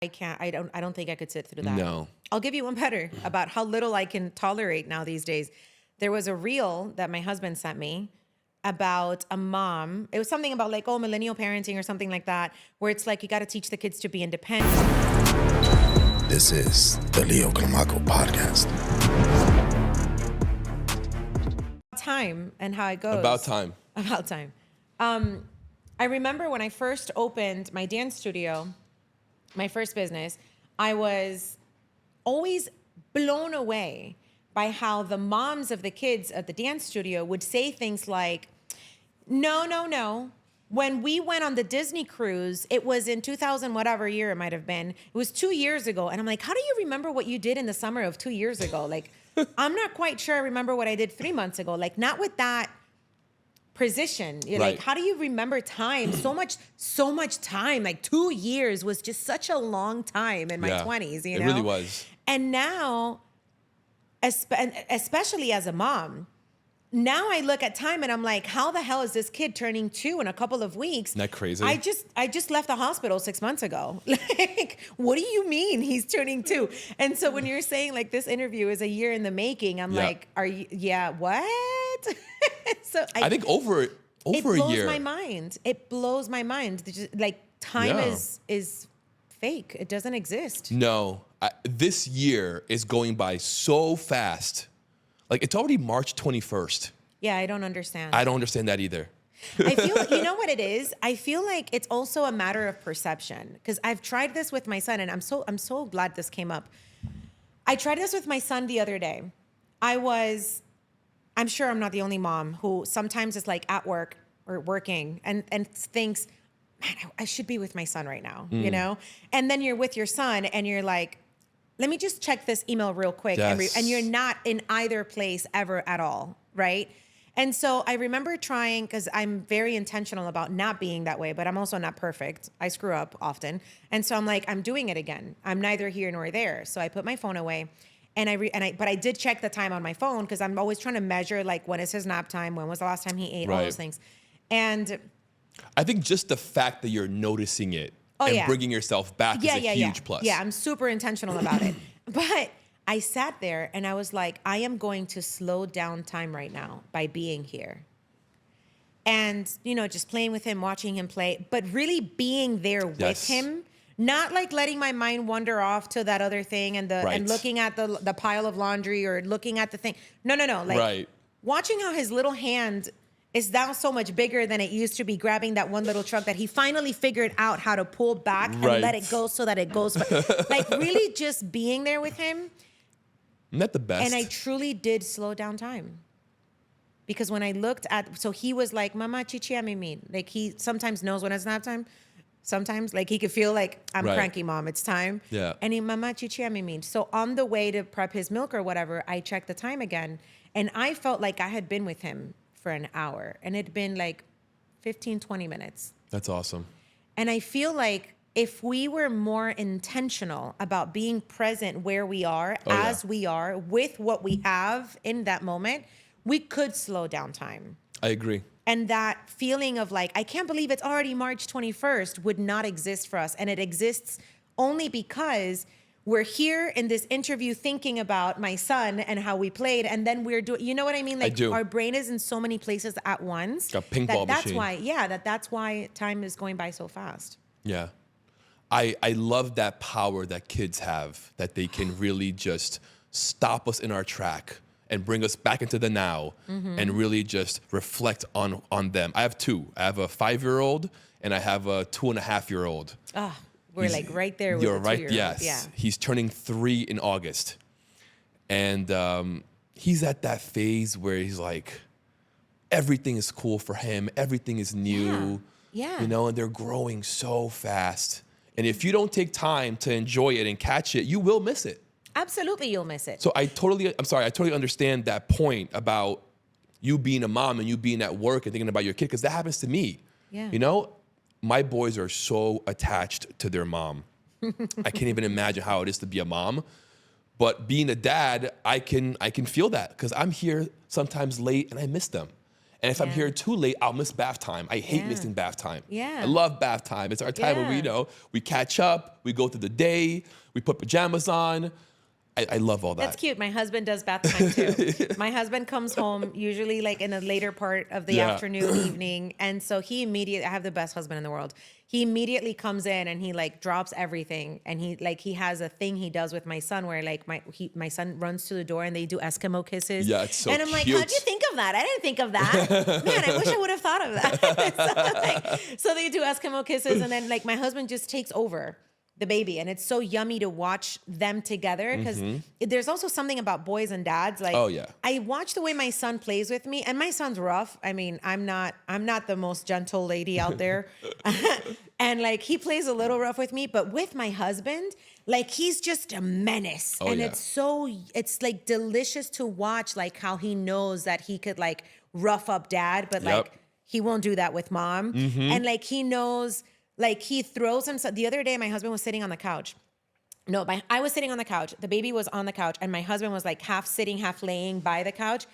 I don't think I could sit through that. No. I'll give you one better about how little I can tolerate now these days. There was a reel that my husband sent me about a mom. It was something about like, millennial parenting or something like that, where it's like, you got to teach the kids to be independent. This is the Leo Climaco podcast. Time and how it goes. About time. I remember when I first opened my dance studio, my first business, I was always blown away by how the moms of the kids at the dance studio would say things like, no. When we went on the Disney cruise, it was in 2000, whatever year it might have been. It was 2 years ago. And I'm like, how do you remember what you did in the summer of 2 years ago? Like, I'm not quite sure I remember what I did 3 months ago. Like, not with that precision. You're Right. like, how do you remember time? So much time. Like 2 years was just such a long time in my 20s, you know? It really was. And now, especially as a mom, now I look at time and I'm like, how the hell is this kid turning 2 in a couple of weeks? Isn't that crazy? I just left the hospital 6 months ago. Like, what do you mean he's turning 2? And so when you're saying like this interview is a year in the making, I'm like, are you, what? So I think over a year. It blows my mind. It blows my mind. Like time is fake. It doesn't exist. No, this year is going by so fast. Like, it's already March 21st. Yeah, I don't understand. I don't understand that either. I feel, you know what it is? I feel like it's also a matter of perception, because I've tried this with my son, and I'm so glad this came up. I tried this with my son the other day. I'm sure I'm not the only mom who sometimes is like at work or working and thinks, man, I should be with my son right now, you know? And then you're with your son and you're like, let me just check this email real quick. Yes. And you're not in either place ever at all, right? And so I remember trying, because I'm very intentional about not being that way, but I'm also not perfect. I screw up often. And so I'm like, I'm doing it again. I'm neither here nor there. So I put my phone away. But I did check the time on my phone, because I'm always trying to measure, like, when is his nap time? When was the last time he ate? All those things. And I think just the fact that you're noticing it and bringing yourself back is a huge plus. Yeah, I'm super intentional about it. But I sat there and I was like, I am going to slow down time right now by being here. And, just playing with him, watching him play, but really being there with him. Not like letting my mind wander off to that other thing and looking at the pile of laundry or looking at the thing. No. Like watching how his little hand is now so much bigger than it used to be, grabbing that one little truck that he finally figured out how to pull back and let it go so that it goes. Like, really just being there with him. Isn't that the best? And I truly did slow down time. Because when I looked so he was like, Mama, chichi a mimi. Like, he sometimes knows when it's nap time. Sometimes, like, he could feel like, I'm cranky, Mom, it's time. Yeah. And he, Mama, chichi a mimi. So on the way to prep his milk or whatever, I checked the time again. And I felt like I had been with him for an hour. And it'd been like 15, 20 minutes. That's awesome. And I feel like if we were more intentional about being present where we are, we are, with what we have in that moment, we could slow down time. I agree. And that feeling of like, I can't believe it's already March 21st would not exist for us. And it exists only because we're here in this interview thinking about my son and how we played. And then we're doing, you know what I mean? Like, I do. Our brain is in so many places at once. Got a ping ball that's machine. That's why time is going by so fast. Yeah. I love that power that kids have, that they can really just stop us in our track and bring us back into the now and really just reflect on them. I have two. I have a 5-year-old and I have a 2.5-year-old. We're like right there with You're the right, 2-year-old. yes. Yeah. He's turning 3 in August. And he's at that phase where he's like, everything is cool for him. Everything is new. Yeah. And they're growing so fast. And if you don't take time to enjoy it and catch it, you will miss it. Absolutely, you'll miss it. So I totally understand that point about you being a mom and you being at work and thinking about your kid, because that happens to me. Yeah. My boys are so attached to their mom. I can't even imagine how it is to be a mom. But being a dad, I can feel that, because I'm here sometimes late and I miss them. And if I'm Yeah. here too late, I'll miss bath time. I hate Yeah. missing bath time. Yeah. I love bath time. It's our time where Yeah. we catch up, we go through the day, we put pajamas on. I love all that. That's cute. My husband does bath time too. My husband comes home usually like in the later part of the afternoon, evening. And so I have the best husband in the world. He immediately comes in and he like drops everything. And he has a thing he does with my son where like my son runs to the door and they do Eskimo kisses. Yeah, it's so And I'm like, cute. how'd you think of that? I didn't think of that. Man, I wish I would have thought of that. so they do Eskimo kisses and then like my husband just takes over the baby, and it's so yummy to watch them together because there's also something about boys and dads. Like, Oh, yeah. I watch the way my son plays with me, and my son's rough. I mean, I'm not the most gentle lady out there, and like he plays a little rough with me, but with my husband, like he's just a menace, and yeah. it's like delicious to watch, like how he knows that he could like rough up dad, but like he won't do that with mom, and like he knows. Like he throws himself. The other day, my husband was sitting on the couch. I was sitting on the couch. The baby was on the couch, and my husband was like half sitting, half laying by the couch.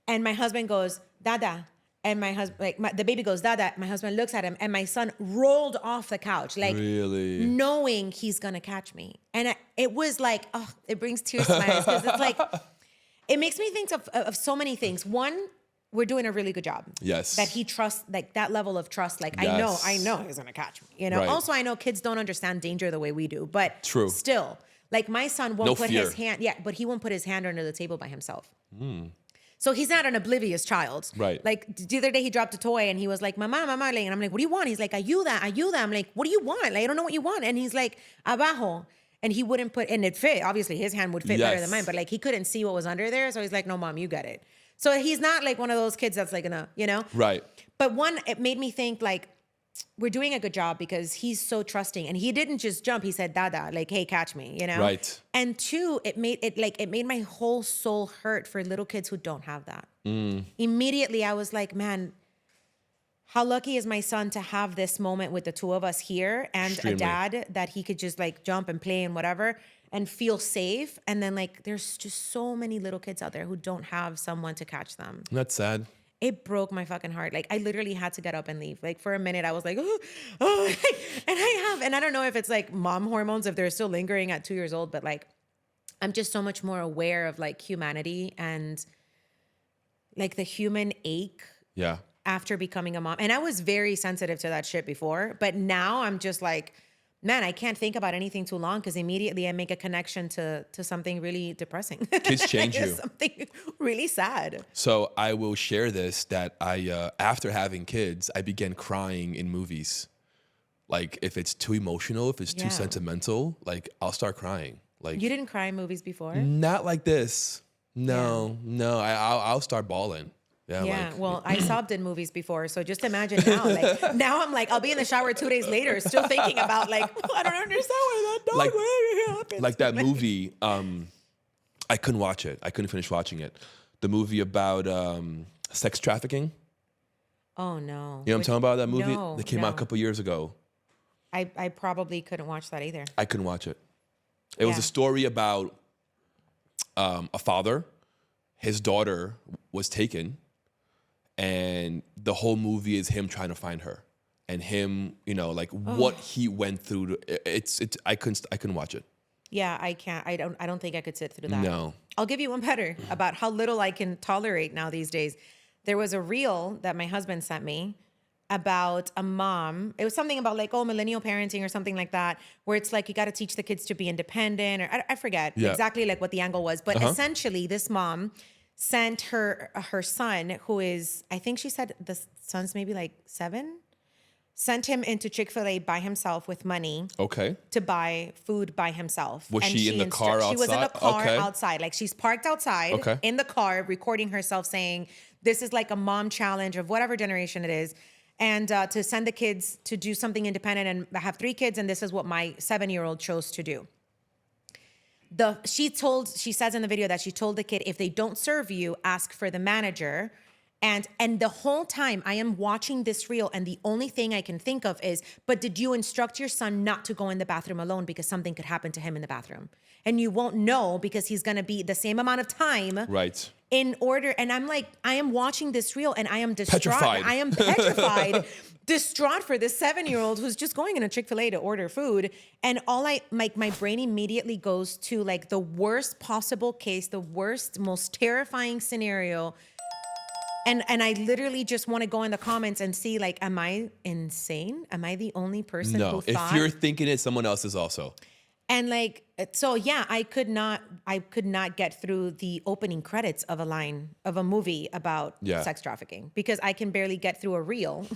And my husband goes, "Dada," and my husband, the baby goes, "Dada." My husband looks at him, and my son rolled off the couch, like Really? knowing he's gonna catch me. And it was like, oh, it brings tears to my eyes because it's like, it makes me think of so many things. One, we're doing a really good job. Yes. That he trusts, like that level of trust. Like, Yes. I know he's gonna catch me. You know. Right. Also, I know kids don't understand danger the way we do, but True. still, like my son won't No put fear. his hand. Yeah, but he won't put his hand under the table by himself. So he's not an oblivious child. Right. Like the other day he dropped a toy and he was like, "Mama, mama," like, and I'm like, "What do you want?" He's like, "Ayuda, ayuda." I'm like, "What do you want?" Like, I don't know what you want. And he's like, "Abajo." And he wouldn't put, and it fit. Obviously, his hand would fit better Yes. than mine, but like he couldn't see what was under there. So he's like, "No, mom, you get it." So he's not like one of those kids that's like gonna, you know? Right. But one, it made me think like, we're doing a good job because he's so trusting, and he didn't just jump. He said, "Dada," like, "Hey, catch me," you know? Right. And two, it made my whole soul hurt for little kids who don't have that. Immediately, I was like, man, how lucky is my son to have this moment with the two of us here and Extremely. a dad that he could just like jump and play and whatever and feel safe. And then like, there's just so many little kids out there who don't have someone to catch them. That's sad. It broke my fucking heart. Like I literally had to get up and leave. Like for a minute, I was like, and I don't know if it's like mom hormones, if they're still lingering at 2 years old, but like, I'm just so much more aware of like humanity and like the human ache Yeah. after becoming a mom. And I was very sensitive to that shit before, but now I'm just like, man, I can't think about anything too long because immediately I make a connection to something really depressing. Kids change you. Something really sad. So I will share this that I, after having kids, I began crying in movies. Like if it's too emotional, if it's too Yeah. sentimental, like I'll start crying. Like You didn't cry in movies before? not like this. No. I'll start bawling. Yeah. Yeah, like, well, I sobbed in movies before, so just imagine now. Like now, I'm like, I'll be in the shower 2 days later, still thinking about like, I don't understand why that dog Like- happened. like that movie. I couldn't watch it. I couldn't finish watching it. The movie about sex trafficking. Oh no! You know what I'm talking about? That movie No, that came out a no. couple years ago. I probably couldn't watch that either. I couldn't watch it. It was Yeah. a story about a father. His daughter was taken, and the whole movie is him trying to find her, and him, you know, like what he went through. It's. I couldn't watch it. Yeah, I can't. I don't think I could sit through that. No. I'll give you one better about how little I can tolerate now these days. There was a reel that my husband sent me about a mom. It was something about like, oh, millennial parenting or something like that, where it's like you got to teach the kids to be independent, or I forget Yeah. exactly like what the angle was. But essentially, this mom sent her son, who is, I think she said the son's maybe like 7, sent him into Chick-fil-A by himself with money Okay. to buy food by himself. Was she in the car She was in the outside? car Okay. outside. Like she's parked outside Okay. in the car, recording herself saying, this is like a mom challenge of whatever generation it is. And to send the kids to do something independent. And I have 3 kids, and this is what my 7-year-old chose to do. She says in the video that she told the kid, if they don't serve you, ask for the manager. And the whole time I am watching this reel, and the only thing I can think of is, but did you instruct your son not to go in the bathroom alone because something could happen to him in the bathroom? And you won't know because he's going to be the same amount of time. Right. In order, and I'm like, I am watching this reel and I am distraught. Petrified. I am petrified, distraught for this 7-year-old who's just going in a Chick-fil-A to order food. And my brain immediately goes to like the worst possible case, the worst, most terrifying scenario. And I literally just want to go in the comments and see, like, am I insane? Am I the only person who thought? If you're thinking it, someone else is also. And like, so yeah, I could not get through the opening credits of a movie about sex trafficking, because I can barely get through a reel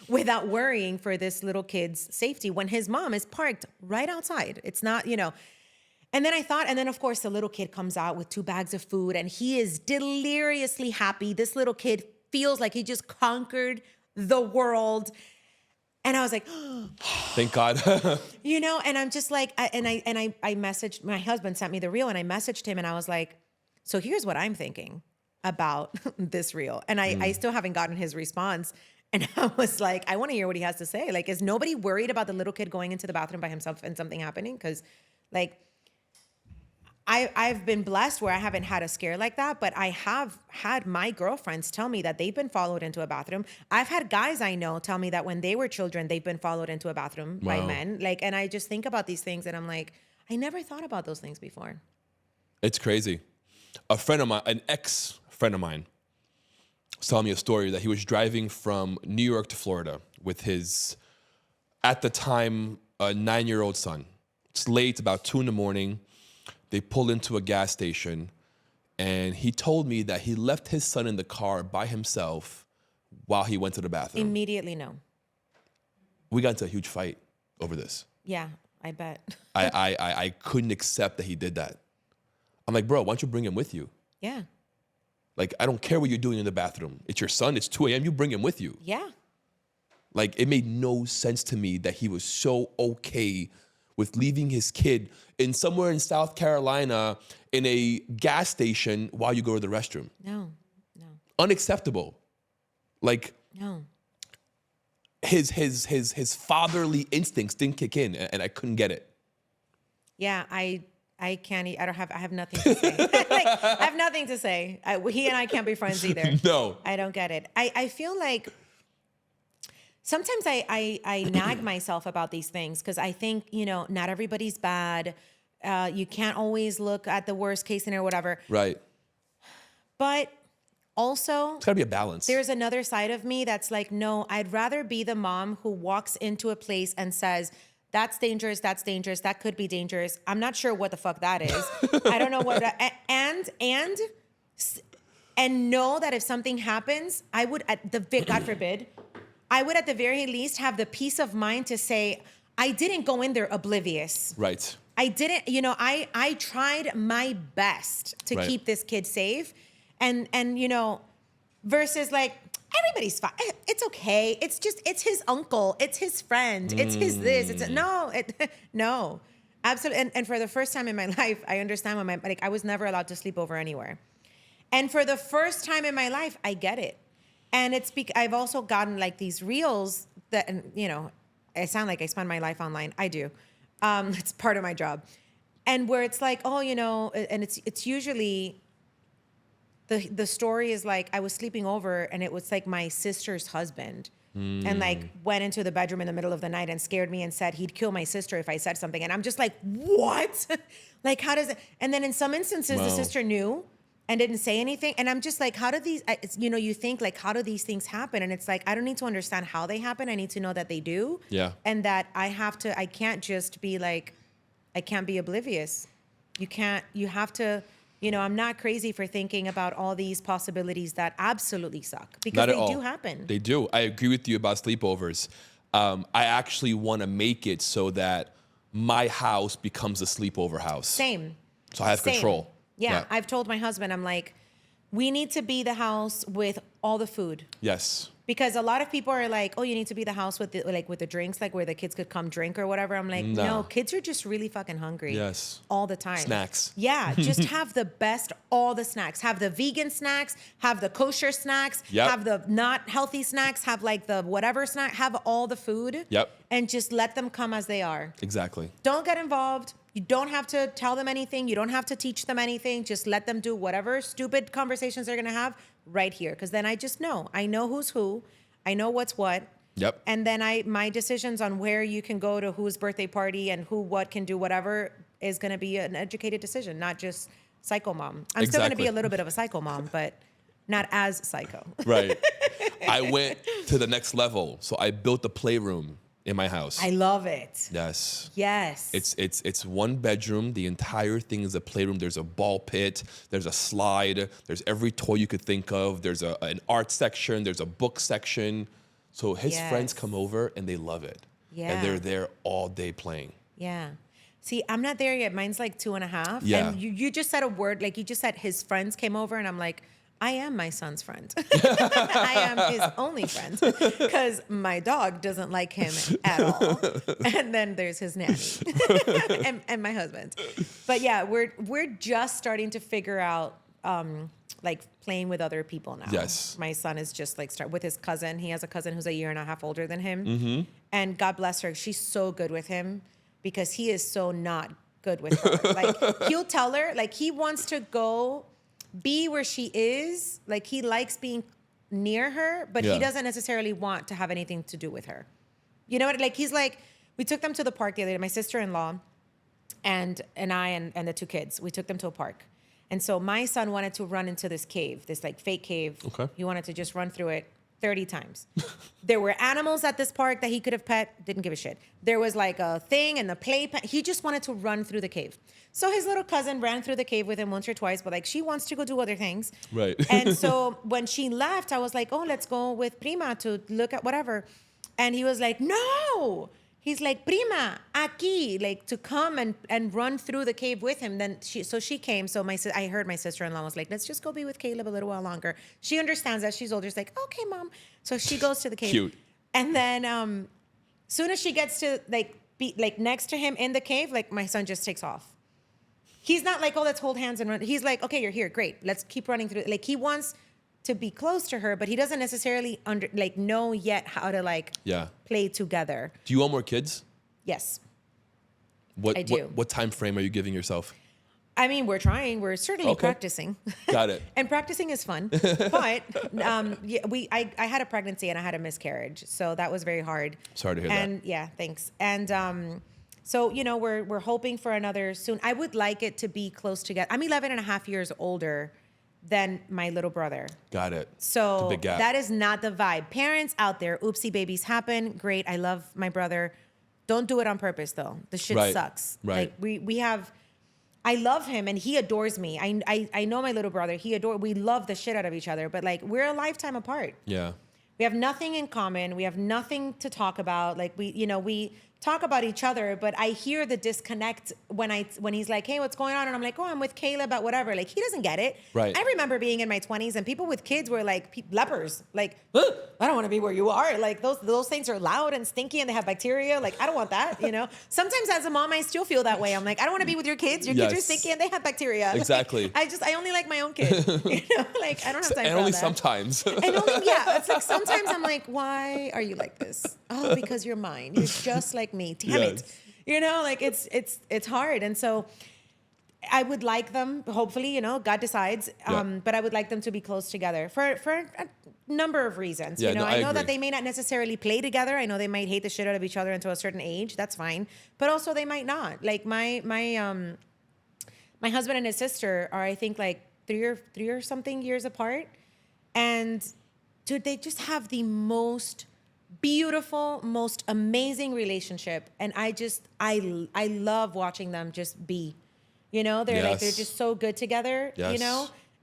without worrying for this little kid's safety when his mom is parked right outside. It's not, And then and then of course the little kid comes out with 2 bags of food and he is deliriously happy. This little kid feels like he just conquered the world. And I was like, thank God. And I'm just like, I messaged, my husband sent me the reel and I messaged him and I was like, so here's what I'm thinking about this reel. And I still haven't gotten his response. And I was like, I want to hear what he has to say. Like, is nobody worried about the little kid going into the bathroom by himself and something happening? Because like, I've been blessed where I haven't had a scare like that, but I have had my girlfriends tell me that they've been followed into a bathroom. I've had guys I know tell me that when they were children, they've been followed into a bathroom by men. Like, and I just think about these things and I'm like, I never thought about those things before. It's crazy. A friend of mine, an ex-friend of mine, was telling me a story that he was driving from New York to Florida with his, at the time, a 9-year-old son. It's late, about 2 a.m. They pulled into a gas station, and he told me that he left his son in the car by himself while he went to the bathroom. Immediately, no. We got into a huge fight over this. Yeah, I bet. I couldn't accept that he did that. I'm like, bro, why don't you bring him with you? Yeah. Like, I don't care what you're doing in the bathroom. It's your son. It's 2 a.m. You bring him with you. Yeah. Like, it made no sense to me that he was so okay with leaving his kid in somewhere in South Carolina in a gas station while you go to the restroom. No. Unacceptable. Like, no. His fatherly instincts didn't kick in, and I couldn't get it. Yeah, I can't. I have nothing to say. I have nothing to say. He and I can't be friends either. No, I don't get it. I feel like sometimes I nag myself about these things because I think, not everybody's bad. You can't always look at the worst case scenario, whatever. Right. But also, it's got to be a balance. There's another side of me that's like, no, I'd rather be the mom who walks into a place and says, that's dangerous, that could be dangerous. I'm not sure what the fuck that is. I don't know what, and know that if something happens, I would, God forbid, I would at the very least have the peace of mind to say, I didn't go in there oblivious. Right. I didn't, I tried my best to keep this kid safe. And versus like, everybody's fine. It's okay. It's his uncle. It's his friend. It's his this. No, absolutely. And for the first time in my life, I understand I was never allowed to sleep over anywhere. And for the first time in my life, I get it. And I've also gotten like these reels that, I sound like I spend my life online. I do. It's part of my job. And where it's like, and it's usually, the story is like, I was sleeping over and it was like my sister's husband and like went into the bedroom in the middle of the night and scared me and said he'd kill my sister if I said something. And I'm just like, what? Like, how does it? And then in some instances, the sister knew and didn't say anything. And I'm just like, how do these, you think like, how do these things happen? And it's like, I don't need to understand how they happen. I need to know that they do. Yeah. And that I can't just be like, I can't be oblivious. You have to, I'm not crazy for thinking about all these possibilities that absolutely suck because they do happen. They do. I agree with you about sleepovers. I actually want to make it so that my house becomes a sleepover house. Same. So I have control. Yeah, I've told my husband, I'm like, we need to be the house with all the food. Yes. Because a lot of people are like, oh, you need to be the house with the drinks, like where the kids could come drink or whatever. I'm like, no, kids are just really fucking hungry. Yes. All the time. Snacks. Yeah, just have the best, all the snacks. Have the vegan snacks, have the kosher snacks, have the not healthy snacks, have like the whatever snack, have all the food. Yep. And just let them come as they are. Exactly. Don't get involved. You don't have to tell them anything. You don't have to teach them anything. Just let them do whatever stupid conversations they're going to have right here. Because then I just know. I know who's who. I know what's what. Yep. And then my decisions on where you can go to whose birthday party and who what can do whatever is going to be an educated decision, not just psycho mom. I'm still going to be a little bit of a psycho mom, but not as psycho. Right. I went to the next level. So I built a playroom in my house. I love it. Yes. Yes. It's one bedroom. The entire thing is a playroom. There's a ball pit. There's a slide. There's every toy you could think of. There's an art section. There's a book section. So his friends come over and they love it. Yeah. And they're there all day playing. Yeah. See, I'm not there yet. Mine's like 2.5. Yeah. And you just said a word, like you just said his friends came over and I'm like, I am my son's friend. I am his only friend because my dog doesn't like him at all. And then there's his nanny and my husband. But yeah, we're just starting to figure out like playing with other people now. Yes. My son is just like start with his cousin. He has a cousin who's 1.5 years older than him. Mm-hmm. And God bless her. She's so good with him because he is so not good with her. Like he'll tell her, like he wants to go be where she is. Like he likes being near her, but he doesn't necessarily want to have anything to do with her. You know what? Like he's like, we took them to the park the other day, my sister-in-law and I and the 2 kids. We took them to a park. And so my son wanted to run into this cave, this like fake cave. Okay. He wanted to just run through it 30 times. There were animals at this park that he could have pet, didn't give a shit. There was like a thing and the playpen. He just wanted to run through the cave. So his little cousin ran through the cave with him once or twice, but like she wants to go do other things. Right. And so when she left, I was like, oh, let's go with Prima to look at whatever. And he was like, no. He's like, Prima, aquí, like to come and run through the cave with him. Then she came. So I heard my sister-in-law was like, let's just go be with Caleb a little while longer. She understands that she's older. She's like, okay, mom. So she goes to the cave. Cute. And then soon as she gets to be next to him in the cave, like my son just takes off. He's not like, oh, let's hold hands and run. He's like, okay, you're here. Great. Let's keep running through. Like he wants to be close to her, but he doesn't necessarily know yet how to play together. Do you want more kids? Yes. I do. What time frame are you giving yourself? I mean, we're trying. We're certainly practicing. Got it. And practicing is fun. But I had a pregnancy and I had a miscarriage, so that was very hard. Sorry to hear that. And yeah, thanks. And so we're hoping for another soon. I would like it to be close together. I'm 11.5 years older than my little brother. Got it. So it's a big gap. That is not the vibe. Parents out there, oopsie babies happen. Great. I love my brother. Don't do it on purpose though. The shit sucks. Right. Like I love him and he adores me. I know my little brother. We love the shit out of each other, but like we're a lifetime apart. Yeah. We have nothing in common. We have nothing to talk about. Like we talk about each other, but I hear the disconnect when he's like, hey, what's going on? And I'm like, oh, I'm with Caleb at whatever. Like he doesn't get it. Right. I remember being in my 20s and people with kids were like lepers. Like, I don't want to be where you are. Like those things are loud and stinky and they have bacteria. Like I don't want that, Sometimes as a mom, I still feel that way. I'm like, I don't want to be with your kids. Your kids are stinky and they have bacteria. Exactly. Like, I only like my own kid. Like I don't have time and for all only that. sometimes. It's like sometimes I'm like, why are you like this? Oh, because you're mine. You're just like me. Damn it. Like it's hard. And so I would like them, hopefully, God decides, but I would like them to be close together for a number of reasons. Yeah, I know agree. that they may not necessarily play together. I know they might hate the shit out of each other until a certain age. That's fine. But also they might not. Like my husband and his sister are, I think, like three or something years apart. And dude, they just have the most beautiful, most amazing relationship. And I love watching them just be, they're just so good together,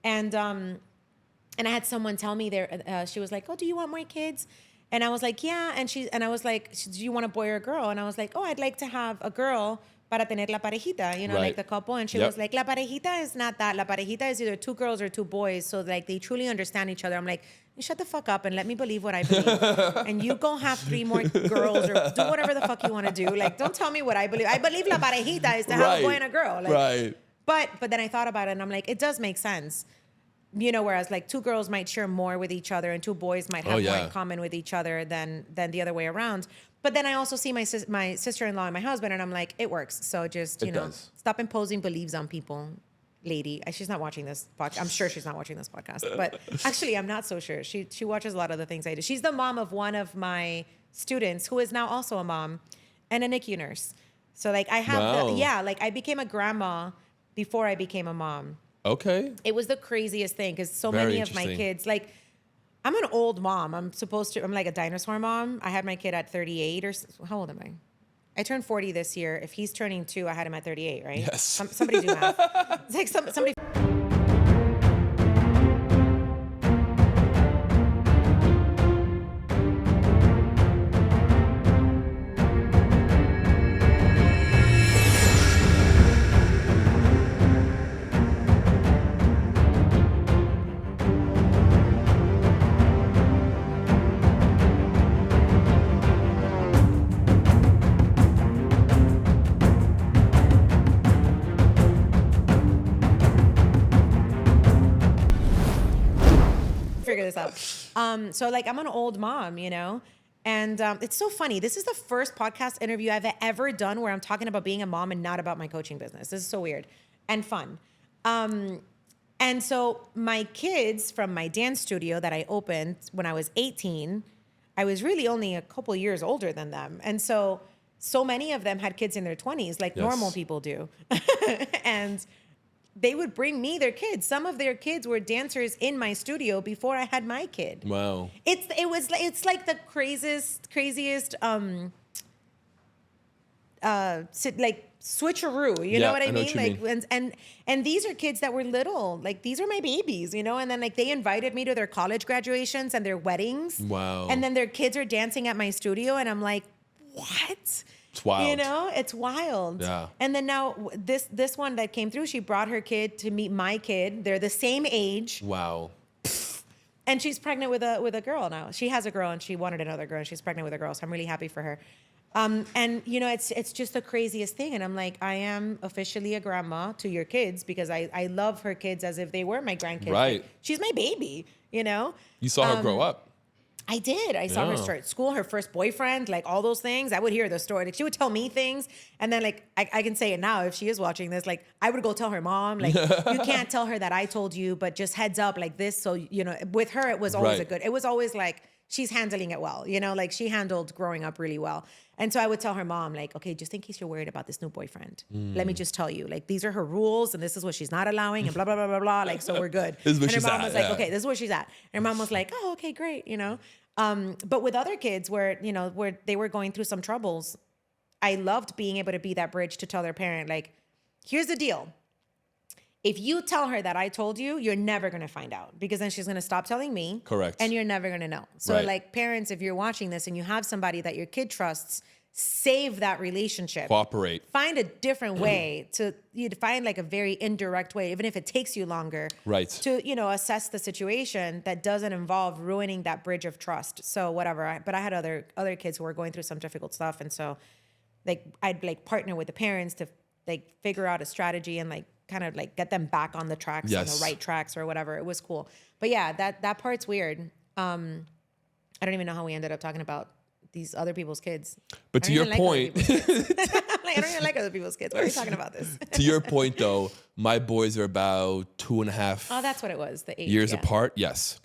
and I had someone tell me she was like, oh, do you want more kids? And I was like, yeah. And I was like, do you want a boy or a girl? And I was like, oh, I'd like to have a girl para tener la parejita, you know, like Right. the couple. And she Yep. was like, la parejita is not that. La parejita is either 2 girls or 2 boys. So like they truly understand each other. I'm like, you shut the fuck up and let me believe what I believe. And you go have 3 more girls or do whatever the fuck you want to do. Like, don't tell me what I believe. I believe la parejita is to have a boy and a girl. Like, Right. But then I thought about it and I'm like, it does make sense. You know, whereas like 2 girls might share more with each other and 2 boys might have more yeah. in common with each other than the other way around. But then I also see my sister-in-law and my husband and I'm like, it works. So just, you It know, does. stop imposing beliefs on people, lady. She's not watching this podcast. I'm sure she's not watching this podcast. But actually, I'm not so sure. She watches a lot of the things I do. She's the mom of one of my students who is now also a mom and a NICU nurse. So like I have, Wow. like I became a grandma before I became a mom. Okay. It was the craziest thing because so Very many of my interesting. kids, like, I'm an old mom. I'm like a dinosaur mom. I had my kid at 38 how old am I? I turned 40 this year. If he's turning 2, I had him at 38, right? Yes. Somebody do math. It's like somebody. Figure this out. So like I'm an old mom, you know, and it's so funny. This is the first podcast interview I've ever done where I'm talking about being a mom and not about my coaching business. This is so weird and fun. And so my kids from my dance studio that I opened when I was 18, I was really only a couple years older than them. And so many of them had kids in their 20s, like Yes. normal people do. And they would bring me their kids. Some of their kids were dancers in my studio before I had my kid. Wow. It's like the craziest like switcheroo, you know Yeah, what I I know mean? what you Like mean. and these are kids that were little. Like these are my babies, you know? And then like they invited me to their college graduations and their weddings. Wow. And then their kids are dancing at my studio and I'm like, what? It's wild. You know, it's wild. Yeah. And then now this one that came through, she brought her kid to meet my kid. They're the same age. Wow. And she's pregnant with a girl now. She has a girl and she wanted another girl and she's pregnant with a girl. So I'm really happy for her. And you know, it's just the craziest thing. And I'm like, I am officially a grandma to your kids because I love her kids as if they were my grandkids. Right. Like, she's my baby, you know? You saw her grow up. I did. I saw her Yeah. start school, her first boyfriend, like all those things. I would hear the story. Like she would tell me things. And then like, I can say it now if she is watching this, like I would go tell her mom, like, you can't tell her that I told you, but just heads up like this. So, you know, with her, it was always Right. it was always like, she's handling it well, you know, like she handled growing up really well. And so I would tell her mom, like, okay, just in case you're worried about this new boyfriend, let me just tell you, like, these are her rules and this is what she's not allowing and blah, blah, blah, blah, blah. Like, so we're good. This is where and her she's mom at, was like, yeah. okay, this is where she's at. And her mom was like, oh, okay, great, you know. But with other kids where, you know, where they were going through some troubles, I loved being able to be that bridge to tell their parent, like, here's the deal. If you tell her that I told you, you're never going to find out because then she's going to stop telling me. Correct. And you're never going to know. So Right. like parents, if you're watching this and you have somebody that your kid trusts, save that relationship. Cooperate. Find a different way to find like a very indirect way, even if it takes you longer. Right. To, you know, assess the situation that doesn't involve ruining that bridge of trust. So whatever. But I had other kids who were going through some difficult stuff. And so like I'd like partner with the parents to like figure out a strategy and like kind of like get them back on the tracks, on Yes. the right tracks or whatever. It was cool. But yeah, that part's weird. I don't even know how we ended up talking about these other people's kids. But I to don't your even point, like other people's kids. Like, I don't even like other people's kids. Why are we talking about this? to your point though, my boys are about 2.5 Oh, that's what it was. The age. years yeah. apart. Yes.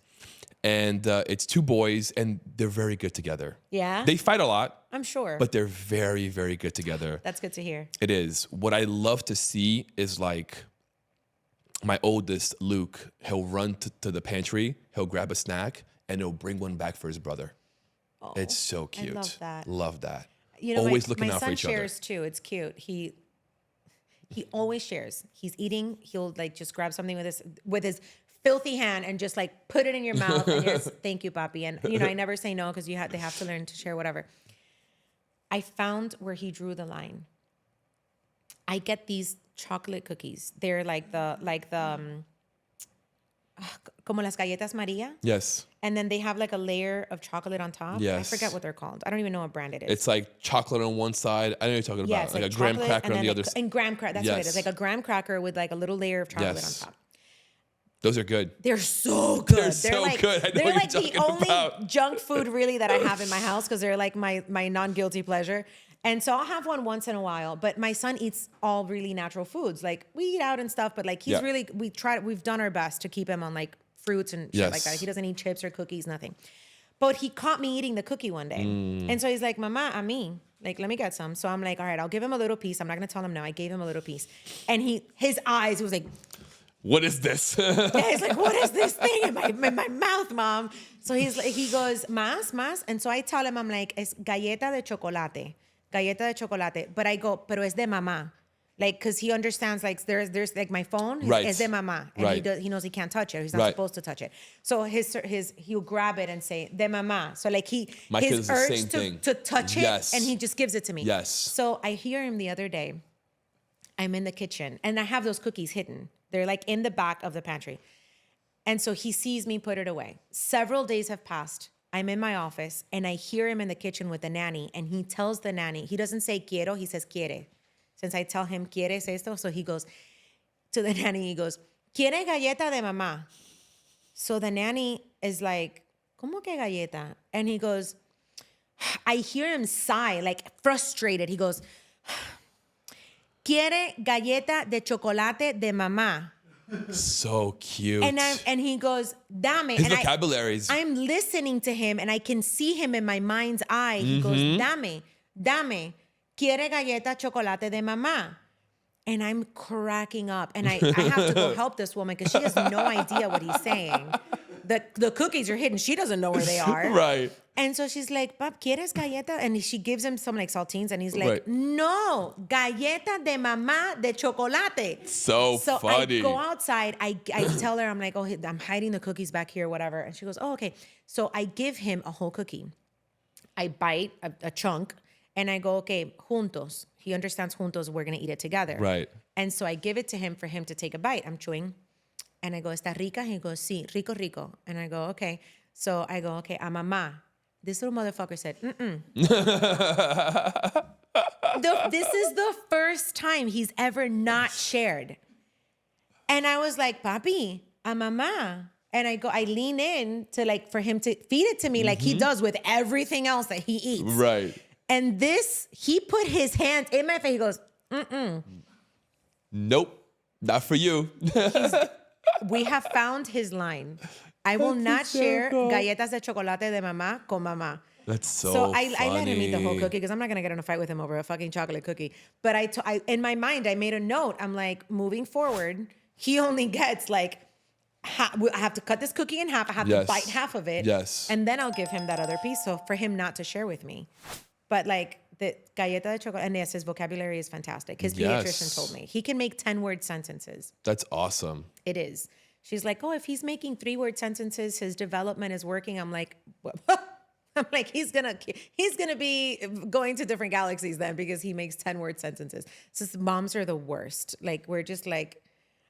And it's 2 boys and they're very good together. Yeah. They fight a lot, I'm sure. but they're very, very good together. That's good to hear. It is. What I love to see is like my oldest, Luke, he'll run to the pantry, he'll grab a snack, and he'll bring one back for his brother. Oh, It's so cute. love that. Love that. You know, Always my looking out son for each shares other. too. It's cute. He always shares. He's eating. He'll like just grab something with his filthy hand and just like put it in your mouth and just thank you, papi. And you know, I never say no because they have to learn to share whatever. I found where he drew the line. I get these chocolate cookies. They're like como las galletas Maria. Yes. And then they have like a layer of chocolate on top. Yes. I forget what they're called. I don't even know what brand it is. It's like chocolate on one side. I know what you're talking about. It's like a graham chocolate cracker on the other side. And graham cracker, that's what it is. Like a graham cracker with like a little layer of chocolate on top. Those are good. They're so good. They're so like, good. I know they're what like you're the talking only about. junk food really that I have in my house because they're like my non-guilty pleasure. And so I'll have one once in a while. But my son eats all really natural foods. Like we eat out and stuff, but like he's really, we've done our best to keep him on like fruits and shit like that. He doesn't eat chips or cookies, nothing. But he caught me eating the cookie one day. And so he's like, Mama, a mí. Like, let me get some. So I'm like, all right, I'll give him a little piece. I'm not going to tell him no. I gave him a little piece. And his eyes, he was like, what is this? yeah, he's like, what is this thing in my mouth, Mom? So he goes, más. And so I tell him, I'm like, es galleta de chocolate. But I go, pero es de mamá. Like, because he understands, like, there's like my phone is de mamá. And he knows he can't touch it. He's not supposed to touch it. So he'll grab it and say, de mamá. So like his urge to touch it, and he just gives it to me. Yes. So I hear him the other day. I'm in the kitchen, and I have those cookies hidden. They're like in the back of the pantry. And so he sees me put it away. Several days have passed. I'm in my office, and I hear him in the kitchen with the nanny, and he tells the nanny, he doesn't say quiero, he says quiere. Since I tell him, ¿quieres esto? So he goes to the nanny, he goes, ¿quiere galleta de mamá? So the nanny is like, ¿cómo que galleta? And he goes, I hear him sigh, like frustrated. He goes, ¿quiere galleta de chocolate de mamá? So cute. And he goes, dame. His and vocabularies. I'm listening to him, and I can see him in my mind's eye. He goes, dame. ¿Quiere galleta chocolate de mamá? And I'm cracking up. And I have to go help this woman because she has no idea what he's saying. The cookies are hidden. She doesn't know where they are. Right. And so she's like, Pap, ¿quieres galleta? And she gives him some like saltines. And he's like, no, galleta de mamá de chocolate. So funny. I go outside. I tell her, I'm like, oh, I'm hiding the cookies back here, whatever. And she goes, oh, okay. So I give him a whole cookie. I bite a chunk. And I go, okay, juntos. He understands juntos. We're going to eat it together. Right. And so I give it to him for him to take a bite. I'm chewing. And I go, ¿está rica? He goes, sí, rico. And I go, okay. So I go, okay, a mamá. This little motherfucker said, This is the first time he's ever not shared. And I was like, papi, a mamá. And I lean in to like, for him to feed it to me like he does with everything else that he eats. Right. And he put his hand in my face. He goes, nope, not for you. We have found his line. I will not share galletas de chocolate de mamá con mamá. That's so funny. I let him eat the whole cookie because I'm not going to get in a fight with him over a fucking chocolate cookie. But I in my mind, I made a note. I'm like, moving forward, he only gets like, I have to cut this cookie in half. I have to bite half of it. Yes. And then I'll give him that other piece. So for him not to share with me. But like the galleta de chocolate, and yes, his vocabulary is fantastic. His pediatrician told me he can make 10-word sentences. That's awesome. It is. She's like, oh, if he's making 3-word sentences, his development is working. I'm like, he's gonna be going to different galaxies then because he makes 10-word sentences. So moms are the worst. Like we're just like,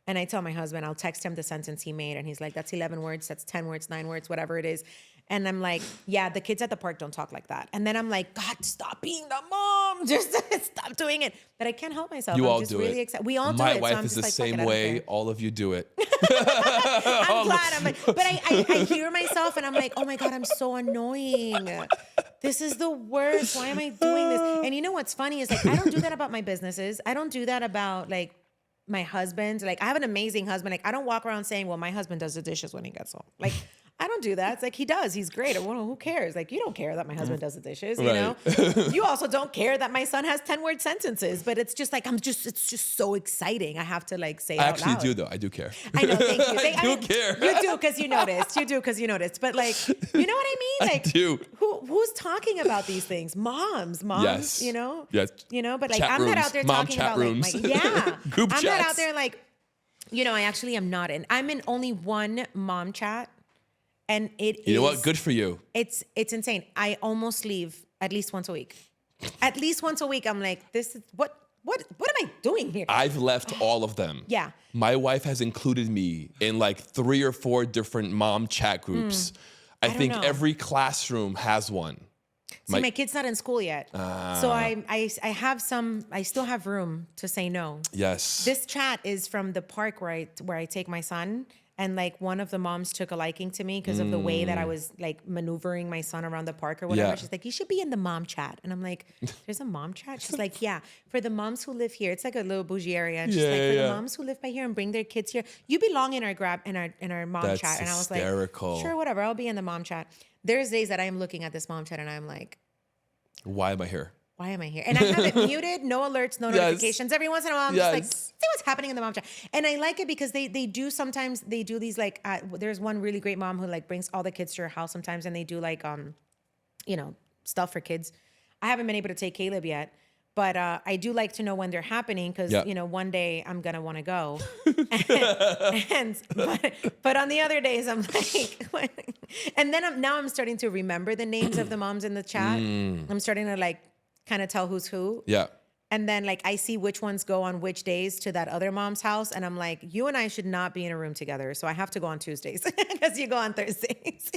and I tell my husband, I'll text him the sentence he made, and he's like, that's 11 words, that's 10 words, 9 words, whatever it is. And I'm like, yeah, the kids at the park don't talk like that. And then I'm like, God, stop being the mom. Just stop doing it. But I can't help myself. You I'm all just do really it. excited. We all do My it. wife so I'm is just the like, same fuck it, way. All of you do it. I'm glad. I'm like, but I hear myself and I'm like, oh my God, I'm so annoying. This is the worst. Why am I doing this? And you know what's funny is like, I don't do that about my businesses. I don't do that about like my husband. Like I have an amazing husband. Like I don't walk around saying, well, my husband does the dishes when he gets home. Like I don't do that. It's like he does. He's great. Well, who cares? Like you don't care that my husband does the dishes, you know? You also don't care that my son has 10-word sentences, but it's just like, it's just so exciting. I have to like say it out loud. I actually do though. I do care. I know, thank you. I do care. You do because you noticed. You do because you noticed. But like, you know what I mean? Like, I do. Who's talking about these things? Moms, yes. You know? Yes. You know, but like, Chat I'm rooms. not out there Mom talking chat about rooms. like, yeah. Group I'm chats. not out there like, you know, I actually am not in. I'm in only one mom chat. And you know what? Good for you. It's insane. I almost leave at least once a week. At least once a week, I'm like, this is what what am I doing here? I've left all of them. Yeah. My wife has included me in like 3 or 4 different mom chat groups. I don't think know. every classroom has one. See, my kid's not in school yet. So I still have room to say no. Yes. This chat is from the park where I take my son. And like one of the moms took a liking to me because of the way that I was like maneuvering my son around the park or whatever. Yeah. She's like, you should be in the mom chat. And I'm like, there's a mom chat? She's like, yeah, for the moms who live here. It's like a little bougie area. And she's like, for the moms who live by here and bring their kids here, you belong in our mom That's chat. And I was hysterical. like, sure, whatever. I'll be in the mom chat. There's days that I am looking at this mom chat and I'm like, Why am I here? why am I here? And I have it muted, no alerts, no notifications. Every once in a while, I'm just like, see what's happening in the mom chat. And I like it because they do sometimes, they do these like, there's one really great mom who like brings all the kids to her house sometimes and they do like, stuff for kids. I haven't been able to take Caleb yet, but I do like to know when they're happening because, one day I'm going to want to go. But on the other days, I'm like, and then I'm starting to remember the names of the moms in the chat. I'm starting to like, kind of tell who's who. Yeah. And then like I see which ones go on which days to that other mom's house. And I'm like, you and I should not be in a room together. So I have to go on Tuesdays because you go on Thursdays.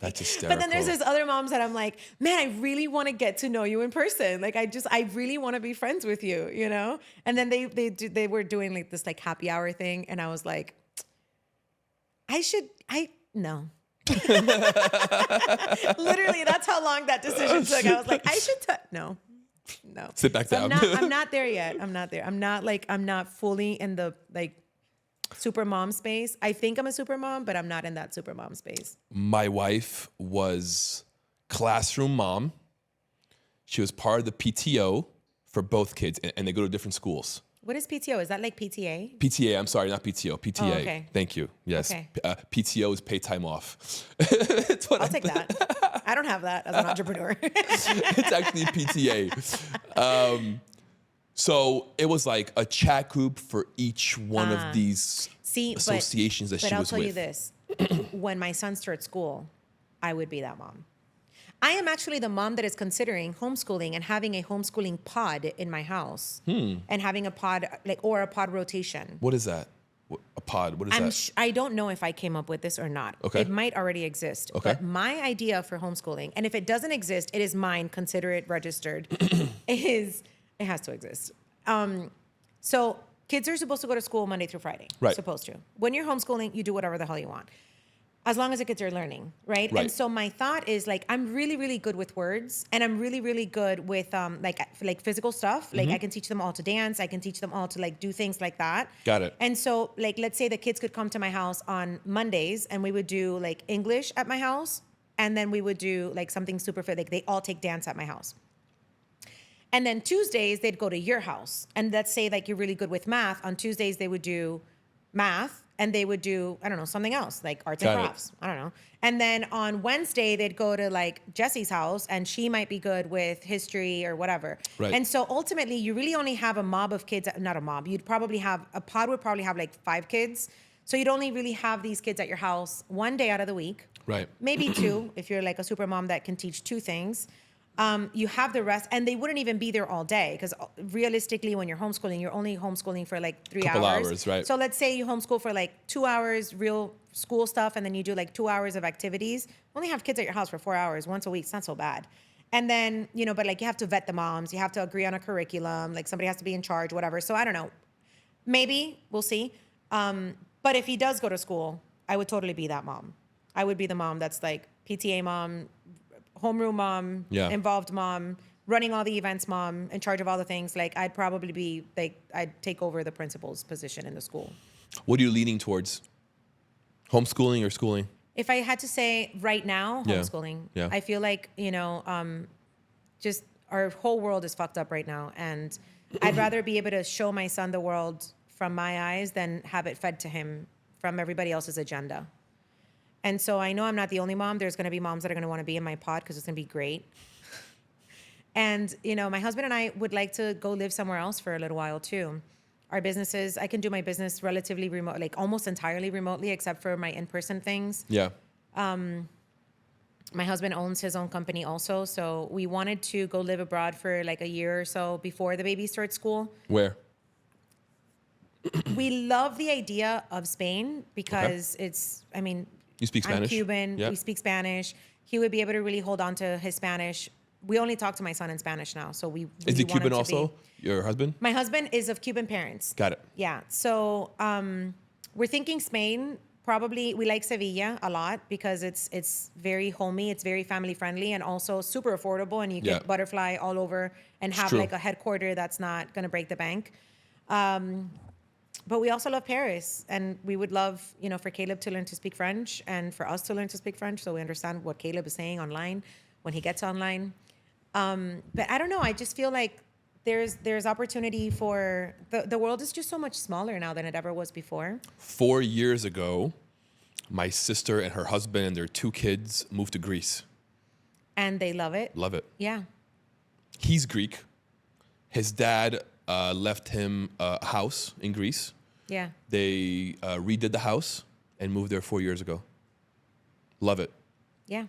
That's hysterical. But then there's those other moms that I'm like, man, I really want to get to know you in person. Like I really want to be friends with you, you know? And then they were doing like this like happy hour thing. And I was like, no. Literally, that's how long that decision took. I was like, no. Sit back down. I'm not there yet. I'm not there. I'm not fully in the like super mom space. I think I'm a super mom, but I'm not in that super mom space. My wife was classroom mom. She was part of the PTO for both kids, and they go to different schools. What is PTO? Is that like PTA? PTA, I'm sorry, not PTO. PTA. Oh, okay. Thank you. Yes. Okay. PTO is paid time off. I'll take that. I don't have that as an entrepreneur. It's actually PTA. So it was like a chat group for each one of these associations that she was with. But I'll tell you this. When my son starts school, I would be that mom. I am actually the mom that is considering homeschooling and having a homeschooling pod in my house and having a pod or a pod rotation. What is that? A pod? What is that? I don't know if I came up with this or not. Okay. It might already exist. Okay. But my idea for homeschooling, and if it doesn't exist, it is mine. Consider it registered. It has to exist. So kids are supposed to go to school Monday through Friday. Right. Supposed to. When you're homeschooling, you do whatever the hell you want. As long as the kids are learning, right? And so my thought is like, I'm really, really good with words and I'm really, really good with like physical stuff. Like I can teach them all to dance. I can teach them all to like do things like that. Got it. And so like, let's say the kids could come to my house on Mondays and we would do like English at my house. And then we would do like something super fit. Like they all take dance at my house. And then Tuesdays, they'd go to your house. And let's say like you're really good with math. On Tuesdays, they would do math. And they would do, I don't know, something else, like arts and crafts. I don't know. And then on Wednesday, they'd go to like Jessie's house and she might be good with history or whatever. Right. And so ultimately, you really only have a mob of kids, not a mob. You'd probably have, a pod would probably have like 5 kids. So you'd only really have these kids at your house one day out of the week. Right. Maybe 2, if you're like a super mom that can teach 2 things. You have the rest, and they wouldn't even be there all day because realistically, when you're homeschooling, you're only homeschooling for like 3 Couple hours. hours, right. So let's say you homeschool for like 2 hours, real school stuff, and then you do like 2 hours of activities. Only have kids at your house for 4 hours once a week. It's not so bad. And then, but like you have to vet the moms. You have to agree on a curriculum. Like somebody has to be in charge, whatever. So I don't know. Maybe, we'll see. But if he does go to school, I would totally be that mom. I would be the mom that's like PTA mom, homeroom mom, involved mom, running all the events mom, in charge of all the things. Like I'd probably be like, I'd take over the principal's position in the school. What are you leaning towards? Homeschooling or schooling? If I had to say right now, homeschooling. Yeah. I feel like, just our whole world is fucked up right now. And I'd rather be able to show my son the world from my eyes than have it fed to him from everybody else's agenda. And so I know I'm not the only mom. There's going to be moms that are going to want to be in my pod because it's going to be great. And, my husband and I would like to go live somewhere else for a little while too. Our businesses, I can do my business relatively remote, like almost entirely remotely, except for my in-person things. Yeah. My husband owns his own company also. So we wanted to go live abroad for like a year or so before the baby starts school. Where? We love the idea of Spain because it's, I mean, You speak I'm Spanish? Cuban. Yeah. We speak Spanish. He would be able to really hold on to his Spanish. We only talk to my son in Spanish now. So we Is really he wanted Cuban to also? be- Your husband? My husband is of Cuban parents. Got it. Yeah. So we're thinking Spain. Probably we like Sevilla a lot because it's very homey, it's very family friendly, and also super affordable. And you can Yeah. butterfly all over and have true. like a headquarter that's not going to break the bank. But we also love Paris, and we would love, for Caleb to learn to speak French and for us to learn to speak French so we understand what Caleb is saying online when he gets online. But I don't know. I just feel like there's opportunity for the world is just so much smaller now than it ever was before. 4 years ago, my sister and her husband and their 2 kids moved to Greece. And they love it. Love it. Yeah. He's Greek. His dad left him a house in Greece. Yeah. They redid the house and moved there 4 years ago. Love it. Yeah.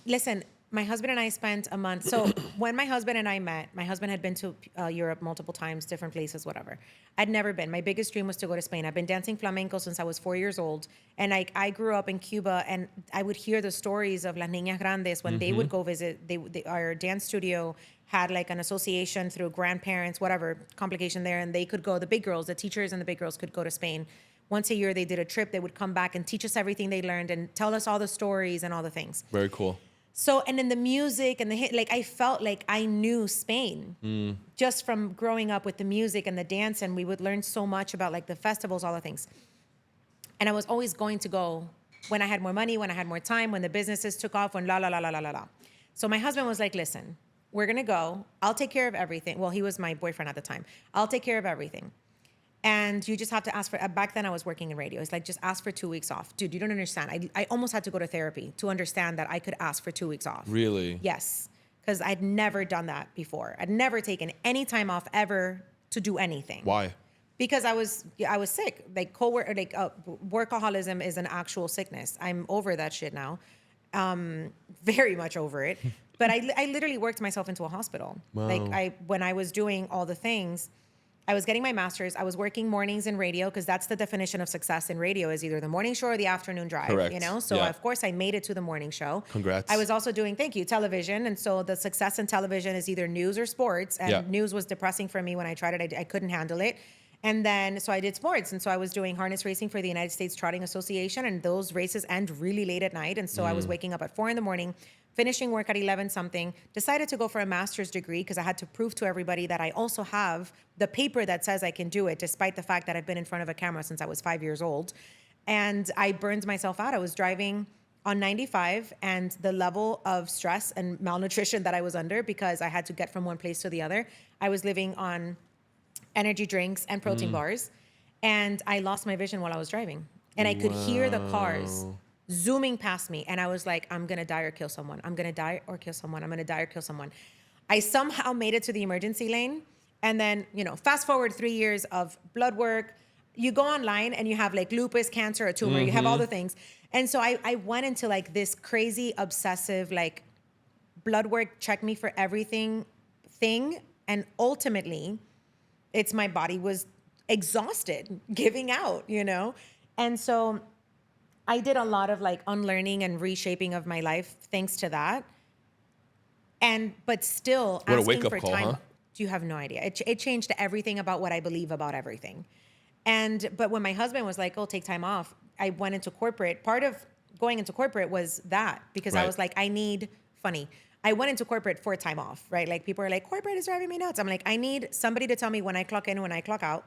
Listen, my husband and I spent a month. So when my husband and I met, my husband had been to Europe multiple times, different places, whatever. I'd never been. My biggest dream was to go to Spain. I've been dancing flamenco since I was 4 years old. And I grew up in Cuba, and I would hear the stories of Las Niñas Grandes when they would go visit. Our dance studio had like an association through grandparents, whatever complication there. And they could go, the big girls, the teachers and the big girls could go to Spain. Once a year, they did a trip. They would come back and teach us everything they learned and tell us all the stories and all the things. Very cool. So, and then the music and the hit, like I felt like I knew Spain just from growing up with the music and the dance. And we would learn so much about like the festivals, all the things. And I was always going to go when I had more money, when I had more time, when the businesses took off, when la, la, la, la, la, la, la. So my husband was like, listen, we're going to go. I'll take care of everything. Well, he was my boyfriend at the time. I'll take care of everything. And you just have to ask for, back then I was working in radio. It's like, just ask for 2 weeks off. Dude, you don't understand. I almost had to go to therapy to understand that I could ask for 2 weeks off. Really? Yes. Because I'd never done that before. I'd never taken any time off ever to do anything. Why? Because I was sick. Like workaholism is an actual sickness. I'm over that shit now. Very much over it. But I literally worked myself into a hospital. Wow. Like when I was doing all the things, I was getting my master's. I was working mornings in radio because that's the definition of success in radio is either the morning show or the afternoon drive. Correct. So Yeah. of course I made it to the morning show. Congrats. I was also doing, thank you, television. And so the success in television is either news or sports. And Yeah. news was depressing for me when I tried it. I couldn't handle it. And then, so I did sports. And so I was doing harness racing for the United States Trotting Association. And those races end really late at night. And so I was waking up at 4 a.m, finishing work at 11 something, decided to go for a master's degree because I had to prove to everybody that I also have the paper that says I can do it, despite the fact that I've been in front of a camera since I was 5 years old. And I burned myself out. I was driving on 95 and the level of stress and malnutrition that I was under because I had to get from one place to the other. I was living on energy drinks and protein bars. And I lost my vision while I was driving. And I could hear the cars zooming past me. And I was like, I'm going to die or kill someone. I'm going to die or kill someone. I'm going to die or kill someone. I somehow made it to the emergency lane. And then, fast forward 3 years of blood work. You go online and you have like lupus, cancer, a tumor. You have all the things. And so I went into like this crazy, obsessive, like blood work, check me for everything thing. And ultimately, it's my body was exhausted, giving out, And so I did a lot of like unlearning and reshaping of my life thanks to that. But still What a asking wake-up for call, time. huh? You have no idea. It changed everything about what I believe about everything. But when my husband was like, oh, take time off, I went into corporate. Part of going into corporate was that because I Right. was like, I went into corporate for time off, right? Like people are like, corporate is driving me nuts. I'm like, I need somebody to tell me when I clock in, when I clock out.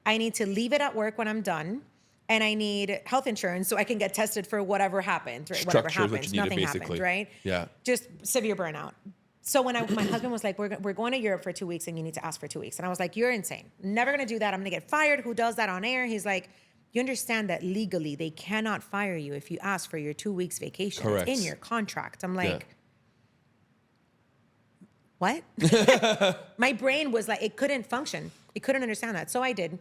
I need to leave it at work when I'm done. And I need health insurance so I can get tested for whatever happened, right? Whatever Structure is what happens, you needed, nothing basically. happened, right? Yeah. Just severe burnout. So when my husband was like, we're going to Europe for 2 weeks and you need to ask for 2 weeks. And I was like, you're insane. Never going to do that. I'm going to get fired. Who does that on air? He's like, you understand that legally they cannot fire you if you ask for your 2 weeks vacation. Correct. It's in your contract. I'm like, what? My brain was like, it couldn't function. It couldn't understand that. So I did.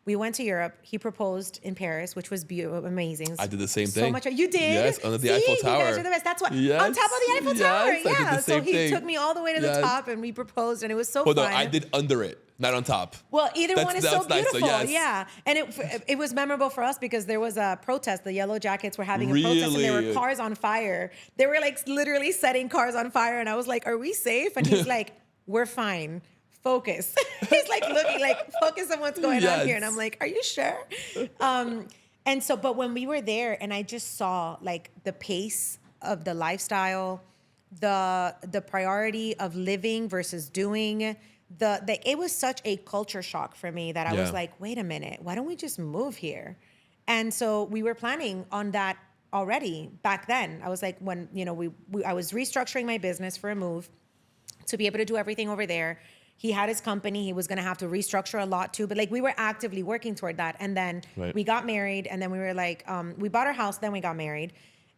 We went to Europe. He proposed in Paris, which was beautiful, amazing. I did the same So thing. much. You did? Yes, under the See, Eiffel you Tower. guys are the best. That's what. Yes, On top of the Eiffel Tower. yes, I did Yeah. the So same he thing. took me all the way to the Yes. top, and we proposed, and it was so Well, no, fun. I did under it, not on top. Well, either one is so That's nicer, beautiful. yes. Yeah. And it was memorable for us because there was a protest. The Yellow Jackets were having a protest and there were Really? cars on fire. They were like literally setting cars on fire. And I was like, are we safe? And he's like, we're fine. Focus. He's like looking like, focus on what's going on here. And I'm like, are you sure? And so, but when we were there and I just saw like the pace of the lifestyle, the priority of living versus doing, it was such a culture shock for me that I was like, wait a minute, why don't we just move here? And so we were planning on that already back then. I was like, when, you know, I was restructuring my business for a move to be able to do everything over there. He had his company. He was going to have to restructure a lot too. But like we were actively working toward that. And then we got married. And then we were like, we bought our house. Then we got married.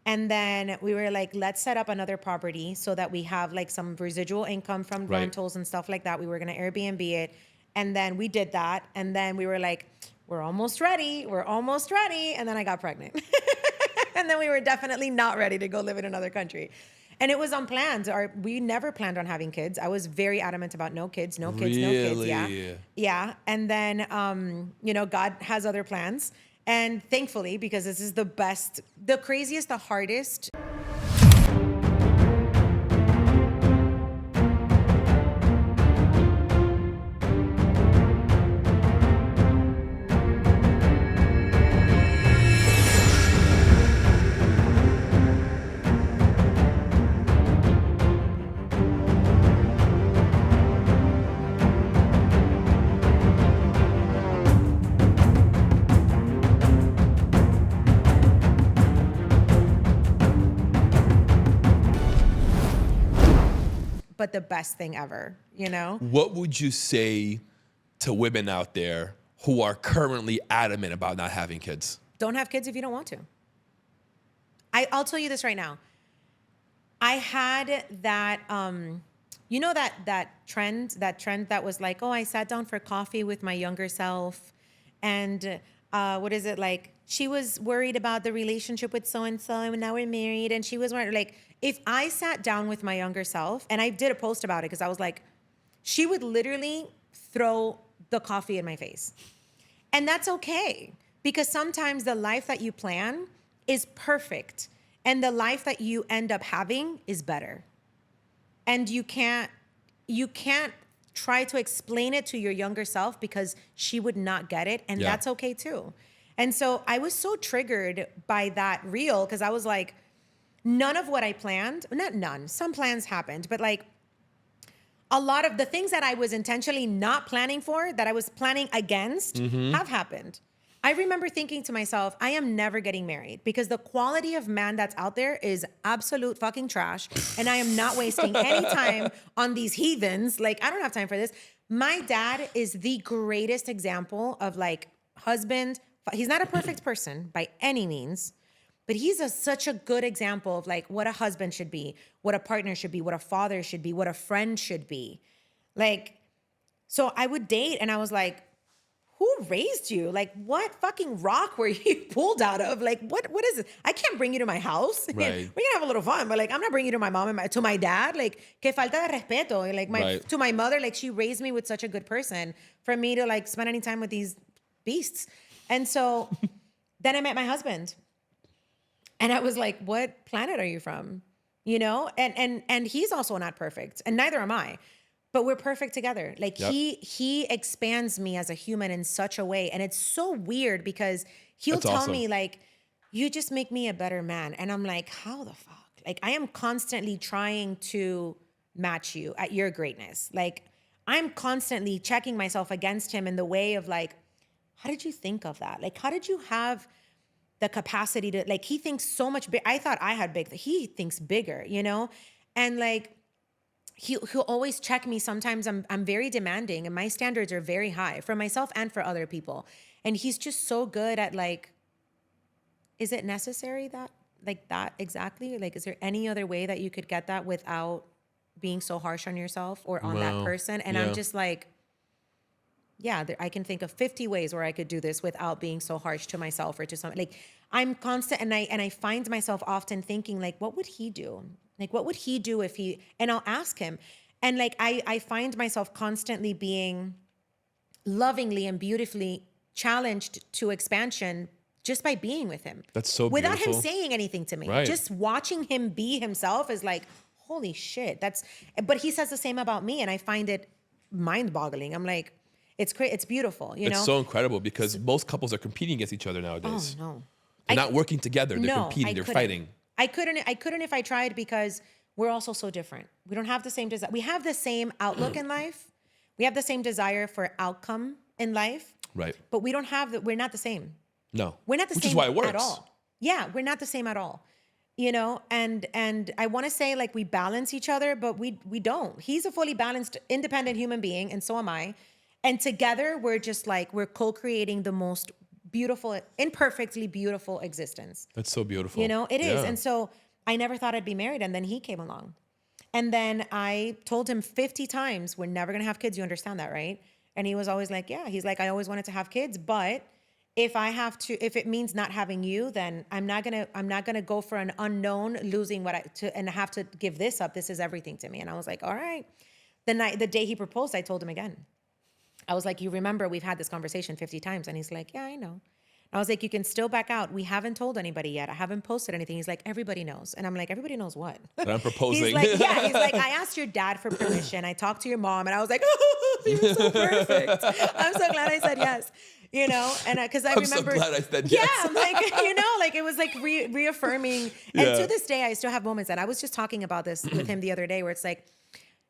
And then we were like, let's set up another property so that we have like some residual income from rentals and stuff like that. We were going to Airbnb it. And then we did that. And then we were like, we're almost ready. We're almost ready. And then I got pregnant. And then we were definitely not ready to go live in another country. And it was unplanned. We never planned on having kids. I was very adamant about no kids, no kids, no kids. Yeah. Yeah. And then, you know, God has other plans. And thankfully, because this is the best, the craziest, the hardest. But the best thing ever, you know? What would you say to women out there who are currently adamant about not having kids? Don't have kids if you don't want to. I'll tell you this right now. I had that, you know, that trend that was like, oh, I sat down for coffee with my younger self. And what is it like? She was worried about the relationship with so-and-so and now we're married. And she was worried, like, if I sat down with my younger self, and I did a post about it because I was like, she would literally throw the coffee in my face. And that's okay. Because sometimes the life that you plan is perfect. And the life that you end up having is better. And you can't try to explain it to your younger self because she would not get it. And that's okay too. And so I was so triggered by that reel because I was like, none of what I planned, not none, some plans happened, but like a lot of the things that I was intentionally not planning for, that I was planning against, have happened. I remember thinking to myself, I am never getting married because the quality of man that's out there is absolute fucking trash. And I am not wasting any time on these heathens. Like, I don't have time for this. My dad is the greatest example of like husband. He's not a perfect person by any means, but he's such a good example of like what a husband should be, what a partner should be, what a father should be, what a friend should be. Like, so I would date and I was like, who raised you? Like, what fucking rock were you pulled out of? Like, what is it? I can't bring you to my house. Right. We're gonna have a little fun, but like, I'm not bringing you to my mom and to my dad. Like, que falta de respeto. Like, to my mother, like, she raised me with such a good person for me to like spend any time with these beasts. And so then I met my husband. And I was like, what planet are you from? You know? And he's also not perfect. And neither am I. But we're perfect together. Like he expands me as a human in such a way. And it's so weird because he'll tell me like, you just make me a better man. And I'm like, how the fuck? Like I am constantly trying to match you at your greatness. Like I'm constantly checking myself against him in the way of like, how did you think of that? Like, how did you have the capacity to, like, he thinks so much big. I thought I had big, he thinks bigger, you know? And like, he'll always check me. Sometimes I'm very demanding and my standards are very high for myself and for other people. And he's just so good at like, is it necessary that like that exactly? Like, is there any other way that you could get that without being so harsh on yourself or on that person? And I'm just like, I can think of 50 ways where I could do this without being so harsh to myself or to someone. Like I'm constant, and I find myself often thinking like, what would he do? Like, what would he do if he? And I'll ask him, and like I find myself constantly being lovingly and beautifully challenged to expansion just by being with him. That's so without beautiful. him saying anything to me. Right. Just watching him be himself is like, holy shit. But he says the same about me, and I find it mind-boggling. I'm like, it's beautiful, you know? It's so incredible because most couples are competing against each other nowadays. Oh no. They're not working together. They're No, competing. I They're couldn't. fighting. I couldn't if I tried, because we're also so different. We don't have the same desire. We have the same outlook in life. We have the same desire for outcome in life, Right. but we're not the same. No. We're not the Which same is why it works. at all. Yeah, we're not the same at all. You know, and I want to say like we balance each other, but we don't. He's a fully balanced, independent human being, and so am I. And together we're just like, we're co-creating the most beautiful, imperfectly beautiful existence. That's so beautiful. You know, it is. Yeah. And so I never thought I'd be married, and then he came along. And then I told him 50 times, we're never going to have kids. You understand that, right? And he was always like, yeah. He's like, I always wanted to have kids, but if it means not having you, then I'm not gonna go for an unknown, losing and have to give this up. This is everything to me. And I was like, all right. The day he proposed, I told him again. I was like, you remember we've had this conversation 50 times. And he's like, yeah, I know. I was like, you can still back out. We haven't told anybody yet. I haven't posted anything. He's like, everybody knows. And I'm like, everybody knows what? That I'm proposing. He's like, yeah. He's like, I asked your dad for permission. I talked to your mom, and I was like, oh, you're so perfect. I'm so glad I said yes. You know, and because I remember. I'm so glad I said yes. Yeah, I'm like, you know, like it was like reaffirming. And to this day, I still have moments. And I was just talking about this with him the other day, where it's like,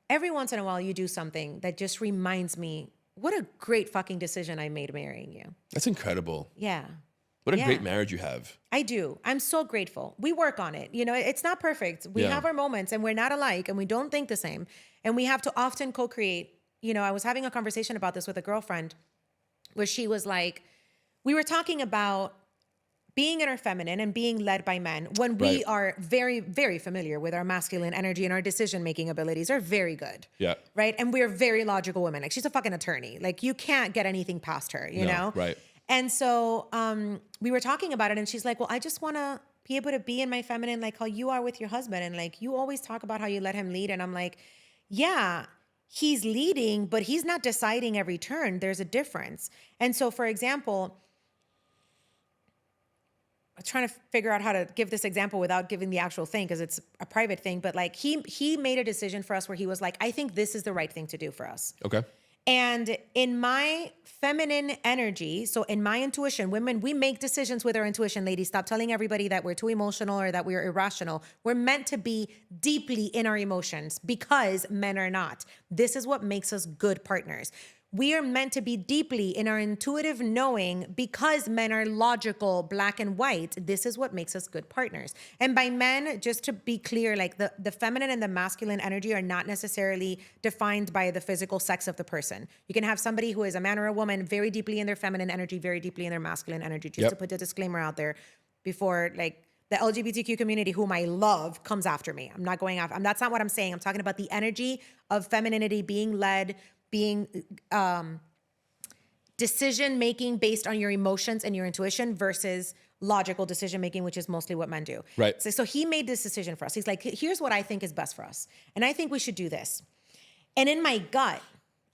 every once in a while, you do something that just reminds me, what a great fucking decision I made marrying you. That's incredible. Yeah. What a Yeah. great marriage you have. I do. I'm so grateful. We work on it. You know, it's not perfect. We Yeah. have our moments, and we're not alike, and we don't think the same. And we have to often co-create. You know, I was having a conversation about this with a girlfriend where she was like, we were talking about being in our feminine and being led by men when we Right. are very, very familiar with our masculine energy, and our decision-making abilities are very good. Yeah. Right. And we're very logical women. Like, she's a fucking attorney. Like, you can't get anything past her, you No, know? right. And so we were talking about it, and she's like, well, I just want to be able to be in my feminine like how you are with your husband. And like, you always talk about how you let him lead. And I'm like, yeah, he's leading, but he's not deciding every turn. There's a difference. And so, for example, I'm trying to figure out how to give this example without giving the actual thing, because it's a private thing. But like, he made a decision for us where he was like, I think this is the right thing to do for us. Okay. And in my feminine energy, so in my intuition, women, we make decisions with our intuition, ladies. Stop telling everybody that we're too emotional or that we're irrational. We're meant to be deeply in our emotions, because men are not. This is what makes us good partners. We are meant to be deeply in our intuitive knowing, because men are logical, black and white. This is what makes us good partners. And by men, just to be clear, like the feminine and the masculine energy are not necessarily defined by the physical sex of the person. You can have somebody who is a man or a woman very deeply in their feminine energy, very deeply in their masculine energy. Just to put the disclaimer out there before, like, the LGBTQ community, whom I love, comes after me. I'm not going after. That's not what I'm saying. I'm talking about the energy of femininity being led, being decision making based on your emotions and your intuition versus logical decision making, which is mostly what men do. Right. So he made this decision for us. He's like, here's what I think is best for us, and I think we should do this. And in my gut,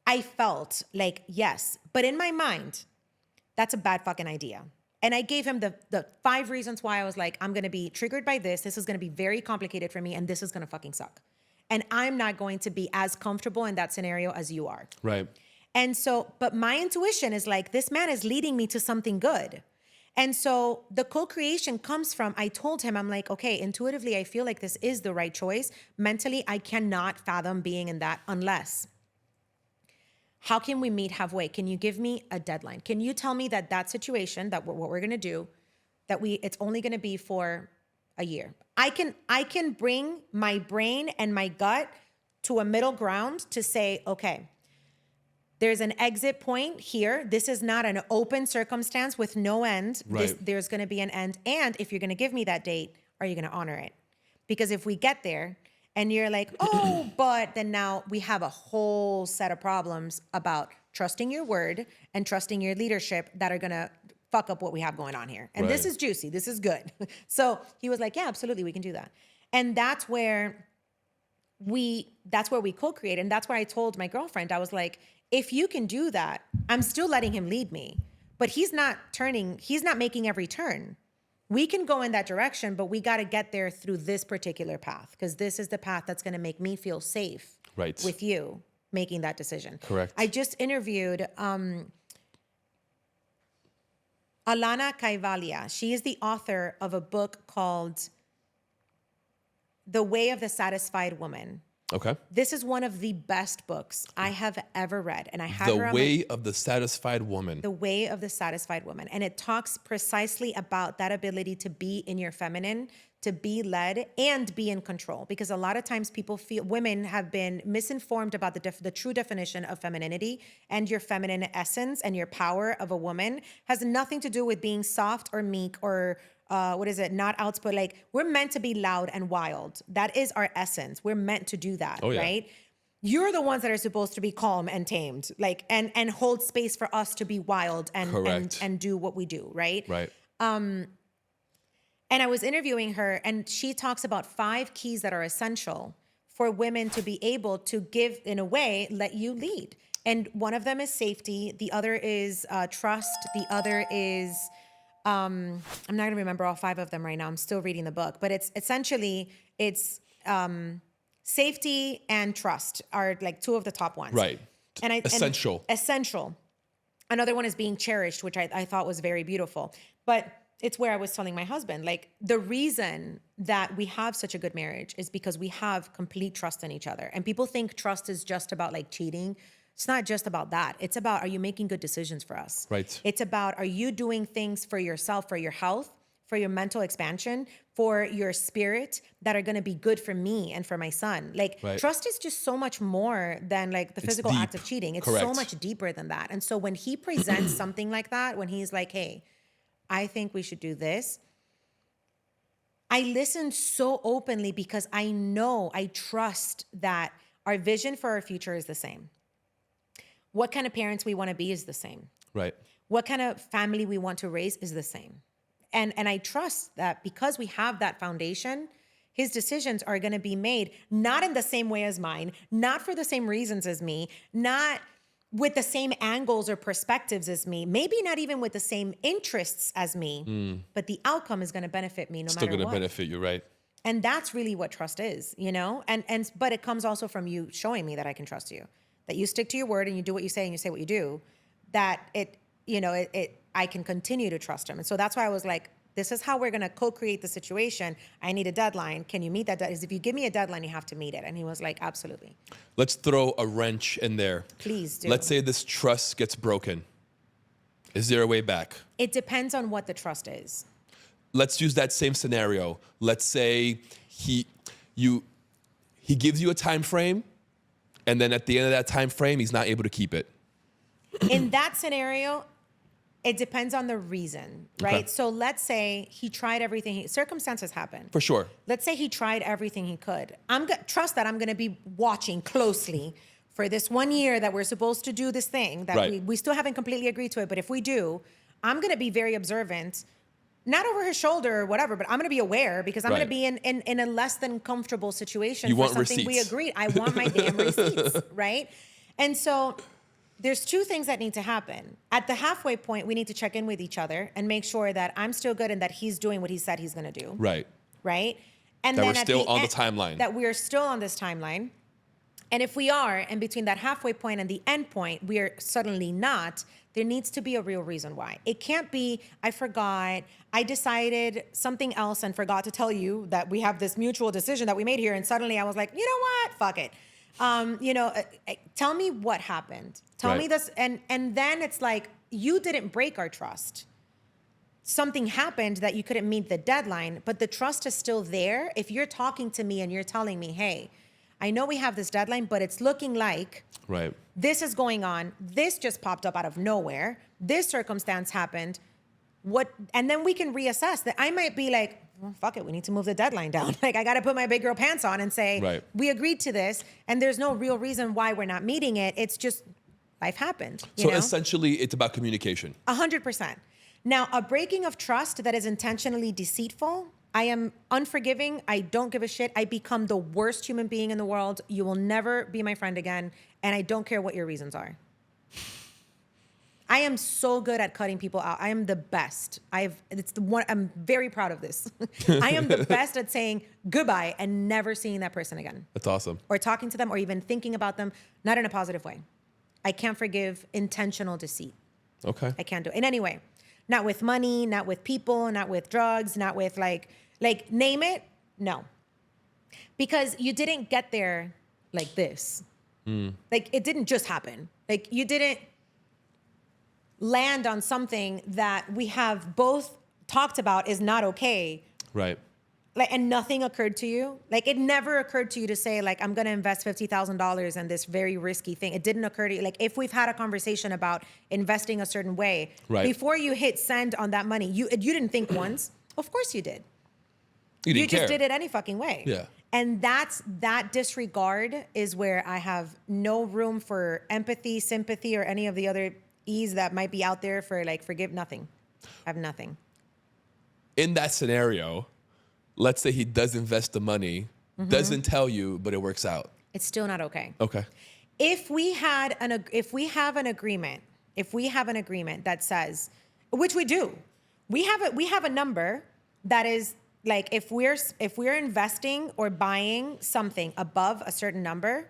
I felt like yes, but in my mind, that's a bad fucking idea. And I gave him the 5 reasons why I was like, I'm going to be triggered by this. This is going to be very complicated for me, and this is going to fucking suck. And I'm not going to be as comfortable in that scenario as you are. Right. And so, but my intuition is like, this man is leading me to something good. And so the co-creation comes from, I told him, I'm like, okay, intuitively, I feel like this is the right choice. Mentally, I cannot fathom being in that unless. How can we meet halfway? Can you give me a deadline? Can you tell me that situation, that what we're going to do, it's only going to be for a year? I can bring my brain and my gut to a middle ground to say, okay, there's an exit point here. This is not an open circumstance with no end. Right. There's going to be an end. And if you're going to give me that date, are you going to honor it? Because if we get there and you're like, oh, but then now we have a whole set of problems about trusting your word and trusting your leadership that are going to fuck up what we have going on here. And this Right. is juicy. This is good. So he was like, yeah, absolutely. We can do that. And that's where we co-create. And that's where I told my girlfriend, I was like, if you can do that, I'm still letting him lead me, but he's not making every turn. We can go in that direction, but we got to get there through this particular path, because this is the path that's going to make me feel safe Right. with you making that decision. Correct. I just interviewed Alana Kaivalia. She is the author of a book called The Way of the Satisfied Woman. Okay. This is one of the best books I have ever read. And I have her The on Way of the Satisfied Woman. The Way of the Satisfied Woman. And it talks precisely about that ability to be in your feminine, to be led and be in control. Because a lot of times women have been misinformed about the true definition of femininity, and your feminine essence and your power of a woman has nothing to do with being soft or meek or not outspoken. Like, we're meant to be loud and wild. That is our essence. We're meant to do that, right? You're the ones that are supposed to be calm and tamed, like, and hold space for us to be wild and do what we do, right? Right. And I was interviewing her, and she talks about 5 keys that are essential for women to be able to give, in a way, let you lead. And one of them is safety. The other is trust. The other is, I'm not going to remember all 5 of them right now. I'm still reading the book, but it's essentially, safety and trust are like 2 of the top ones. Right. And Essential. Essential. Another one is being cherished, which I thought was very beautiful. But it's where I was telling my husband, like, the reason that we have such a good marriage is because we have complete trust in each other. And people think trust is just about like cheating. It's not just about that. It's about, are you making good decisions for us? Right. It's about, are you doing things for yourself, for your health, for your mental expansion, for your spirit, that are going to be good for me and for my son? Like, trust is just so much more than like the physical act of cheating. It's so much deeper than that. And so when he presents something like that, when he's like, hey, I think we should do this, I listen so openly, because I trust that our vision for our future is the same. What kind of parents we want to be is the same. Right. What kind of family we want to raise is the same. And I trust that because we have that foundation, his decisions are going to be made not in the same way as mine, not for the same reasons as me, not with the same angles or perspectives as me, maybe not even with the same interests as me, but the outcome is going to benefit me no matter what. Still going to benefit you, right? And that's really what trust is, you know? But it comes also from you showing me that I can trust you, that you stick to your word and you do what you say and you say what you do, that I can continue to trust him. And so that's why I was like, this is how we're going to co-create the situation. I need a deadline. Can you meet that deadline? If you give me a deadline, you have to meet it. And he was like, absolutely. Let's throw a wrench in there. Please do. Let's say this trust gets broken. Is there a way back? It depends on what the trust is. Let's use that same scenario. Let's say he gives you a time frame, and then at the end of that time frame, he's not able to keep it. In that scenario, it depends on the reason, right? Okay. So let's say he tried everything. Circumstances happen. For sure. Let's say he tried everything he could. Trust that I'm going to be watching closely for this 1 year that we're supposed to do this thing that we still haven't completely agreed to it. But if we do, I'm going to be very observant, not over his shoulder or whatever, but I'm going to be aware, because I'm going to be in a less than comfortable situation You for want something we receipts. agreed. I want my damn receipts, right? And so there's 2 things that need to happen. At the halfway point, we need to check in with each other and make sure that I'm still good and that he's doing what he said he's going to do. Right. Right? And That then we're at still the on the end- timeline. That we're still on this timeline. And if we are, and between that halfway point and the end point, we are suddenly not, there needs to be a real reason why. It can't be, I forgot, I decided something else and forgot to tell you that we have this mutual decision that we made here, and suddenly I was like, you know what? Fuck it. Tell me what happened. Tell me this. And then it's like, you didn't break our trust. Something happened that you couldn't meet the deadline, but the trust is still there. If you're talking to me and you're telling me, hey, I know we have this deadline, but it's looking like this is going on. This just popped up out of nowhere. This circumstance happened. And then we can reassess that. I might be like, well, fuck it, we need to move the deadline down. Like, I got to put my big girl pants on and say, we agreed to this, and there's no real reason why we're not meeting it. It's just life happened. So essentially, it's about communication. 100%. Now, a breaking of trust that is intentionally deceitful, I am unforgiving. I don't give a shit. I become the worst human being in the world. You will never be my friend again. And I don't care what your reasons are. I am so good at cutting people out. I am the best. I'm very proud of this. I am the best at saying goodbye and never seeing that person again. That's awesome. Or talking to them or even thinking about them, not in a positive way. I can't forgive intentional deceit. Okay. I can't do it in any way. Not with money, not with people, not with drugs, not with like name it. No. Because you didn't get there like this. Like it didn't just happen. Like you didn't land on something that we have both talked about is not okay. Right. Like, and nothing occurred to you. Like it never occurred to you to say like, I'm going to invest $50,000 in this very risky thing. It didn't occur to you. Like if we've had a conversation about investing a certain way, right, before you hit send on that money, you didn't think once. Of course you did. You just did it any fucking way. Yeah. And that disregard is where I have no room for empathy, sympathy, or any of the other E's that might be out there for like forgive nothing. I have nothing. In that scenario, let's say he does invest the money, doesn't tell you, but it works out. It's still not okay. Okay. If we have an agreement that says, which we do, we have a number that is like if we're investing or buying something above a certain number,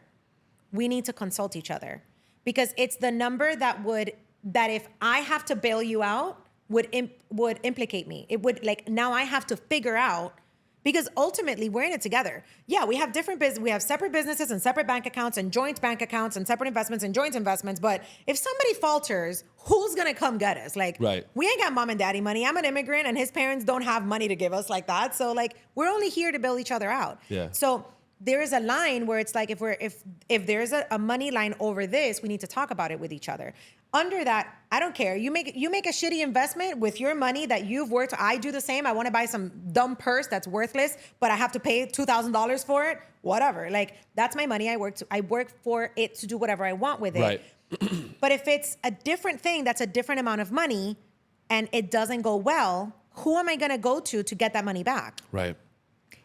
we need to consult each other because it's the number that if I have to bail you out would implicate me. It would like now I have to figure out. Because ultimately, we're in it together. Yeah, we have different business. We have separate businesses and separate bank accounts and joint bank accounts and separate investments and joint investments. But if somebody falters, who's gonna come get us? Like, right, we ain't got mom and daddy money. I'm an immigrant, and his parents don't have money to give us like that. So like, we're only here to bail each other out. Yeah. So there is a line where it's like if there's a money line over this, we need to talk about it with each other. Under that, I don't care. You make a shitty investment with your money that you've worked. I do the same. I want to buy some dumb purse that's worthless, but I have to pay $2,000 for it. Whatever. Like that's my money. I work for it to do whatever I want with it. Right. But if it's a different thing, that's a different amount of money, and it doesn't go well, who am I going to go to get that money back? Right.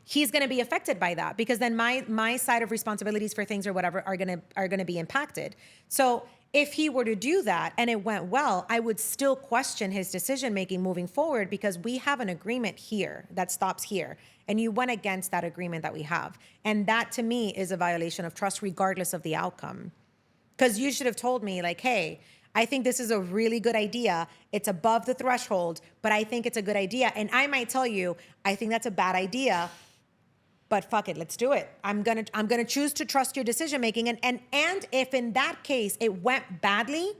He's going to be affected by that because then my side of responsibilities for things or whatever are going to be impacted. So if he were to do that and it went well, I would still question his decision-making moving forward because we have an agreement here that stops here. And you went against that agreement that we have. And that to me is a violation of trust regardless of the outcome. Because you should have told me like, hey, I think this is a really good idea. It's above the threshold, but I think it's a good idea. And I might tell you, I think that's a bad idea. But fuck it, let's do it. I'm gonna choose to trust your decision making. And if in that case it went badly,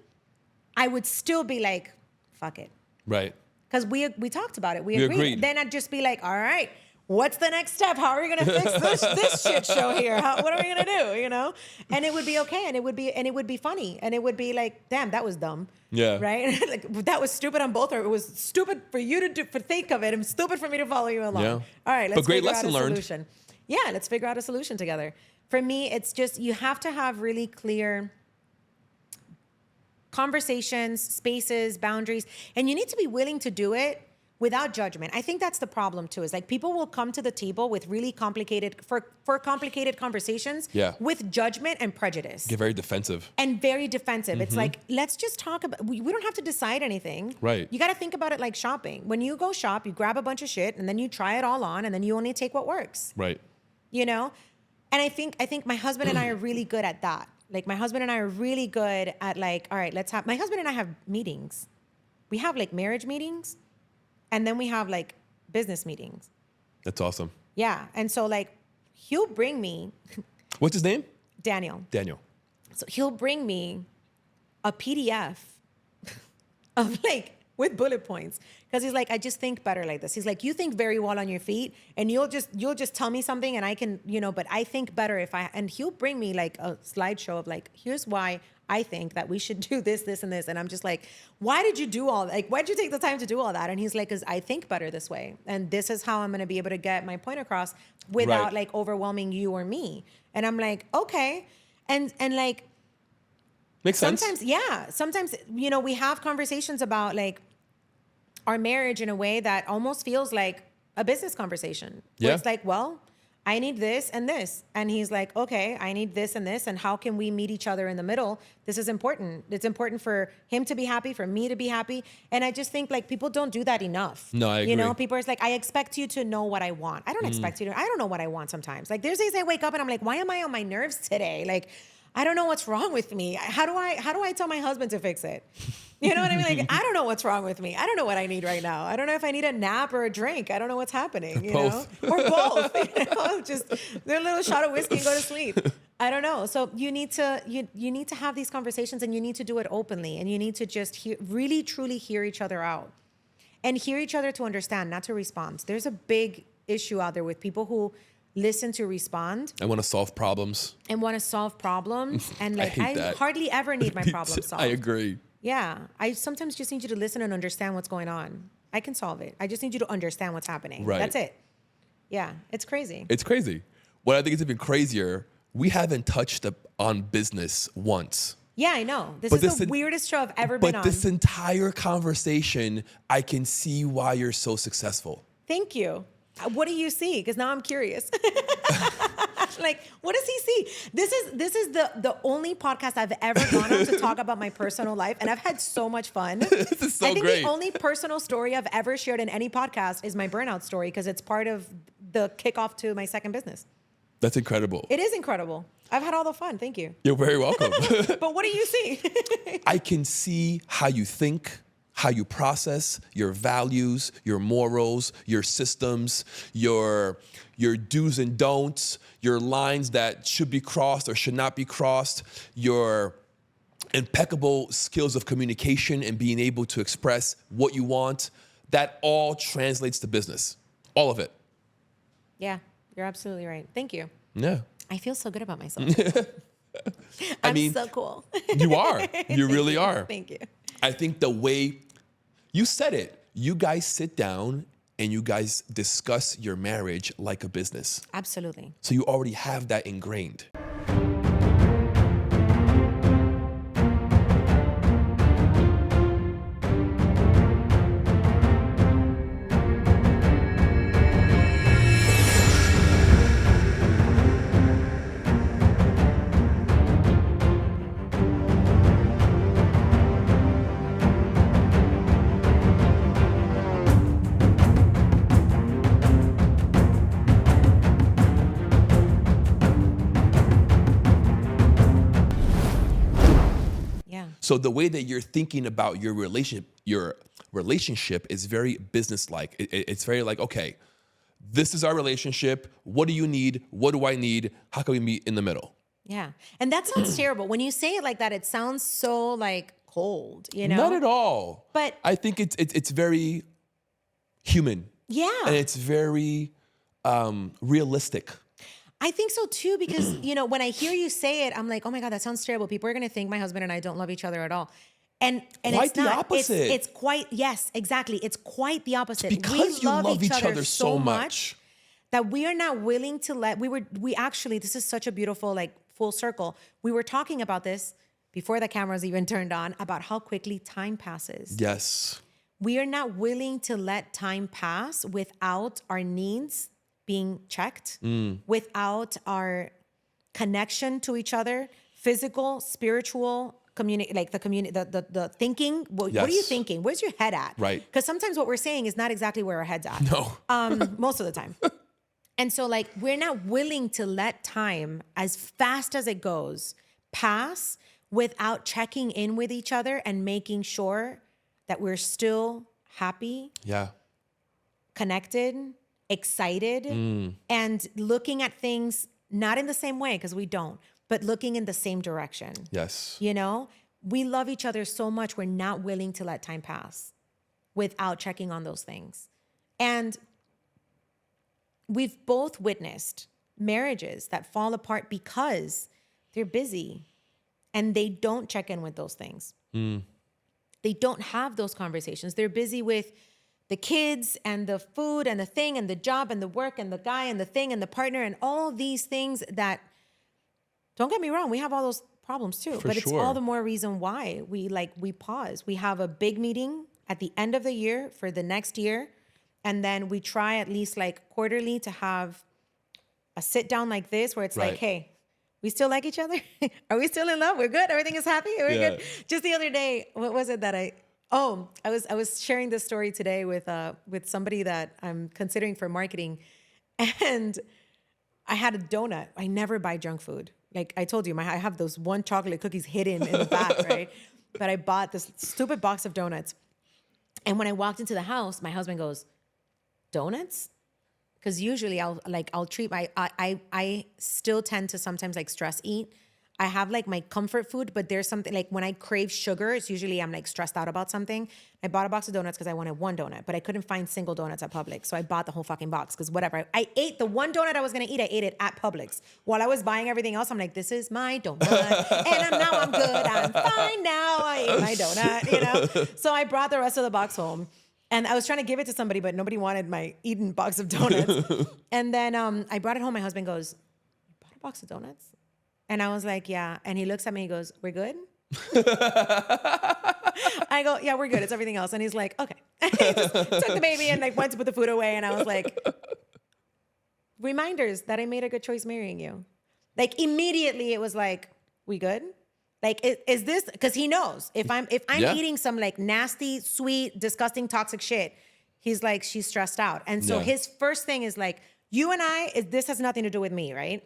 I would still be like, fuck it. Right. Because we talked about it. We agreed. Then I'd just be like, all right, what's the next step? How are we gonna fix this shit show here? What are we gonna do? You know? And it would be okay, and it would be funny, and it would be like, damn, that was dumb. Yeah. Right? Like that was stupid on both. Or it was stupid for you to think of it, and stupid for me to follow you along. Yeah. All right, let's great figure lesson out a learned. solution. Yeah, let's figure out a solution together. For me, it's just you have to have really clear conversations, spaces, boundaries, and you need to be willing to do it without judgment. I think that's the problem too, is like people will come to the table with really complicated, for complicated conversations with judgment and prejudice. Get very defensive. And very defensive. It's like, let's just talk about, we don't have to decide anything. Right. You got to think about it like shopping. When you go shop, you grab a bunch of shit and then you try it all on and then you only take what works. Right. You know? And I think my husband and I are really good at that. Like my husband and I are really good at like, all right, my husband and I have meetings. We have like marriage meetings. And then we have like business meetings. That's awesome. Yeah. And so like he'll bring me. What's his name? Daniel. So he'll bring me a PDF of like with bullet points. Because he's like, I just think better like this. He's like, you think very well on your feet and you'll just tell me something and I can, but I think better and he'll bring me like a slideshow of like, here's why I think that we should do this, this, and this. And I'm just like, why did you do all that? Like, why'd you take the time to do all that? And he's like, because I think better this way. And this is how I'm going to be able to get my point across without like overwhelming you or me. And I'm like, okay. And like, Makes sense. Sometimes, we have conversations about like our marriage in a way that almost feels like a business conversation. Where it's like, well, I need this and this. And he's like, okay, I need this and this. And how can we meet each other in the middle? This is important. It's important for him to be happy, for me to be happy. And I just think like people don't do that enough. No, I agree. People are like, I expect you to know what I want. I don't expect you to. I don't know what I want sometimes. Like there's days I wake up and I'm like, why am I on my nerves today? Like, I don't know what's wrong with me. How do I tell my husband to fix it? You know what I mean? Like, I don't know what's wrong with me. I don't know what I need right now. I don't know if I need a nap or a drink. I don't know what's happening, Both. Or both, just their little shot of whiskey and go to sleep. I don't know. So you need to have these conversations and you need to do it openly and you need to just really, truly hear each other out and hear each other to understand, not to respond. There's a big issue out there with people who listen to respond. I want to solve problems. And like, I hardly ever need my problem solved. I agree. Yeah. I sometimes just need you to listen and understand what's going on. I can solve it. I just need you to understand what's happening. Right. That's it. Yeah. It's crazy. It's crazy. What I think is even crazier, we haven't touched on business once. Yeah, I know. This is the weirdest show I've ever been on. But this entire conversation, I can see why you're so successful. Thank you. What do you see? Because now I'm curious. Like, what does he see? This is the only podcast I've ever gone on to talk about my personal life, and I've had so much fun. This is so I think great. the only personal story I've ever shared in any podcast is my burnout story because it's part of the kickoff to my second business. That's incredible. It is incredible. I've had all the fun. Thank you. You're very welcome. But what do you see? I can see how you think, how you process your values, your morals, your systems, your do's and don'ts, your lines that should be crossed or should not be crossed, your impeccable skills of communication and being able to express what you want. That all translates to business. All of it. Yeah, you're absolutely right. Thank you. Yeah. I feel so good about myself. I mean, so cool. You are. You really are. Thank you. I think the way you said it, you guys sit down and you guys discuss your marriage like a business. Absolutely. So you already have that ingrained. So the way that you're thinking about your relationship is very business-like. It's very like, okay, this is our relationship. What do you need? What do I need? How can we meet in the middle? Yeah. And that sounds terrible. When you say it like that, it sounds so like cold, you know? Not at all. But I think it's very human. Yeah. And it's very realistic. I think so too, because, when I hear you say it, I'm like, oh my God, that sounds terrible. People are going to think my husband and I don't love each other at all. And quite it's the not. opposite. It's quite, yes, exactly. It's quite the opposite. Because you love each other so much that we are not willing to this is such a beautiful, like full circle. We were talking about this before the cameras even turned on about how quickly time passes. Yes. We are not willing to let time pass without our needs being checked, without our connection to each other, physical, spiritual, the thinking. What are you thinking? Where's your head at? Right. Because sometimes what we're saying is not exactly where our head's at. No. Most of the time. And so like we're not willing to let time, as fast as it goes, pass without checking in with each other and making sure that we're still happy, connected, excited, and looking at things not in the same way, because we don't, but looking in the same direction. Yes. We love each other so much, we're not willing to let time pass without checking on those things. And we've both witnessed marriages that fall apart because they're busy and they don't check in with those things. They don't have those conversations. They're busy with the kids and the food and the thing and the job and the work and the guy and the thing and the partner and all these things that, don't get me wrong, we have all those problems too. For But it's sure. all the more reason why we pause. We have a big meeting at the end of the year for the next year. And then we try at least like quarterly to have a sit down like this where it's like, Right. hey, we still like each other? Are we still in love? We're good. Everything is happy. We're Yeah. good. Just the other day, what was it that I was sharing this story today with somebody that I'm considering for marketing, and I had a donut. I never buy junk food. Like I told you, I have those one chocolate cookies hidden in the back, right? But I bought this stupid box of donuts, and when I walked into the house, my husband goes, "Donuts?" Because usually I'll treat I still tend to sometimes like stress eat. I have like my comfort food, but there's something like when I crave sugar, it's usually I'm like stressed out about something. I bought a box of donuts because I wanted one donut, but I couldn't find single donuts at Publix. So I bought the whole fucking box because whatever. I ate the one donut I was going to eat. I ate it at Publix. While I was buying everything else, I'm like, this is my donut. And now I'm good. I'm fine now. I ate my donut, you know? So I brought the rest of the box home. And I was trying to give it to somebody, but nobody wanted my eaten box of donuts. And then I brought it home. My husband goes, "You bought a box of donuts?" And I was like, "Yeah." And he looks at me, he goes, "We're good?" I go, "Yeah, we're good. It's everything else." And he's like, "Okay." And he just took the baby and like went to put the food away. And I was like, reminders that I made a good choice marrying you. Like immediately it was like, "We good?" Like, is this, because he knows if I'm Yeah. eating some like nasty, sweet, disgusting, toxic shit, he's like, she's stressed out. And so Yeah. his first thing is like, you and this has nothing to do with me, right?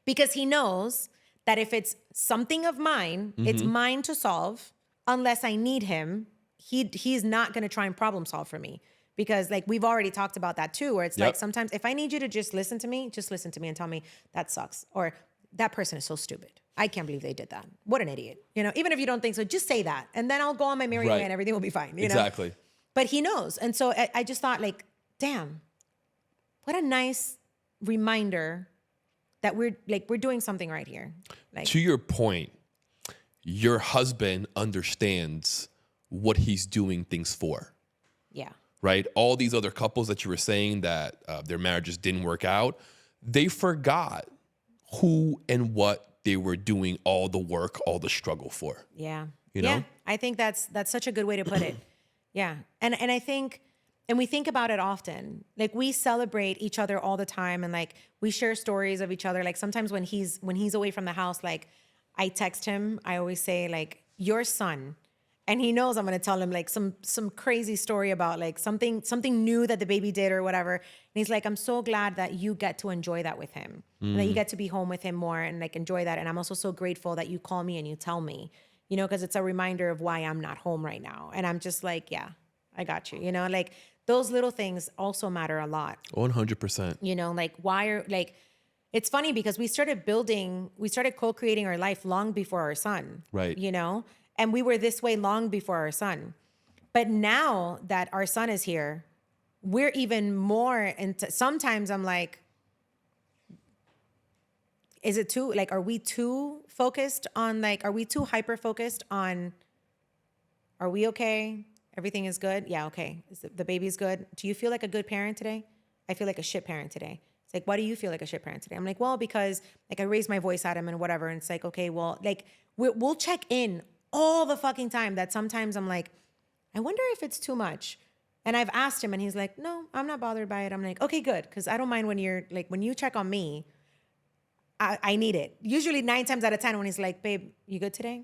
Because he knows that if it's something of mine, it's mine to solve. Unless I need him, he's not going to try and problem solve for me. Because like we've already talked about that too, where it's Yep. like sometimes if I need you to just listen to me and tell me that sucks. Or that person is so stupid. I can't believe they did that. What an idiot. You know, even if you don't think so, just say that. And then I'll go on my merry Right. way and everything will be fine. You know? Exactly. But he knows. And so I just thought like, damn, what a nice reminder that we're doing something right here. Like, To your point, your husband understands what he's doing things for, yeah. right? All these other couples that you were saying that their marriages didn't work out, they forgot who and what they were doing all the work, all the struggle for. Yeah. You Yeah. know? I think that's such a good way to put it. Yeah. And I think, and we think about it often. Like we celebrate each other all the time and like we share stories of each other. Like sometimes when he's away from the house, like I text him, I always say like, your son. And he knows I'm going to tell him like some crazy story about like something new that the baby did or whatever. And he's like, I'm so glad that you get to enjoy that with him and that you get to be home with him more and like enjoy that. And I'm also so grateful that you call me and you tell me, you know, because it's a reminder of why I'm not home right now. And I'm just like, yeah, I got you. You know, like those little things also matter a lot. 100%. You know, like it's funny because we started co-creating our life long before our son. Right. You know, and we were this way long before our son. But now that our son is here, we're even more into, sometimes I'm like, is it too, like, are we too focused on like, are we too hyper-focused on, are we okay? Everything is good? Yeah, okay. Is the baby's good? Do you feel like a good parent today? I feel like a shit parent today. It's like, why do you feel like a shit parent today? I'm like, well, because like I raised my voice at him and whatever. And it's like, okay, well, like we'll check in all the fucking time that sometimes I'm like, I wonder if it's too much. And I've asked him and he's like, no, I'm not bothered by it. I'm like, okay, good. Cause I don't mind when you're like, when you check on me, I need it. Usually 9 times out of 10 when he's like, babe, you good today?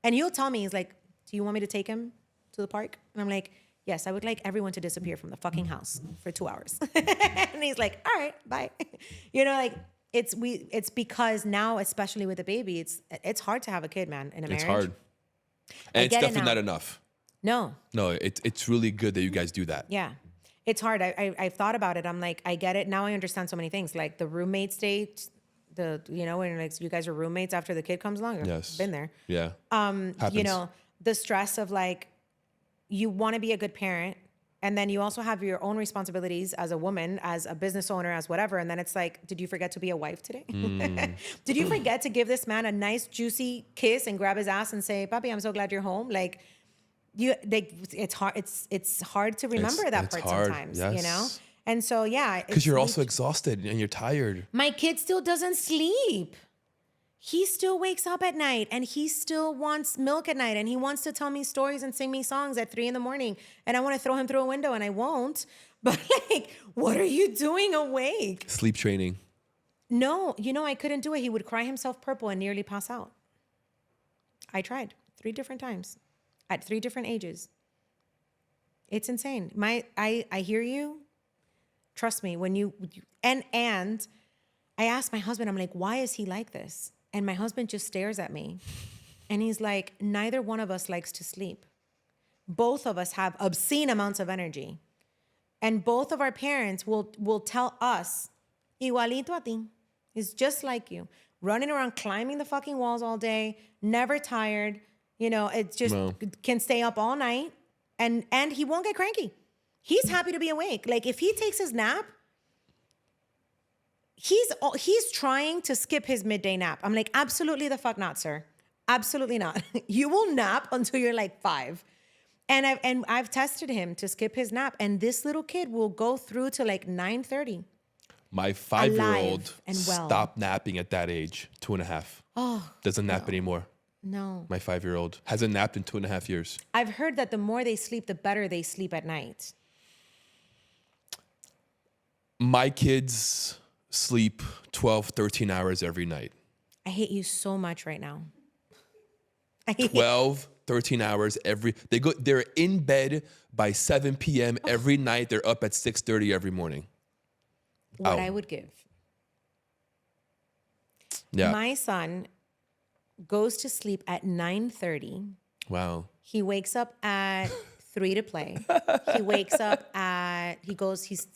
And he'll tell me, he's like, do you want me to take him to the park? And I'm like, yes, I would like everyone to disappear from the fucking house for 2 hours. And he's like, all right, bye. You know, like it's because now, especially with the baby, it's hard to have a kid, man, in a marriage. It's hard. And it's definitely not enough. No, it's really good that you guys do that. yeah. It's hard. I've thought about it. I'm like, I get it. Now I understand so many things. Like the roommate state, when like you guys are roommates after the kid comes along. Yes. I've been there. Yeah. You know, the stress of like, you want to be a good parent. And then you also have your own responsibilities as a woman, as a business owner, as whatever. And then it's like, did you forget to be a wife today? Did you forget to give this man a nice, juicy kiss and grab his ass and say, Papi, I'm so glad you're home? Like, it's hard. It's hard to remember that part hard. sometimes, Yes. you know? And so, yeah. Because you're also exhausted and you're tired. My kid still doesn't sleep. he still wakes up at night and he still wants milk at night and he wants to tell me stories and sing me songs at 3 a.m. And I want to throw him through a window and I won't. But like, what are you doing awake? Sleep training. No, I couldn't do it. He would cry himself purple and nearly pass out. I tried 3 different times at 3 different ages. It's insane. I hear you. Trust me, when you and I asked my husband, I'm like, why is he like this? And my husband just stares at me. And he's like, neither one of us likes to sleep. Both of us have obscene amounts of energy. And both of our parents will tell us, igualito a ti. It's just like you. Running around, climbing the fucking walls all day, never tired. It's just can stay up all night. And he won't get cranky. He's happy to be awake. Like if he takes his nap, he's trying to skip his midday nap. I'm like, absolutely the fuck not, sir. Absolutely not. You will nap until you're like 5. And I've tested him to skip his nap. And this little kid will go through to like 9:30. My 5-year-old and well. stopped napping at that age, 2.5. Oh, Doesn't nap anymore. no. My 5-year-old hasn't napped in 2.5 years. I've heard that the more they sleep, the better they sleep at night. My kids sleep 12, 13 hours every night. I hate you so much right now. 12, 13 hours they're in bed by 7 p.m. every night. They're up at 6:30 every morning. What I would give. Yeah. My son goes to sleep at 9:30. Wow. He wakes up at 3 to play.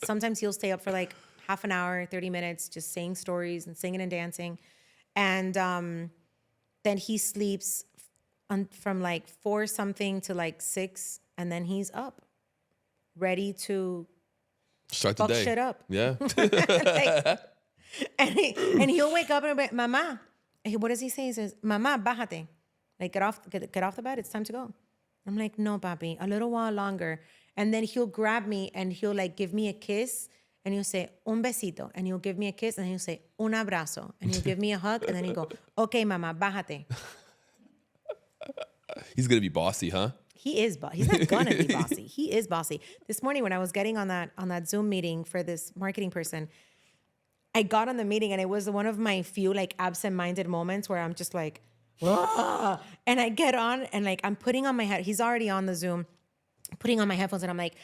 Sometimes he'll stay up for like half an hour, 30 minutes, just saying stories and singing and dancing. And then he sleeps from like 4 something to like 6. And then he's up, ready to Start the fuck day. shit up. Yeah. and he'll wake up and be, Mama. What does he say? He says, Mama, bájate. Like, get off the bed. It's time to go. I'm like, no, papi, a little while longer. And then he'll grab me and he'll like give me a kiss and he'll say, un besito. And he'll give me a kiss and he'll say, un abrazo. And he'll give me a hug and then he'll go, okay, mama, bájate. He's going to be bossy, huh? He is He's not gonna be bossy. He is bossy. This morning when I was getting on that Zoom meeting for this marketing person, I got on the meeting and it was one of my few like absent-minded moments where I'm just like, ah! And I get on and like I'm putting on my head. He's already on the Zoom, putting on my headphones and I'm like,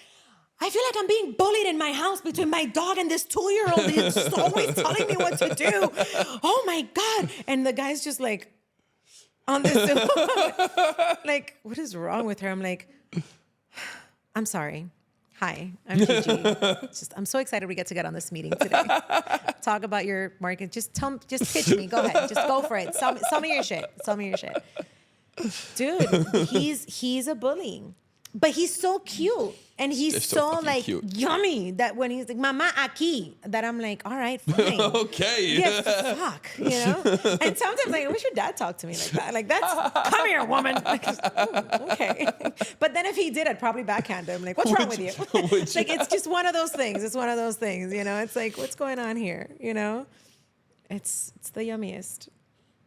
I feel like I'm being bullied in my house between my dog and this 2-year-old. He's always telling me what to do. Oh my God. And the guy's just like, on this Zoom. Like, what is wrong with her? I'm like, I'm sorry. Hi, I'm Gigi. I'm so excited we get on this meeting today. Talk about your market. Just pitch me. Go ahead. Just go for it. Sell me your shit. Sell me your shit. Dude, he's a bully. But he's so cute. And he's so like cute. Yummy that when he's like, Mama aquí, that I'm like, all right, fine. Okay. Yeah, fuck, And sometimes like, I wish your dad talked to me like that. Like, come here, woman. Like, okay. But then if he did, I'd probably backhand him. Like, what's wrong with you? Like, it's just one of those things. It's one of those things, It's like, what's going on here, It's the yummiest.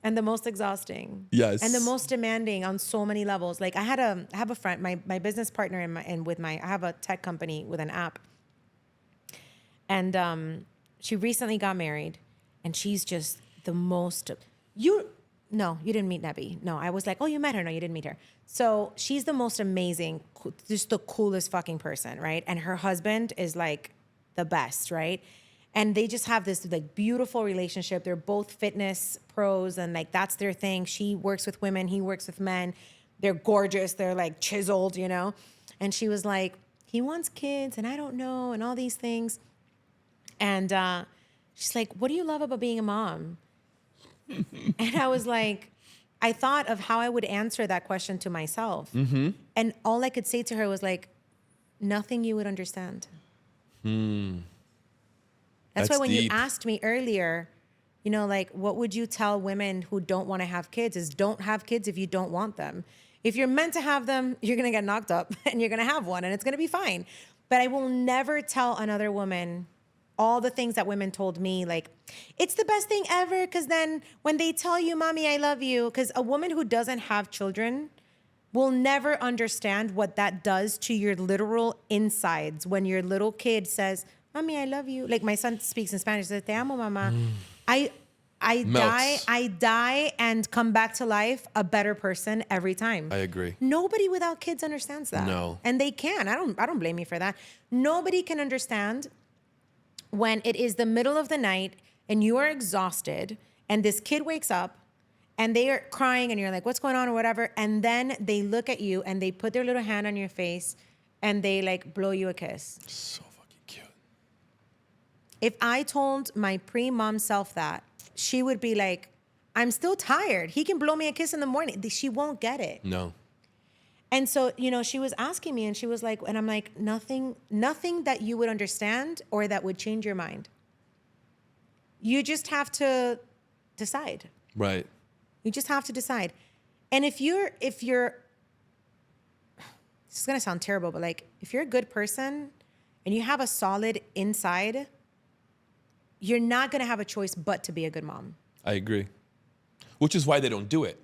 And the most exhausting. Yes. And the most demanding on so many levels. Like I have a friend, my business partner I have a tech company with an app. And she recently got married and she's just the most, you didn't meet Nebby. No, I was like, oh, you met her. No, you didn't meet her. So she's the most amazing, just the coolest fucking person, right? And her husband is like the best, right? And they just have this like beautiful relationship. They're both fitness pros and like that's their thing. She works with women, he works with men. They're gorgeous. They're like chiseled, And she was like, he wants kids and I don't know and all these things. And she's like, what do you love about being a mom? And I was like, I thought of how I would answer that question to myself. Mm-hmm. And all I could say to her was like, nothing you would understand. That's why when deep. you asked me earlier, like, what would you tell women who don't want to have kids is don't have kids if you don't want them. If you're meant to have them, you're going to get knocked up and you're going to have one and it's going to be fine. But I will never tell another woman all the things that women told me, like, it's the best thing ever, because then when they tell you, mommy, I love you, because a woman who doesn't have children will never understand what that does to your literal insides when your little kid says, mommy, I love you. Like my son speaks in Spanish, says, te amo, mama. I die and come back to life a better person every time. I agree. Nobody without kids understands that. No. And they can. I don't blame you for that. Nobody can understand when it is the middle of the night and you are exhausted and this kid wakes up and they are crying and you're like, what's going on or whatever. And then they look at you and they put their little hand on your face and they like blow you a kiss. So fucking cute. If I told my pre-mom self that, she would be like, I'm still tired. He can blow me a kiss in the morning. She won't get it. No. And so, she was asking me and she was like, and I'm like, nothing that you would understand or that would change your mind. You just have to decide. Right. You just have to decide. And if you're, this is going to sound terrible, but like, if you're a good person and you have a solid inside, you're not going to have a choice but to be a good mom. I agree. Which is why they don't do it.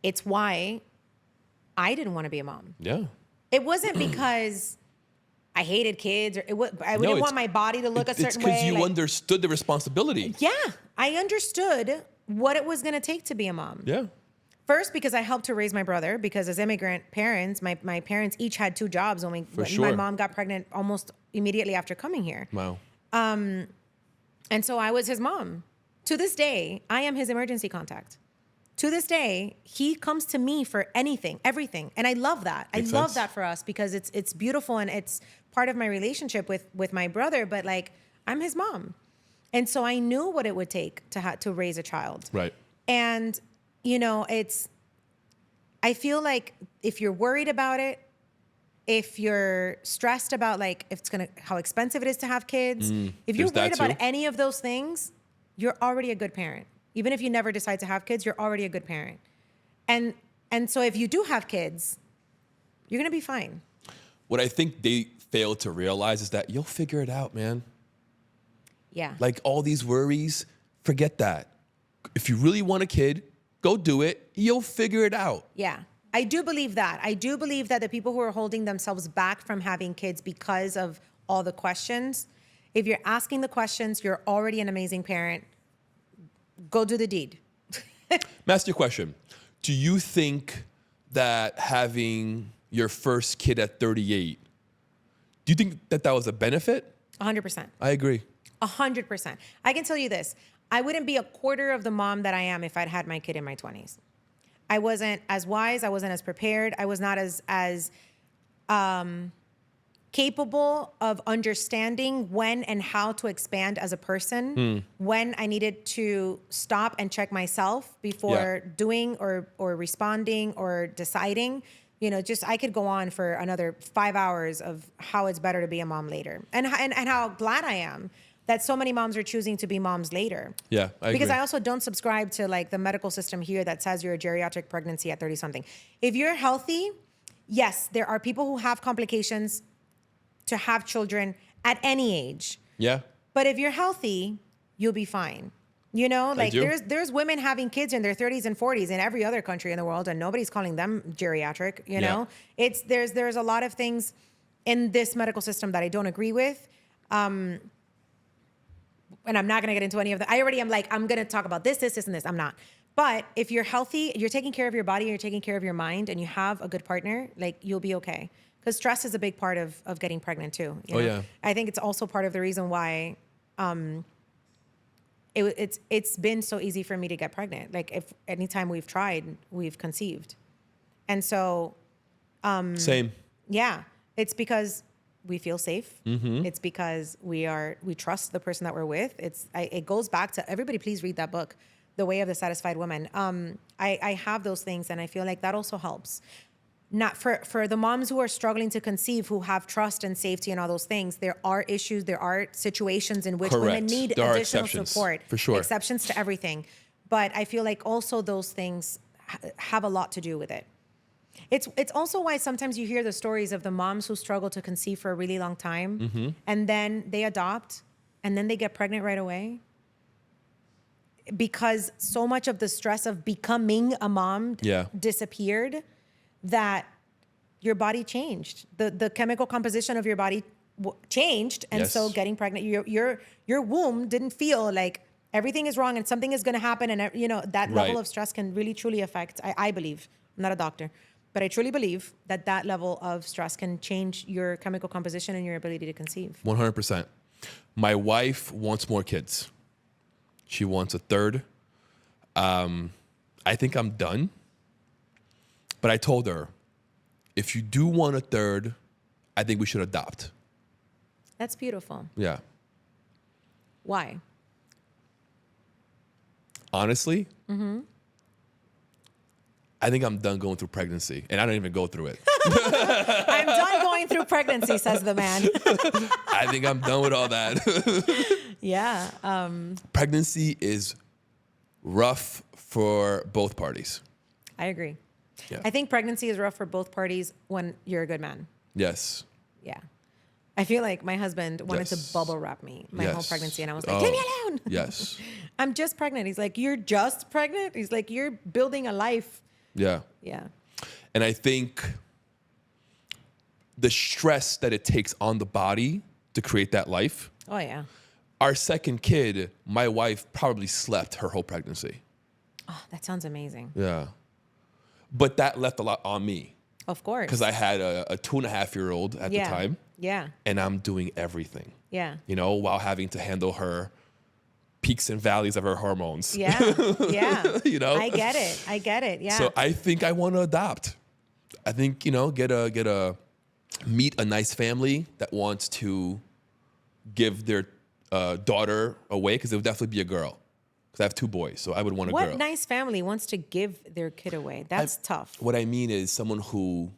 It's why I didn't want to be a mom. Yeah. It wasn't because I hated kids or I didn't want my body to look a certain way. It's because you understood the responsibility. Yeah. I understood what it was going to take to be a mom. Yeah. First, because I helped to raise my brother, because as immigrant parents, my parents each had 2 jobs when my mom got pregnant almost immediately after coming here. Wow. And so I was his mom. To this day, I am his emergency contact. To this day, he comes to me for anything, everything. And I love that. Makes I love sense. that for us because it's beautiful and it's part of my relationship with my brother, but like I'm his mom. And so I knew what it would take to raise a child. Right. And I feel like if you're worried about it, if you're stressed about like how expensive it is to have kids, if you're there's worried that about too. any of those things, you're already a good parent. Even if you never decide to have kids, you're already a good parent. And so if you do have kids, you're gonna be fine. What I think they fail to realize is that you'll figure it out, man. Yeah. Like all these worries, forget that. If you really want a kid, go do it. You'll figure it out. Yeah. I do believe that. I do believe that the people who are holding themselves back from having kids because of all the questions, if you're asking the questions, you're already an amazing parent. Go do the deed. Ask you a question. Do you think that having your first kid at 38, do you think that was a benefit? 100%. I agree. 100%. I can tell you this. I wouldn't be a quarter of the mom that I am if I'd had my kid in my 20s. I wasn't as wise. I wasn't as prepared. I was not as capable of understanding when and how to expand as a person, when I needed to stop and check myself before doing or responding or deciding. I could go on for another 5 hours of how it's better to be a mom later and how glad I am that so many moms are choosing to be moms later. Yeah, I Because agree. I also don't subscribe to like the medical system here that says you're a geriatric pregnancy at 30 something. If you're healthy, yes, there are people who have complications to have children at any age. Yeah. But if you're healthy, you'll be fine. Like do. there's women having kids in their 30s and 40s in every other country in the world and nobody's calling them geriatric, know? There's a lot of things in this medical system that I don't agree with. And I'm not going to get into any of that. I already am like, I'm going to talk about this, and this. I'm not. But if you're healthy, you're taking care of your body, you're taking care of your mind, and you have a good partner, like you'll be okay. Because stress is a big part of getting pregnant too. You know? Yeah. I think it's also part of the reason why it's been so easy for me to get pregnant. Like if anytime we've tried, we've conceived. And so Same. yeah, it's because we feel safe. Mm-hmm. It's because we trust the person that we're with. It goes back to everybody. Please read that book, The Way of the Satisfied Woman. I have those things, and I feel like that also helps. Not for the moms who are struggling to conceive, who have trust and safety and all those things. There are issues. There are situations in which women Correct. need There are additional exceptions, support. for sure. Exceptions to everything, but I feel like also those things have a lot to do with it. It's also why sometimes you hear the stories of the moms who struggle to conceive for a really long time, and then they adopt, and then they get pregnant right away. Because so much of the stress of becoming a mom disappeared, that your body changed. The chemical composition of your body changed, and so getting pregnant, your womb didn't feel like everything is wrong and something is going to happen, and that level of stress can really truly affect. I believe, I'm not a doctor, but I truly believe that level of stress can change your chemical composition and your ability to conceive. 100%. My wife wants more kids. She wants a third. I think I'm done. But I told her, if you do want a third, I think we should adopt. That's beautiful. Yeah. Why? Honestly, I think I'm done going through pregnancy, and I don't even go through it. I'm done going through pregnancy, says the man. I think I'm done with all that. Yeah. Pregnancy is rough for both parties. I agree. Yeah. I think pregnancy is rough for both parties when you're a good man. Yes. Yeah. I feel like my husband wanted to bubble wrap me my whole pregnancy, and I was like, leave me alone. Yes. I'm just pregnant. He's like, you're just pregnant? He's like, you're building a life. Yeah. Yeah. And I think the stress that it takes on the body to create that life. Oh, yeah. Our second kid, my wife probably slept her whole pregnancy. Oh, that sounds amazing. Yeah. But that left a lot on me. Of course. Because I had a 2.5-year-old at the time. Yeah. And I'm doing everything. Yeah. While having to handle her peaks and valleys of her hormones. Yeah. Yeah. I get it. Yeah. So I think I want to adopt. I think, meet a nice family that wants to give their daughter away, because it would definitely be a girl. Because I have 2 boys, so I would want a girl. What nice family wants to give their kid away? That's tough. What I mean is someone who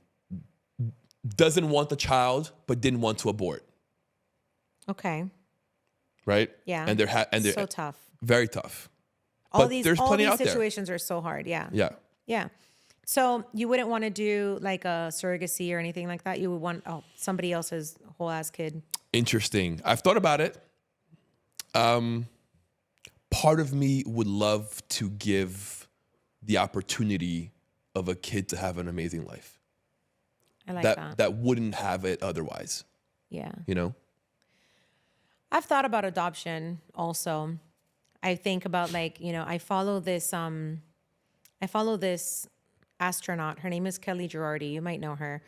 doesn't want the child, but didn't want to abort. Okay. Right? Yeah. And they're so tough. Very tough. All but these there's plenty out situations are so hard. Yeah. Yeah. Yeah. So you wouldn't want to do like a surrogacy or anything like that? You would want somebody else's whole ass kid? Interesting. I've thought about it. Part of me would love to give the opportunity of a kid to have an amazing life. I like that. That wouldn't have it otherwise. Yeah. I've thought about adoption also. I think about I follow this astronaut. Her name is Kelly Girardi. You might know her.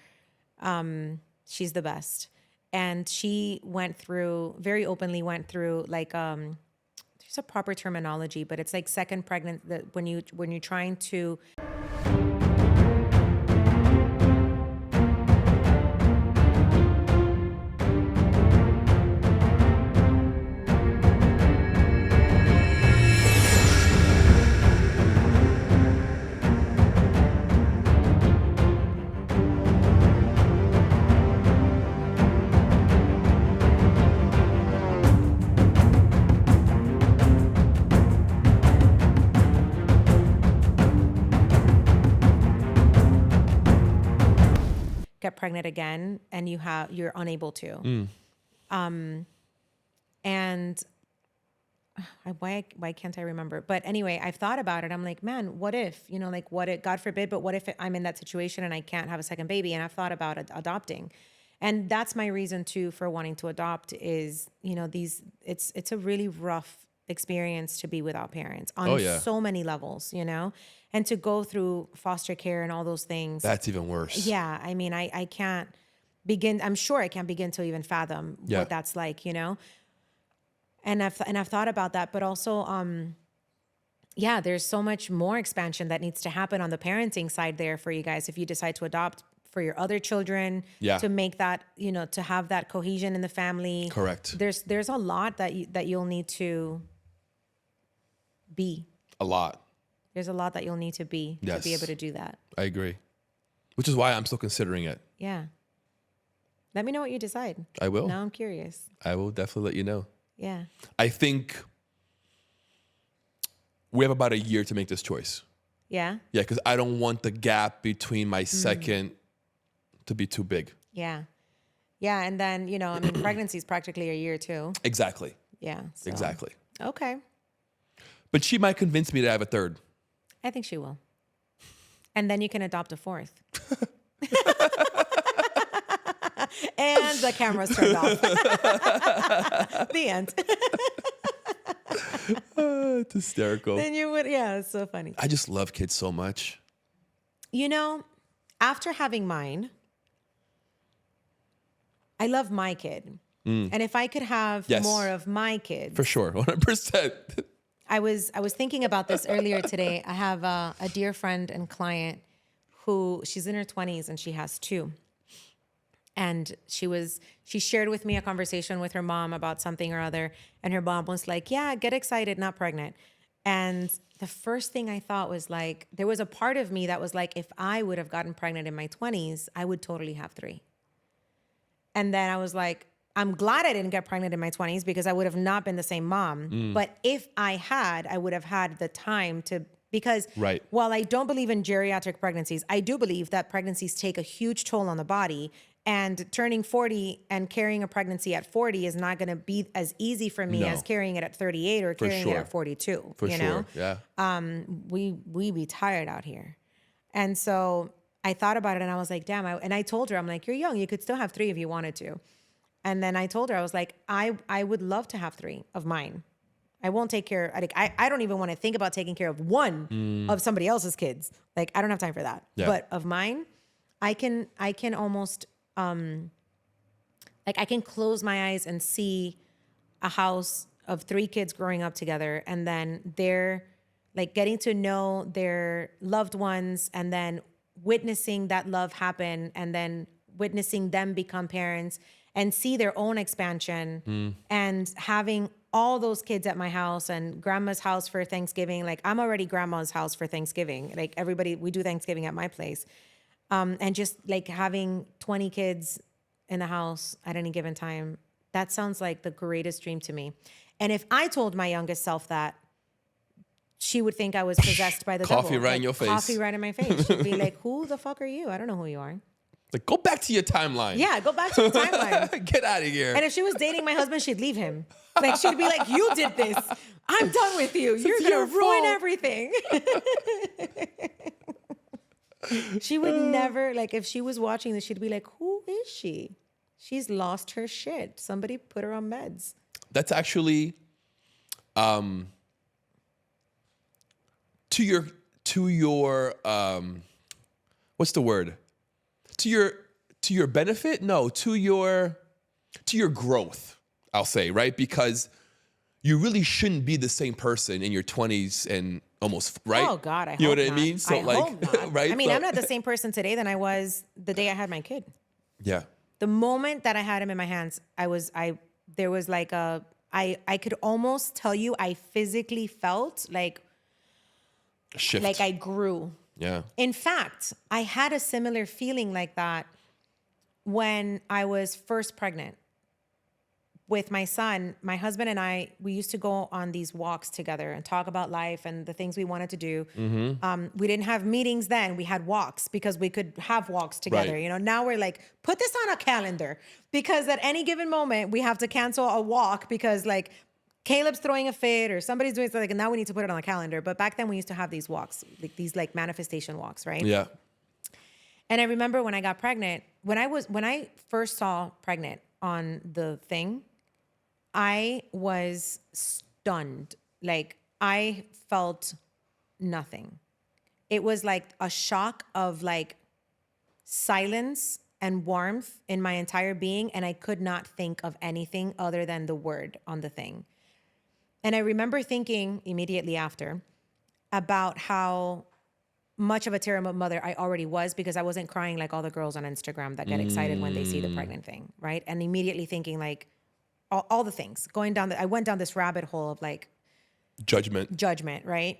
She's the best. And she very openly went through there's a proper terminology, but it's like second pregnant, when you're trying to get pregnant again, and you're unable to. And why can't I remember? But anyway, I've thought about it. I'm like, man, what if, what if, God forbid, but what if I'm in that situation and I can't have a second baby? And I've thought about adopting. And that's my reason too for wanting to adopt is, it's a really rough experience to be without parents on so many levels, and to go through foster care and all those things. That's even worse. Yeah. I mean, I can't begin, I'm sure I can't begin to even fathom what that's like, And I've thought about that, but also, there's so much more expansion that needs to happen on the parenting side there for you guys. If you decide to adopt for your other children, to make that, to have that cohesion in the family. Correct. There's a lot that you'll need to be. A lot. There's a lot that you'll need to be to be able to do that. I agree. Which is why I'm still considering it. Yeah. Let me know what you decide. I will. Now I'm curious. I will definitely let you know. Yeah. I think we have about a year to make this choice. Yeah. Yeah, because I don't want the gap between my second to be too big. Yeah. Yeah. And then, I mean, pregnancy is practically a year too. Exactly. Yeah. So. Exactly. Okay. But she might convince me to have a third. I think she will. And then you can adopt a fourth. And the camera's turned off. The end. It's hysterical. Then you would, yeah, it's so funny. I just love kids so much. After having mine, I love my kid. And if I could have more of my kids. For sure, 100%. I was thinking about this earlier today. I have a dear friend and client who she's in her 20s and she has 2. And she shared with me a conversation with her mom about something or other. And her mom was like, yeah, get excited, not pregnant. And the first thing I thought was like, there was a part of me that was like, if I would have gotten pregnant in my 20s, I would totally have 3. And then I was like, I'm glad I didn't get pregnant in my 20s because I would have not been the same mom. But if I had, I would have had the time to, because while I don't believe in geriatric pregnancies, I do believe that pregnancies take a huge toll on the body. And turning 40 and carrying a pregnancy at 40 is not going to be as easy for me as carrying it at 38 or carrying it at 42. For sure, yeah. We be tired out here. And so I thought about it and I was like, damn. And I told her, I'm like, you're young. You could still have 3 if you wanted to. And then I told her, I was like, I would love to have 3 of mine. I won't take care. I don't even want to think about taking care of one of somebody else's kids. Like, I don't have time for that. Yeah. But of mine, I can almost, I can close my eyes and see a house of 3 kids growing up together. And then they're like getting to know their loved ones and then witnessing that love happen and then witnessing them become parents and see their own expansion and having all those kids at my house and grandma's house for Thanksgiving. Like, I'm already grandma's house for Thanksgiving. Like, everybody, we do Thanksgiving at my place. And just like having 20 kids in the house at any given time, that sounds like the greatest dream to me. And if I told my youngest self that, she would think I was possessed by the devil. Coffee right in your face. Coffee right in my face. She'd be like, who the fuck are you? I don't know who you are. Like, go back to your timeline. Yeah, go back to your timeline. Get out of here. And if she was dating my husband, she'd leave him. Like, she'd be like, you did this. I'm done with you. You're going to ruin everything. She would never, like, if she was watching this, she'd be like, who is she? She's lost her shit. Somebody put her on meds. That's actually, to your, what's the word? To your benefit? No, to your growth, I'll say, right? Because you really shouldn't be the same person in your 20s and almost, right? Oh God, I hope You know what not. I mean? So I hope not. right? I mean, so, I'm not the same person today than I was the day I had my kid. Yeah. The moment that I had him in my hands, there was like I could almost tell you I physically felt like A shift. like I grew. Yeah. In fact, I had a similar feeling like that when I was first pregnant with my son. My husband and I, we used to go on these walks together and talk about life and the things we wanted to do. Mm-hmm. We didn't have meetings then. We had walks because we could have walks together. Right. You know, now we're like, put this on a calendar because at any given moment we have to cancel a walk because like Caleb's throwing a fit or somebody's doing something and now we need to put it on the calendar. But back then we used to have these walks, like these like manifestation walks, right? Yeah. And I remember when I got pregnant, when I first saw pregnant on the thing, I was stunned. Like I felt nothing. It was like a shock of like silence and warmth in my entire being. And I could not think of anything other than the word on the thing. And I remember thinking immediately after about how much of a terrible mother I already was because I wasn't crying like all the girls on Instagram that get excited when they see the pregnant thing, right? And immediately thinking like all the things I went down this rabbit hole of like judgment, right?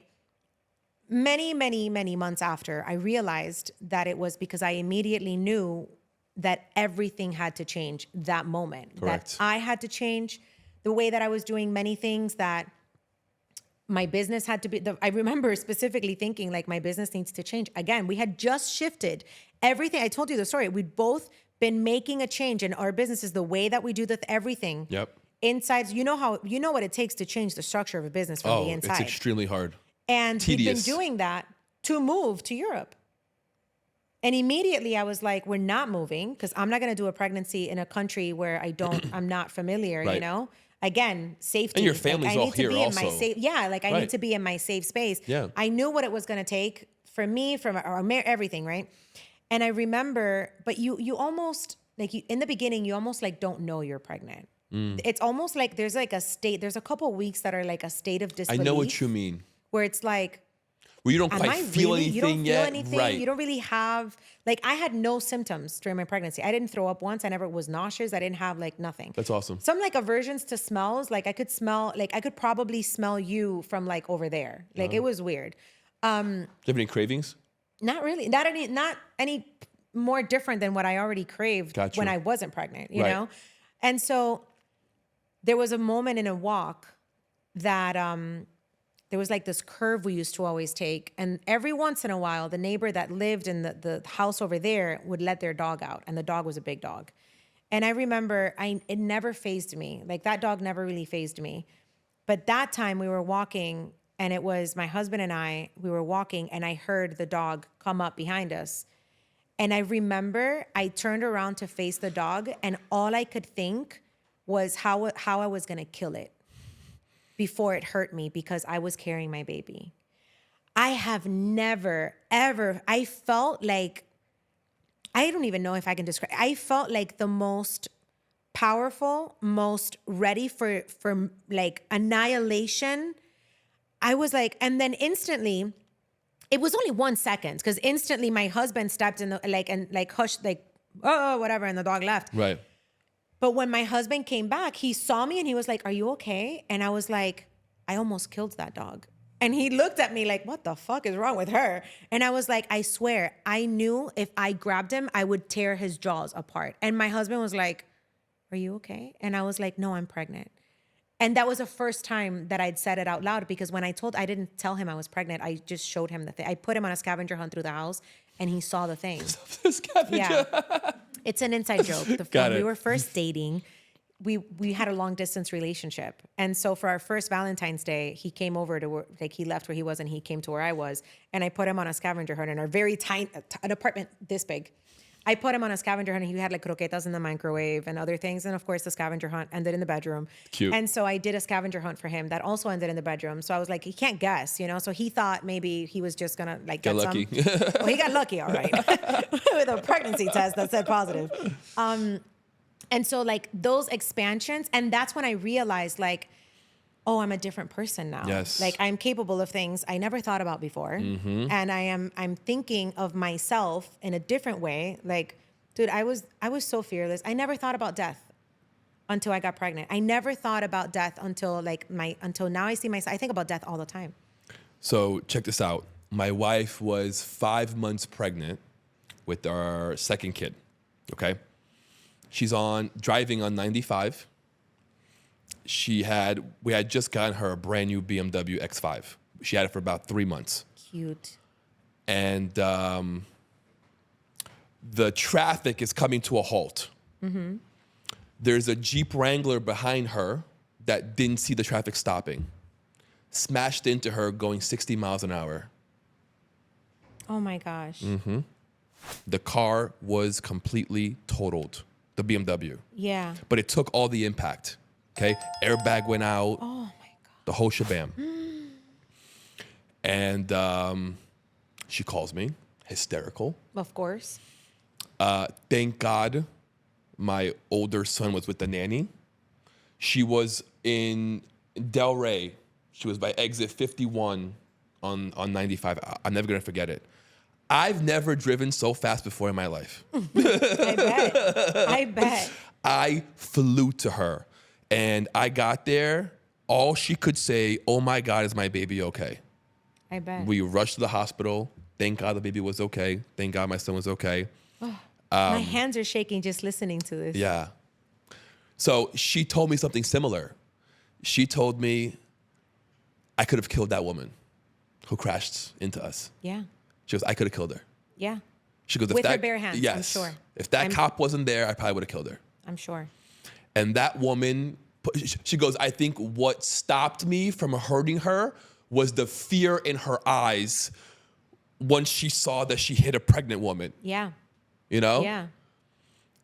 Many, many, many months after, I realized that it was because I immediately knew that everything had to change that moment. Correct. That I had to change the way that I was doing many things that My business had to be, I remember specifically thinking like my business needs to change. Again, we had just shifted everything. I told you the story. We'd both been making a change in our businesses, the way that we do everything. Yep. Inside, you know what it takes to change the structure of a business from the inside. It's extremely hard. And Tedious. we've been doing that to move to Europe. And immediately I was like, we're not moving because I'm not going to do a pregnancy in a country where I'm not familiar, Right. you know? Again, safety. And your family's I all need here to be also. in my safe. Yeah, like I Right. need to be in my safe space. Yeah. I knew what it was going to take for me, everything, right? And I remember, but you almost like in the beginning, you almost like don't know you're pregnant. It's almost like there's like there's a couple weeks that are like a state of disbelief. I know what you mean. Where it's like, Where you don't am quite I feel really? anything You don't yet. feel anything. Right. You don't really have, like, I had no symptoms during my pregnancy. I didn't throw up once. I never was nauseous. I didn't have like nothing. That's awesome. Some like aversions to smells. Like I could probably smell you from like over there. Like it was weird. Do you have any cravings? Not really. Not any more different than what I already craved Gotcha. when I wasn't pregnant, you Right. know? And so there was a moment in a walk that there was like this curve we used to always take. And every once in a while, the neighbor that lived in the house over there would let their dog out. And the dog was a big dog. And I remember it never fazed me. Like that dog never really fazed me. But that time we were walking and it was my husband and we were walking and I heard the dog come up behind us. And I remember I turned around to face the dog and all I could think was how I was going to kill it before it hurt me because I was carrying my baby. I have never, ever, I felt like, I don't even know if I can describe, I felt like the most powerful, most ready for like annihilation. I was like, and then instantly, it was only 1 second because instantly my husband stepped in and hushed, like, oh, whatever, and the dog left. Right. But when my husband came back, he saw me and he was like, are you okay? And I was like, I almost killed that dog. And he looked at me like, what the fuck is wrong with her? And I was like, I swear, I knew if I grabbed him, I would tear his jaws apart. And my husband was like, are you okay? And I was like, no, I'm pregnant. And that was the first time that I'd said it out loud because when I didn't tell him I was pregnant. I just showed him the thing. I put him on a scavenger hunt through the house and he saw the thing. Yeah. It's an inside joke. When we were first dating, we had a long distance relationship. And so for our first Valentine's Day, he came over to work, like he left where he was and he came to where I was. And I put him on a scavenger hunt in our very tiny, an apartment this big. I put him on a scavenger hunt and he had like croquetas in the microwave and other things. And of course the scavenger hunt ended in the bedroom. Cute. And so I did a scavenger hunt for him that also ended in the bedroom. So I was like, he can't guess, you know? So he thought maybe he was just gonna like get lucky. Well, he got lucky, all right. With a pregnancy test that said positive. And so like those expansions, and that's when I realized like, oh, I'm a different person now. Yes. Like I'm capable of things I never thought about before. Mm-hmm. And I'm thinking of myself in a different way. Like, dude, I was so fearless. I never thought about death until I got pregnant. I never thought about death until now I see myself. I think about death all the time. So check this out. My wife was 5 months pregnant with our second kid. Okay. She's driving on 95. We had just gotten her a brand new BMW X5. She had it for about 3 months. Cute. And the traffic is coming to a halt. Mm-hmm. There's a Jeep Wrangler behind her that didn't see the traffic stopping. Smashed into her going 60 miles an hour. Oh my gosh. Mm-hmm. The car was completely totaled, the BMW. Yeah. But it took all the impact. Okay, airbag went out. Oh my God. The whole shebang. And she calls me, hysterical. Of course. Thank God my older son was with the nanny. She was in Delray. She was by exit 51 on 95. I'm never going to forget it. I've never driven so fast before in my life. I bet. I flew to her. And I got there, all she could say, oh my God, is my baby okay? I bet. We rushed to the hospital. Thank God the baby was okay. Thank God my son was okay. My hands are shaking just listening to this. Yeah. So she told me something similar. She told me, I could have killed that woman who crashed into us. Yeah. She goes, I could have killed her. Yeah. She goes, With her bare hands, yes, I'm sure. If that cop wasn't there, I probably would have killed her. I'm sure. And that woman, she goes, I think what stopped me from hurting her was the fear in her eyes once she saw that she hit a pregnant woman. Yeah. You know? Yeah.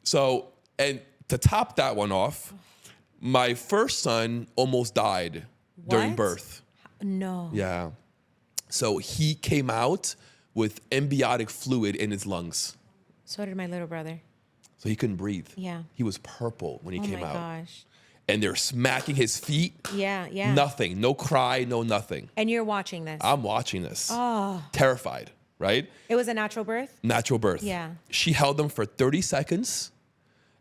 So, and to top that one off, my first son almost died during What? birth. No. Yeah. So he came out with amniotic fluid in his lungs. So did my little brother. So he couldn't breathe. Yeah. He was purple when he came out. Oh my gosh. And they're smacking his feet. Yeah, yeah. Nothing. No cry, no nothing. And you're watching this. I'm watching this. Oh. Terrified, right? It was a natural birth? Natural birth. Yeah. She held him for 30 seconds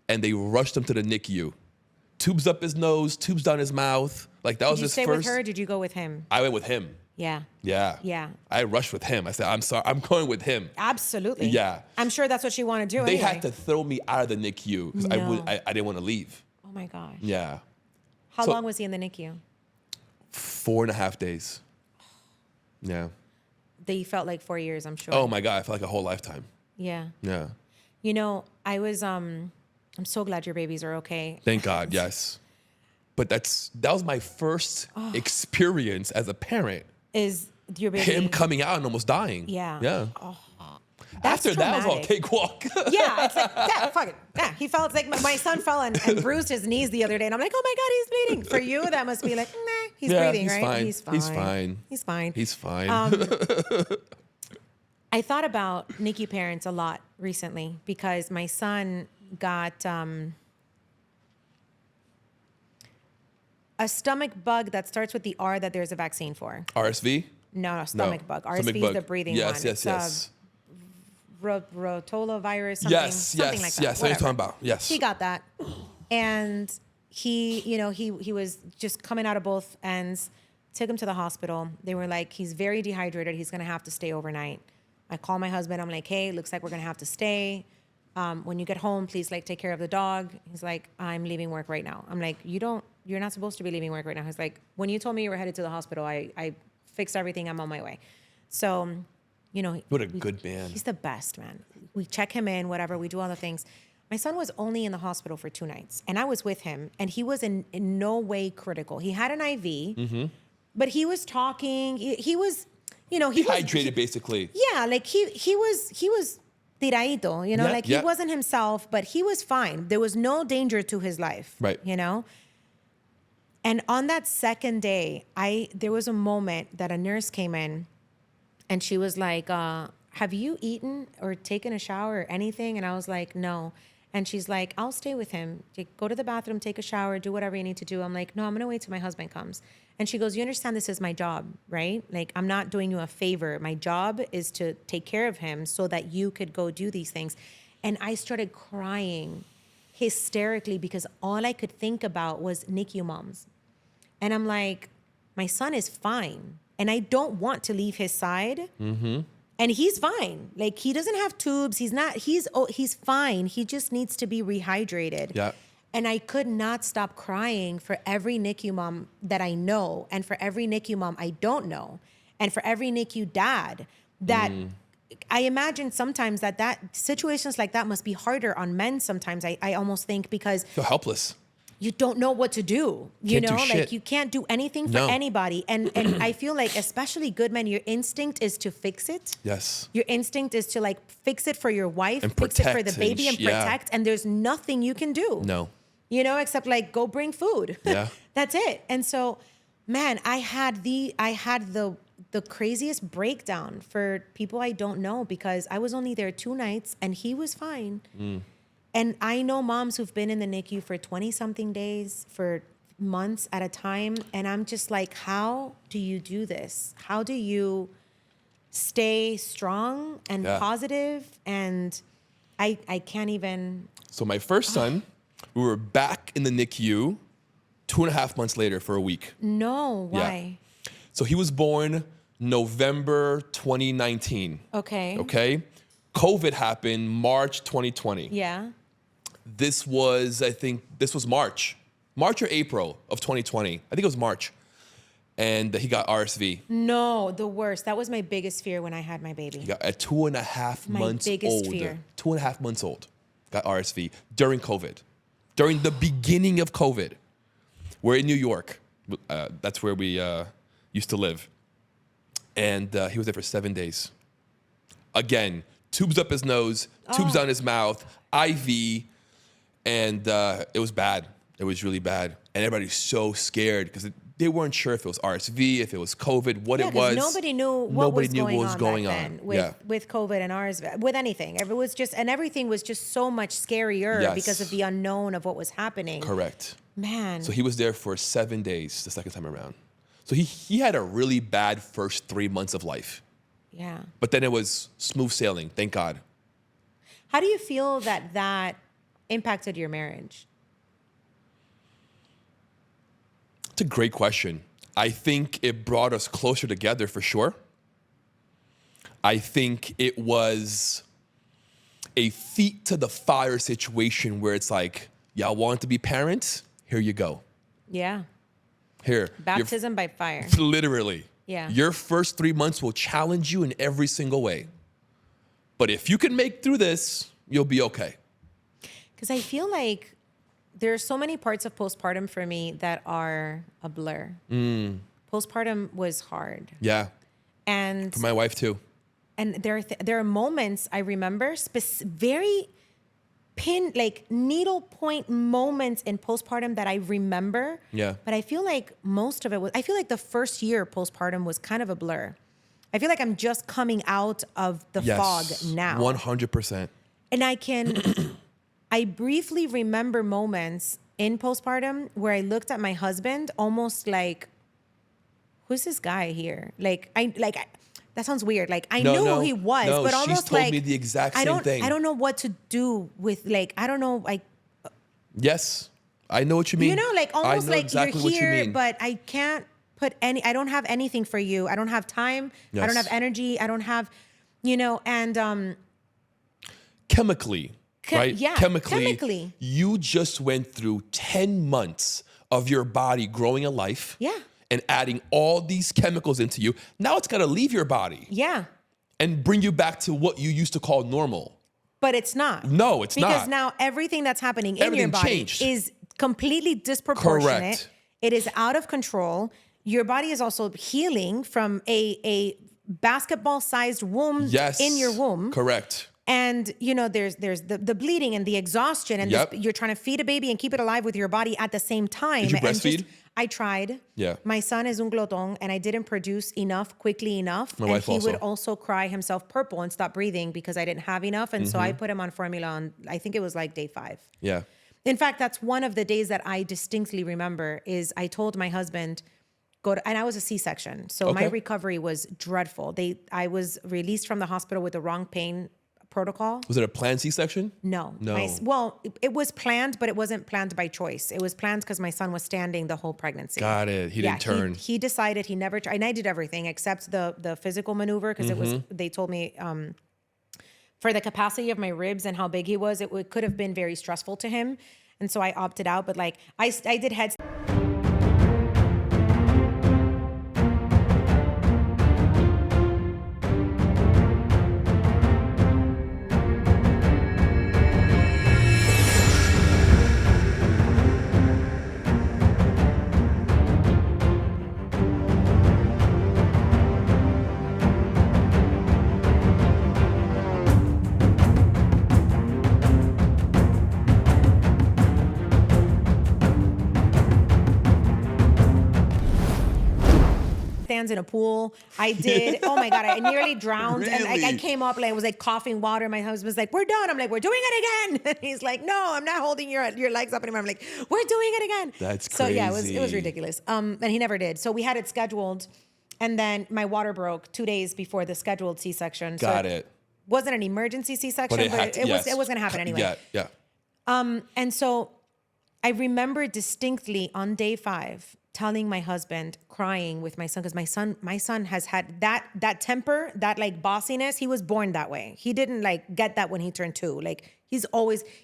and they rushed him to the NICU. Tubes up his nose, tubes down his mouth. Like that was his Did you first. stay with her or did you go with him? I went with him. Yeah. Yeah. Yeah. I rushed with him. I said, I'm sorry, I'm going with him. Absolutely. Yeah. I'm sure that's what she wanted to do They anyway. had to throw me out of the NICU because No. I didn't want to leave. Oh my gosh. Yeah. How So- long was he in the NICU? 4.5 days. Yeah. They felt like 4 years, I'm sure. Oh my God, I felt like a whole lifetime. Yeah. Yeah. You know, I was I'm so glad your babies are okay. Thank God, yes. But that was my first experience as a parent. Is your baby Him coming out and almost dying. Yeah. Yeah. That's After that, it was all traumatic. cakewalk. Yeah, it's like, yeah, fuck it. Yeah, he felt like my son fell and bruised his knees the other day, and I'm like, oh my God, he's bleeding. For you, that must be like, nah, he's Yeah, breathing, he's right? fine. He's fine. He's fine. He's fine. He's fine. I thought about NICU parents a lot recently because my son got a stomach bug that starts with the R that there's a vaccine for. RSV? No, stomach bug. RSV is the breathing yes, one. Yes, yes, Rotola virus, something, Yes, something yes, like that. yes. What are you Whatever. talking about? Yes. He got that. And he, you know, he was just coming out of both ends. Took him to the hospital. They were like, he's very dehydrated. He's going to have to stay overnight. I call my husband. I'm like, hey, looks like we're going to have to stay. When you get home, please like take care of the dog. He's like, I'm leaving work right now. I'm like, you're not supposed to be leaving work right now. He's like, when you told me you were headed to the hospital, I fixed everything. I'm on my way. So, you know, What a good man. he's the best, man. We check him in, whatever. We do all the things. My son was only in the hospital for 2 nights, and I was with him, and he was in no way critical. He had an IV, but he was talking. He was, you know, he was Dehydrated, basically. yeah, like he was tiradito, you know, Yeah, like yeah. he wasn't himself, but he was fine. There was no danger to his life, Right. you know. And on that second day, there was a moment that a nurse came in, and she was like, "Have you eaten or taken a shower or anything?" And I was like, "No." And she's like, "I'll stay with him. Go to the bathroom, take a shower, do whatever you need to do." I'm like, "No, I'm gonna wait till my husband comes." And she goes, "You understand this is my job, right? Like, I'm not doing you a favor. My job is to take care of him so that you could go do these things." And I started crying hysterically because all I could think about was NICU moms. And I'm like, my son is fine. And I don't want to leave his side. Mm-hmm. And he's fine. Like, he doesn't have tubes. He's fine. He just needs to be rehydrated. Yeah. And I could not stop crying for every NICU mom that I know, and for every NICU mom I don't know, and for every NICU dad that I imagine sometimes that situations like that must be harder on men sometimes. I almost think because Feel helpless. you don't know what to do. You Can't do know, shit. like you can't do anything for No. anybody. And I feel like, especially good men, your instinct is to fix it. Yes. Your instinct is to like fix it for your wife, And fix it for the protect baby, and and protect. And there's nothing you can do. No. You know, except like go bring food. Yeah. That's it. And so, man, I had the craziest breakdown for people I don't know because I was only there 2 nights and he was fine. And I know moms who've been in the NICU for 20-something days, for months at a time. And I'm just like, how do you do this? How do you stay strong and Yeah. positive? And I can't even. So my first son, we were back in the NICU 2.5 months later for a week. No, why? So he was born November 2019. Okay. Okay. COVID happened March 2020. Yeah. This was March or April of 2020. I think it was March. and he got RSV. No, the worst. That was my biggest fear when I had my baby. He got at 2.5 My months biggest old. fear. 2.5 months old. Got RSV during COVID. During the beginning of COVID. We're in New York. That's where we used to live. And he was there for 7 days. Again, tubes up his nose, tubes down his mouth, IV, and it was bad. It was really bad. And everybody's so scared because they weren't sure if it was RSV, if it was COVID, what it was. Nobody knew what was going on with COVID and RSV, with anything. It was just, and everything was just so much scarier because of the unknown of what was happening. Correct. Man. So he was there for 7 days the second time around. So he had a really bad first 3 months of life. Yeah. But then it was smooth sailing, thank God. How do you feel that impacted your marriage? It's a great question. I think it brought us closer together for sure. I think it was a feet to the fire situation where it's like, y'all want to be parents? Here you go. Yeah. Here. Baptism by fire. Literally. Yeah. Your first 3 months will challenge you in every single way. But if you can make through this, you'll be okay. Because I feel like there are so many parts of postpartum for me that are a blur. Postpartum was hard. Yeah. And For my wife too. And there are moments I remember, very needle point moments in postpartum that I remember. Yeah. But I feel like most of it was, I feel like the first year postpartum was kind of a blur. I feel like I'm just coming out of the fog now. 100%. And I briefly remember moments in postpartum where I looked at my husband almost like, who's this guy here? That sounds weird. Like I knew who he was, but almost she's told me the exact same thing. I don't know what to do with I don't know Yes, I know what you mean. You know, almost exactly you're here, what you mean. but I can't put I don't have anything for you. I don't have time. Yes. I don't have energy. I don't have, and chemically, right? Yeah, chemically, you just went through 10 months of your body growing a life. Yeah. And adding all these chemicals into you. Now it's got to leave your body. Yeah. And bring you back to what you used to call normal. But it's not. No, it's not. Because now everything that's happening in your body changed. is completely disproportionate. Correct. It is out of control. Your body is also healing from a basketball-sized womb in your womb. Correct. And, there's the bleeding and the exhaustion and you're trying to feed a baby and keep it alive with your body at the same time. Did you breastfeed? I tried. Yeah. My son is un glotón and I didn't produce enough quickly enough. My and wife he also. would also cry himself purple and stop breathing because I didn't have enough. And so I put him on formula on, I think it was day 5. Yeah. In fact, that's one of the days that I distinctly remember is I told my husband, and I was a C-section. So my recovery was dreadful. I was released from the hospital with the wrong pain protocol. Was it a planned C-section? No. No. It was planned, but it wasn't planned by choice. It was planned because my son was standing the whole pregnancy. Got it. He didn't turn. He decided he never tried. And I did everything except the physical maneuver because they told me for the capacity of my ribs and how big he was, it could have been very stressful to him. And so I opted out. But I did heads. Stands in a pool. I did. Oh my God, I nearly drowned. Really? And I came up I was coughing water. My husband's like, we're done. I'm like, we're doing it again. And he's like, no, I'm not holding your legs up anymore. I'm like, we're doing it again. That's crazy. So yeah, it was ridiculous. And he never did. So we had it scheduled. And then my water broke 2 days before the scheduled C-section. Got it. Wasn't an emergency C-section, but it was going to happen anyway. Yeah. And so I remember distinctly on day 5 telling my husband, crying with my son, because my son has had that temper, that bossiness. He was born that way. He didn't get that when he turned 2.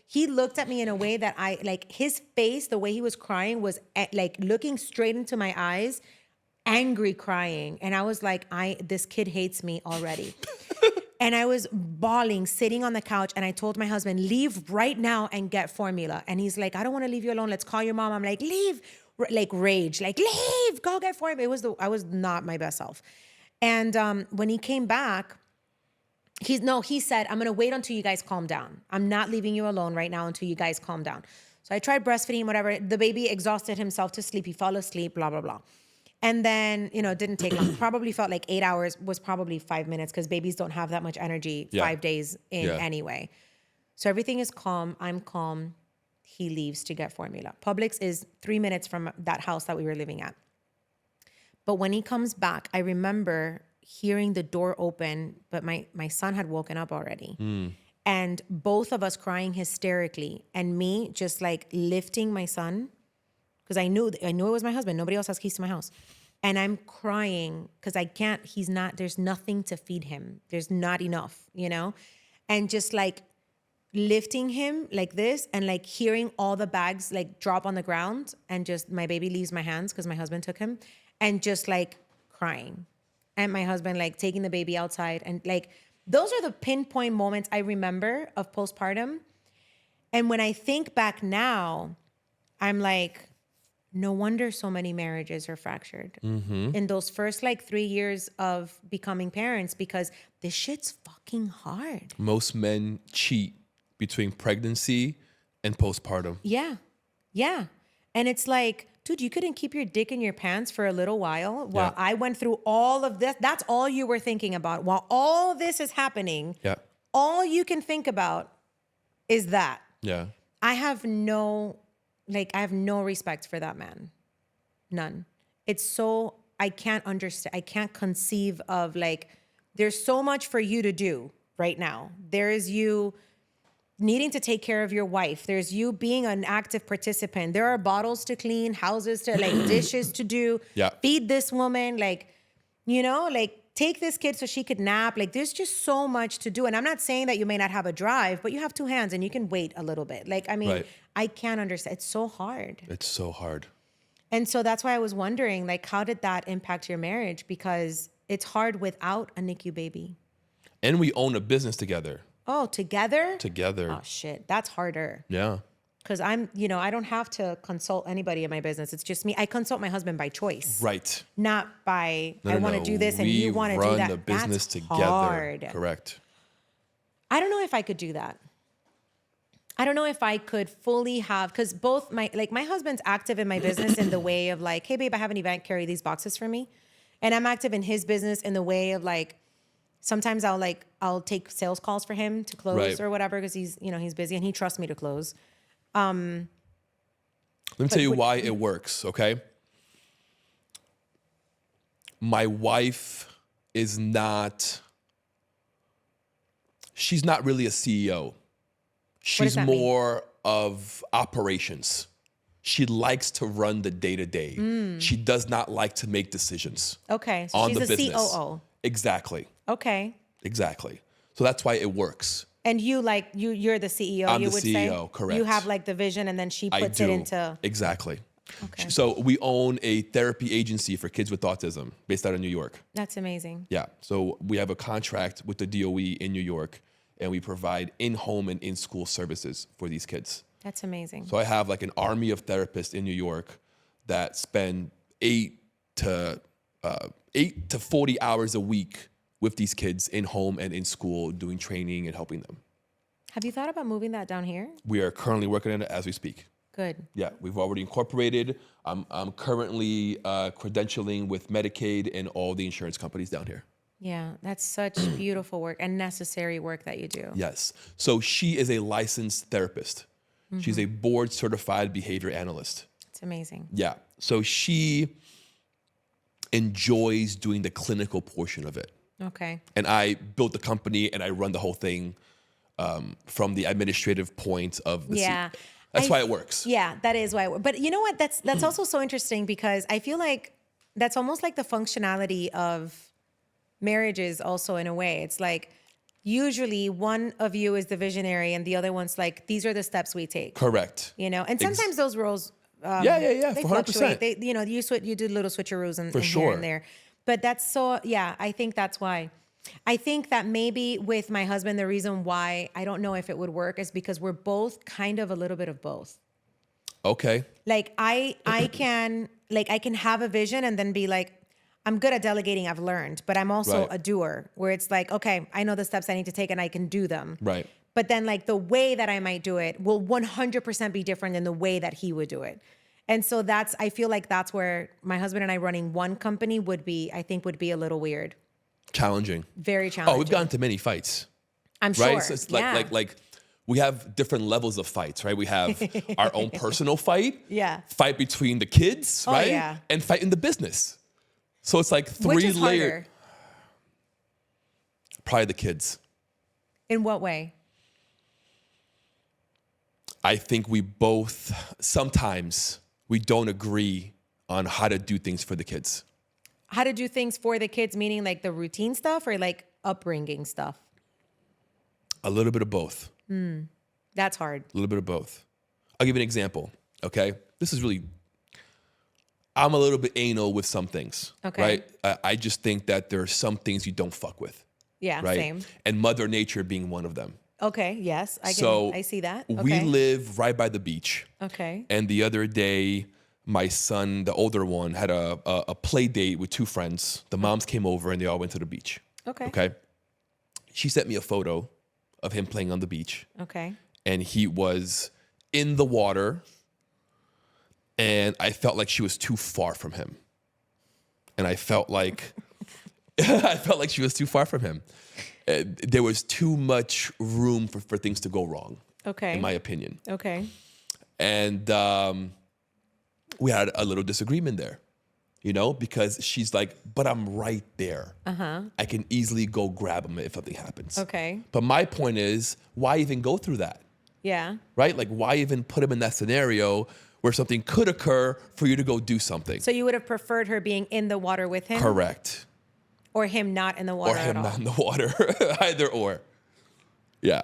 He looked at me in a way that his face, the way he was crying was looking straight into my eyes. angry crying. And I was like, this kid hates me already. And I was bawling, sitting on the couch. And I told my husband, leave right now and get formula. And he's like, I don't want to leave you alone. Let's call your mom. I'm like, leave, like rage, like leave, go get formula. I was not my best self. And when he came back, he said, I'm going to wait until you guys calm down. I'm not leaving you alone right now until you guys calm down. So I tried breastfeeding, whatever. The baby exhausted himself to sleep. He fell asleep, blah, blah, blah. And then, it didn't take long. Probably felt like 8 hours, was probably 5 minutes because babies don't have that much energy 5 days in anyway. So everything is calm. I'm calm. He leaves to get formula. Publix is 3 minutes from that house that we were living at. But when he comes back, I remember hearing the door open, but my son had woken up already. And both of us crying hysterically, and me just like lifting my son, because I knew it was my husband. Nobody else has keys to my house. And I'm crying because there's nothing to feed him. There's not enough, and just like lifting him like this and like hearing all the bags like drop on the ground, and just my baby leaves my hands because my husband took him, and just like crying. And my husband like taking the baby outside, and like those are the pinpoint moments I remember of postpartum. And when I think back now, I'm like, no wonder so many marriages are fractured in those first like 3 years of becoming parents, because this shit's fucking hard. Most men cheat between pregnancy and postpartum. Yeah. And it's like, dude, you couldn't keep your dick in your pants for a little while I went through all of this. That's all you were thinking about. While all this is happening, all you can think about is that. Yeah. I have no respect for that man. None. It's so, I can't understand. I can't conceive of like, there's so much for you to do right now. There is you needing to take care of your wife. There's you being an active participant. There are bottles to clean, houses to like, dishes to do, feed this woman, like, like take this kid so she could nap. Like there's just so much to do. And I'm not saying that you may not have a drive, but you have 2 hands and you can wait a little bit. Like, I mean, I can't understand. It's so hard. It's so hard. And so that's why I was wondering, like, how did that impact your marriage? Because it's hard without a NICU baby. And we own a business together. Oh, together? Together. Oh, shit. That's harder. Yeah. Because I don't have to consult anybody in my business. It's just me. I consult my husband by choice. Right. Not by, I want to do this and you want to do that. We run the business together. Hard. Correct. I don't know if I could do that. I don't know if I could fully have, because both my husband's active in my business in the way of like, hey babe, I have an event, carry these boxes for me. And I'm active in his business in the way of like, sometimes I'll take sales calls for him to close or whatever, because he's busy and he trusts me to close. Let me tell you why it works, okay? My wife she's not really a CEO. She's more of operations. She likes to run the day-to-day. She does not like to make decisions. Okay, so on she's the a business. COO. Exactly. Okay. Exactly. So that's why it works. And you're the CEO, I'm you the would CEO, say? correct. You have like the vision and then she puts it into... Exactly. Okay. So we own a therapy agency for kids with autism based out of New York. That's amazing. Yeah. So we have a contract with the DOE in New York, and we provide in-home and in-school services for these kids. That's amazing. So I have like an army of therapists in New York that spend 8 to 40 hours a week with these kids in home and in school, doing training and helping them. Have you thought about moving that down here? We are currently working on it as we speak. Good. Yeah, we've already incorporated. I'm currently credentialing with Medicaid and all the insurance companies down here. Yeah, that's such beautiful work and necessary work that you do. Yes. So she is a licensed therapist. Mm-hmm. She's a board certified behavior analyst. It's amazing. Yeah. So she enjoys doing the clinical portion of it. Okay. And I built the company and I run the whole thing from the administrative point of the That's why it works. Yeah, that is why. But you know what? That's also so interesting, because I feel like that's almost like the functionality of marriages also, in a way. It's like usually one of you is the visionary and the other one's like, these are the steps we take. Correct. And sometimes those roles they 100%. fluctuate. They, you do little switcheroos and sure. here and there. But that's so, yeah, I think that's why. I think that maybe with my husband, the reason why I don't know if it would work is because we're both kind of a little bit of both. Okay. Like I can have a vision and then be like, I'm good at delegating, I've learned, but I'm also Right. a doer where it's like, okay, I know the steps I need to take and I can do them. Right. But then like the way that I might do it will 100% be different than the way that he would do it. And so I feel like that's where my husband and I running one company would be a little weird. Challenging. Very challenging. Oh, we've gotten to many fights. I'm sure. Right? So it's like we have different levels of fights, right? We have our own personal fight. Yeah. Fight between the kids, right? Yeah. And fight in the business. So it's like Which three is layered. harder? Probably the kids. In what way? I think sometimes we don't agree on how to do things for the kids. How to do things for the kids, meaning like the routine stuff or like upbringing stuff? A little bit of both. That's hard. A little bit of both. I'll give you an example, okay? I'm a little bit anal with some things, Okay. right? I just think that there are some things you don't fuck with, Yeah, right? same. And Mother Nature being one of them. Okay, yes, I see that. Okay. We live right by the beach. Okay. And the other day, my son, the older one, had a play date with two friends. The moms came over and they all went to the beach. Okay. Okay. She sent me a photo of him playing on the beach. Okay. And he was in the water. And I felt like she was too far from him. And I felt like she was too far from him. There was too much room for things to go wrong. Okay. In my opinion. Okay. And we had a little disagreement there, because she's like, but I'm right there. I can easily go grab him if something happens. Okay. But my point is, why even go through that? Yeah. Right? Like, why even put him in that scenario where something could occur for you to go do something? So you would have preferred her being in the water with him? Correct. Or him not in the water Or him at all? not in the water. Either or. Yeah.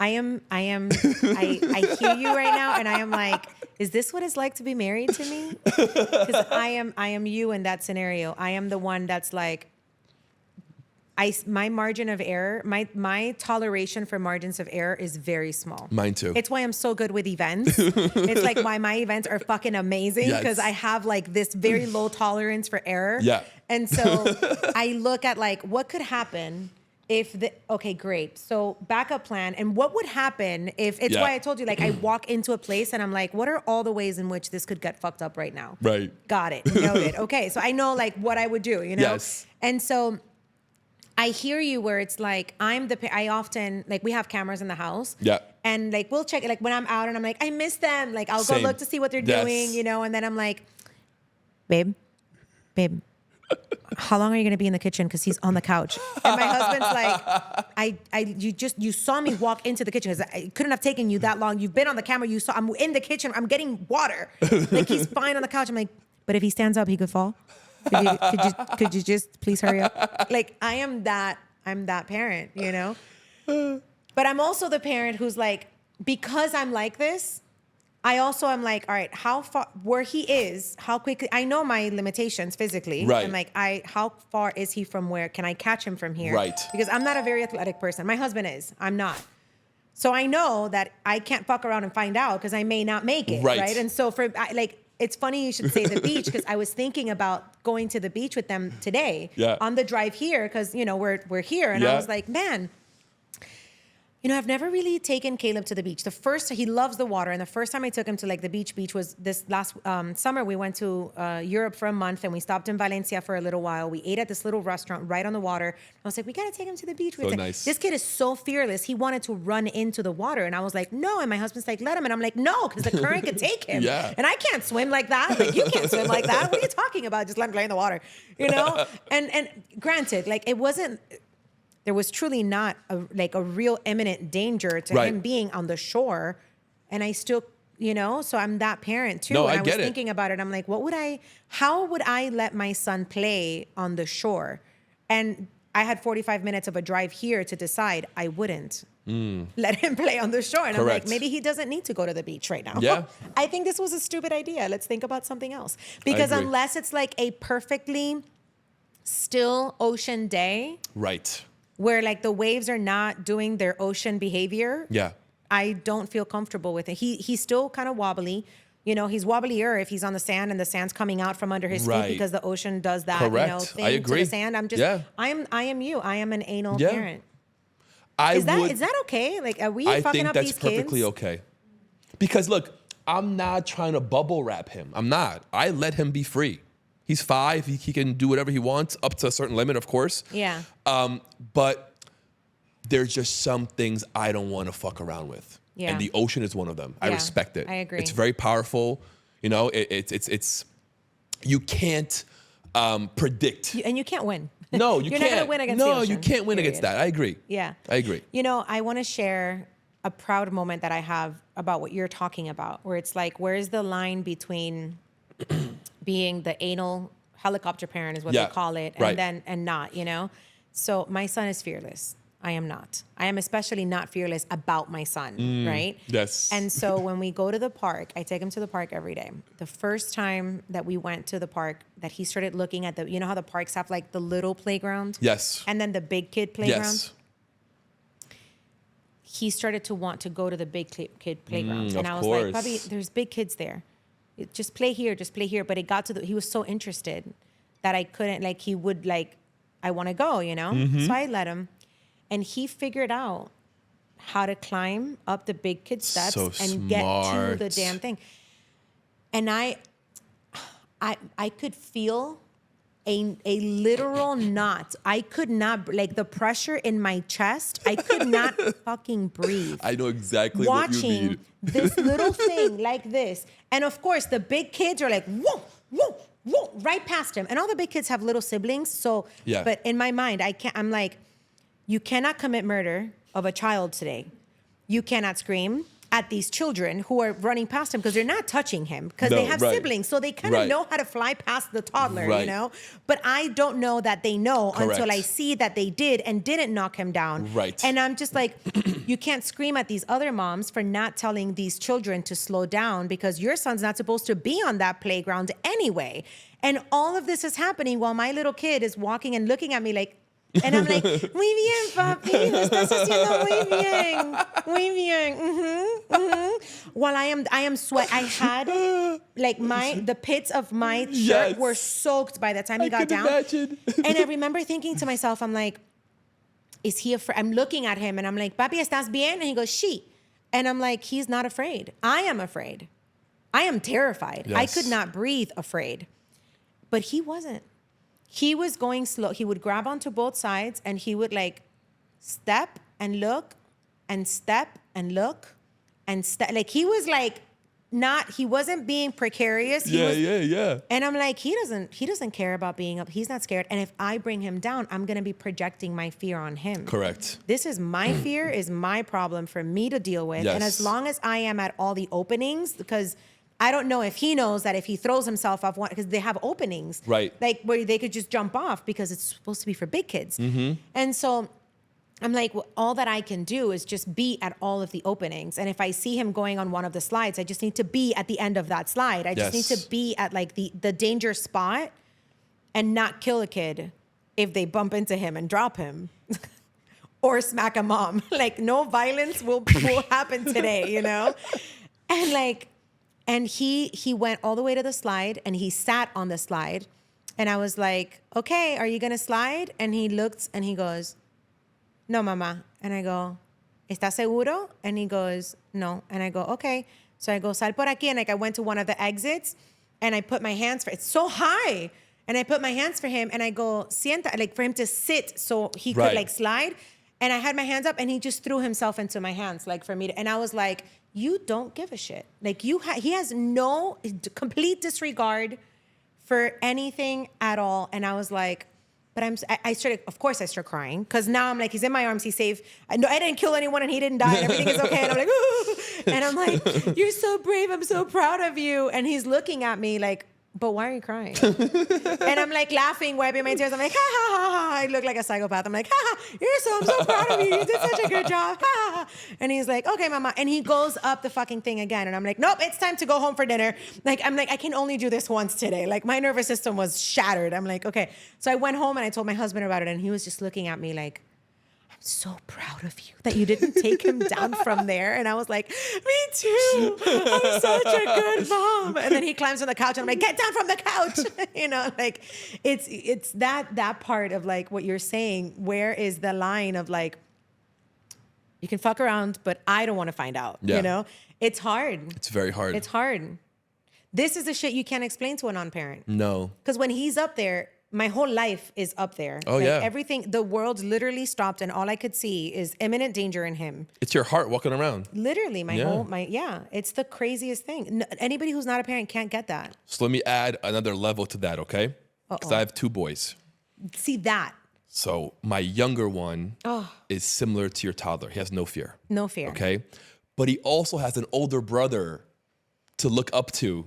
I hear you right now, and I am like, is this what it's like to be married to me? Because I am you in that scenario. I am the one that's like, my margin of error, my toleration for margins of error is very small. Mine too. It's why I'm so good with events. It's like why my events are fucking amazing because Yes. I have like this very low tolerance for error. Yeah. And so I look at like what could happen if okay, great. So backup plan. And what would happen if, it's Yeah. why I told you, like I walk into a place and I'm like, what are all the ways in which this could get fucked up right now? Right. Got it. Noted. Okay. So I know like what I would do, Yes. And so I hear you where it's like, I often, like we have cameras in the house. Yeah. And like, we'll check it. Like when I'm out and I'm like, I miss them. Like I'll Same. go look to see what they're Yes. doing, And then I'm like, babe, how long are you going to be in the kitchen? Cause he's on the couch. And my husband's like, you saw me walk into the kitchen. Cause I couldn't have taken you that long. You've been on the camera. I'm in the kitchen. I'm getting water. Like he's fine on the couch. I'm like, but if he stands up, he could fall. Could you just please hurry up? Like I'm that parent, But I'm also the parent who's like, because I'm like this, I also am like, all right, how far where he is, how quickly I know my limitations physically. Right. I'm like, how far is he from where? Can I catch him from here? Right. Because I'm not a very athletic person. My husband is. I'm not. So I know that I can't fuck around and find out because I may not make it. Right. Right. And so it's funny you should say the beach because I was thinking about going to the beach with them today on the drive here because, we're here. And I was like, man, I've never really taken Caleb to the beach. He loves the water. And the first time I took him to like the beach was this last summer. We went to Europe for a month and we stopped in Valencia for a little while. We ate at this little restaurant right on the water. I was like, we got to take him to the beach. So nice. This kid is so fearless. He wanted to run into the water. And I was like, no. And my husband's like, let him. And I'm like, no, because the current could take him. Yeah. And I can't swim like that. Like, you can't swim like that. What are you talking about? Just let him play in the water, And granted, like there was truly not a real imminent danger to him being on the shore. And I still, so I'm that parent too. No, and I get was it. thinking about it. I'm like, how would I let my son play on the shore? And I had 45 minutes of a drive here to decide I wouldn't. Let him play on the shore. And I'm Correct. like, maybe he doesn't need to go to the beach right now. Yeah. I think this was a stupid idea. Let's think about something else. Because agree. unless it's like a perfectly still ocean day Right. where like the waves are not doing their ocean behavior, Yeah. I don't feel comfortable with it. He's still kind of wobbly. You know, he's wobblier if he's on the sand and the sand's coming out from under his Right. feet because the ocean does that, Correct. thing I to agree. the sand. I'm just, Yeah. I am you. I am an anal Yeah. parent. I Is would, that okay? Like, are we I fucking think up that's these kids? perfectly okay. Because look, I'm not trying to bubble wrap him. I'm not. I let him be free. He's 5. He can do whatever he wants up to a certain limit, of course. Yeah. But there's just some things I don't want to fuck around with. Yeah. And the ocean is one of them. I Yeah, respect it. I agree. It's very powerful. You know, it's you can't predict. And you can't win. No, you You're can't. not gonna win against the No, ocean, you can't win against period. that. I agree. Yeah. I agree. You know, I want to share a proud moment that I have about what you're talking about, where it's like, where's the line between being the anal helicopter parent is what Yeah, they call it, right. and not, you know? So my son is fearless. I am not. I am especially not fearless about my son, right? yes. And so when we go to the park, I take him to the park every day. The first time that we went to the park, that he started looking at you know how the parks have like the little playground? Yes. And then the big kid playground? Yes. He started to want to go to the big kid playground. And of I was course. like, Bobby, there's big kids there. Just play here, just play here. But it got to he was so interested that I couldn't, like, he would like, I want to go, you know? So I let him. And he figured out how to climb up the big kid steps So and get to the smart. damn thing. And I could feel a literal knot. I could not, like, the pressure in my chest, I could not fucking breathe. I know exactly what you Watching mean. this little thing like this. And of course, the big kids are like, whoa, whoa, whoa, right past him. And all the big kids have little siblings. So, Yeah. but in my mind, I'm like, you cannot commit murder of a child today. You cannot scream at these children who are running past him because they're not touching him because they No, have right. siblings. So they kind of Right. know how to fly past the toddler, you Right. know? But I don't know that they know until Correct. I see that they did and didn't knock him down. Right. And I'm just like, you can't scream at these other moms for not telling these children to slow down because your son's not supposed to be on that playground anyway. And all of this is happening while my little kid is walking and looking at me like, and I'm like, muy bien, papi, lo estás haciendo muy bien, muy bien. While I am sweat. I had like the pits of my shirt Yes. were soaked by the time he I got can down. imagine. And I remember thinking to myself, I'm like, is he afraid? I'm looking at him and I'm like, papi, ¿estás bien? And he goes, sí. And I'm like, he's not afraid. I am afraid. I am terrified. I Yes. could not breathe afraid. But he wasn't. He was going slow. He would grab onto both sides and he would like step and look and step and look and step. Like he was like he wasn't being precarious. Yeah. And I'm like, he doesn't care about being up. He's not scared. And if I bring him down, I'm going to be projecting my fear on him. Correct. This is my fear, is my problem for me to deal with. Yes. And as long as I am at all the openings, because I don't know if he knows that if he throws himself off one, because they have openings, Right. like where they could just jump off because it's supposed to be for big kids. And so I'm like, well, all that I can do is just be at all of the openings. And if I see him going on one of the slides, I just need to be at the end of that slide. I just Yes. need to be at like the danger spot and not kill a kid if they bump into him and drop him. Or smack a mom. Like no violence will happen today, you know? And like, and he went all the way to the slide and he sat on the slide. And I was like, okay, are you gonna slide? And he looked and he goes, no, mama. And I go, ¿estás seguro? And he goes, no. And I go, okay. So I go, sal por aquí. And like I went to one of the exits and I put my hands it's so high. And I put my hands for him and I go, sienta, like for him to sit so he could Right. like slide. And I had my hands up and he just threw himself into my hands, like for me to, and I was like, you don't give a shit. Like he has no complete disregard for anything at all. And I was like, but I started, of course I started crying because now I'm like, he's in my arms, he's safe. I didn't kill anyone and he didn't die and everything is okay. And I'm like, ooh. And I'm like, you're so brave. I'm so proud of you. And he's looking at me like, but why are you crying? And I'm like laughing, wiping my tears. I'm like, ha, ha, ha, ha. I look like a psychopath. I'm like, ha, ha, I'm so proud of you. You did such a good job. Ha, ha, ha. And he's like, okay, mama. And he goes up the fucking thing again. And I'm like, nope, it's time to go home for dinner. Like, I'm like, I can only do this once today. Like, my nervous system was shattered. I'm like, okay. So I went home and I told my husband about it. And he was just looking at me like, so proud of you that you didn't take him down from there. And I was like, me too. I'm such a good mom. And then he climbs on the couch and I'm like, get down from the couch. Like it's that part of like what you're saying. Where is the line of like, you can fuck around, but I don't want to find out. Yeah. It's hard. It's very hard. It's hard. This is the shit you can't explain to a non-parent. No. Because when he's up there, my whole life is up there. Oh, yeah. Everything, the world literally stopped and all I could see is imminent danger in him. It's your heart walking around. Literally, it's the craziest thing. Anybody who's not a parent can't get that. So let me add another level to that, okay? Because I have 2 boys. See that. So my younger one is similar to your toddler. He has no fear. No fear. Okay? But he also has an older brother to look up to.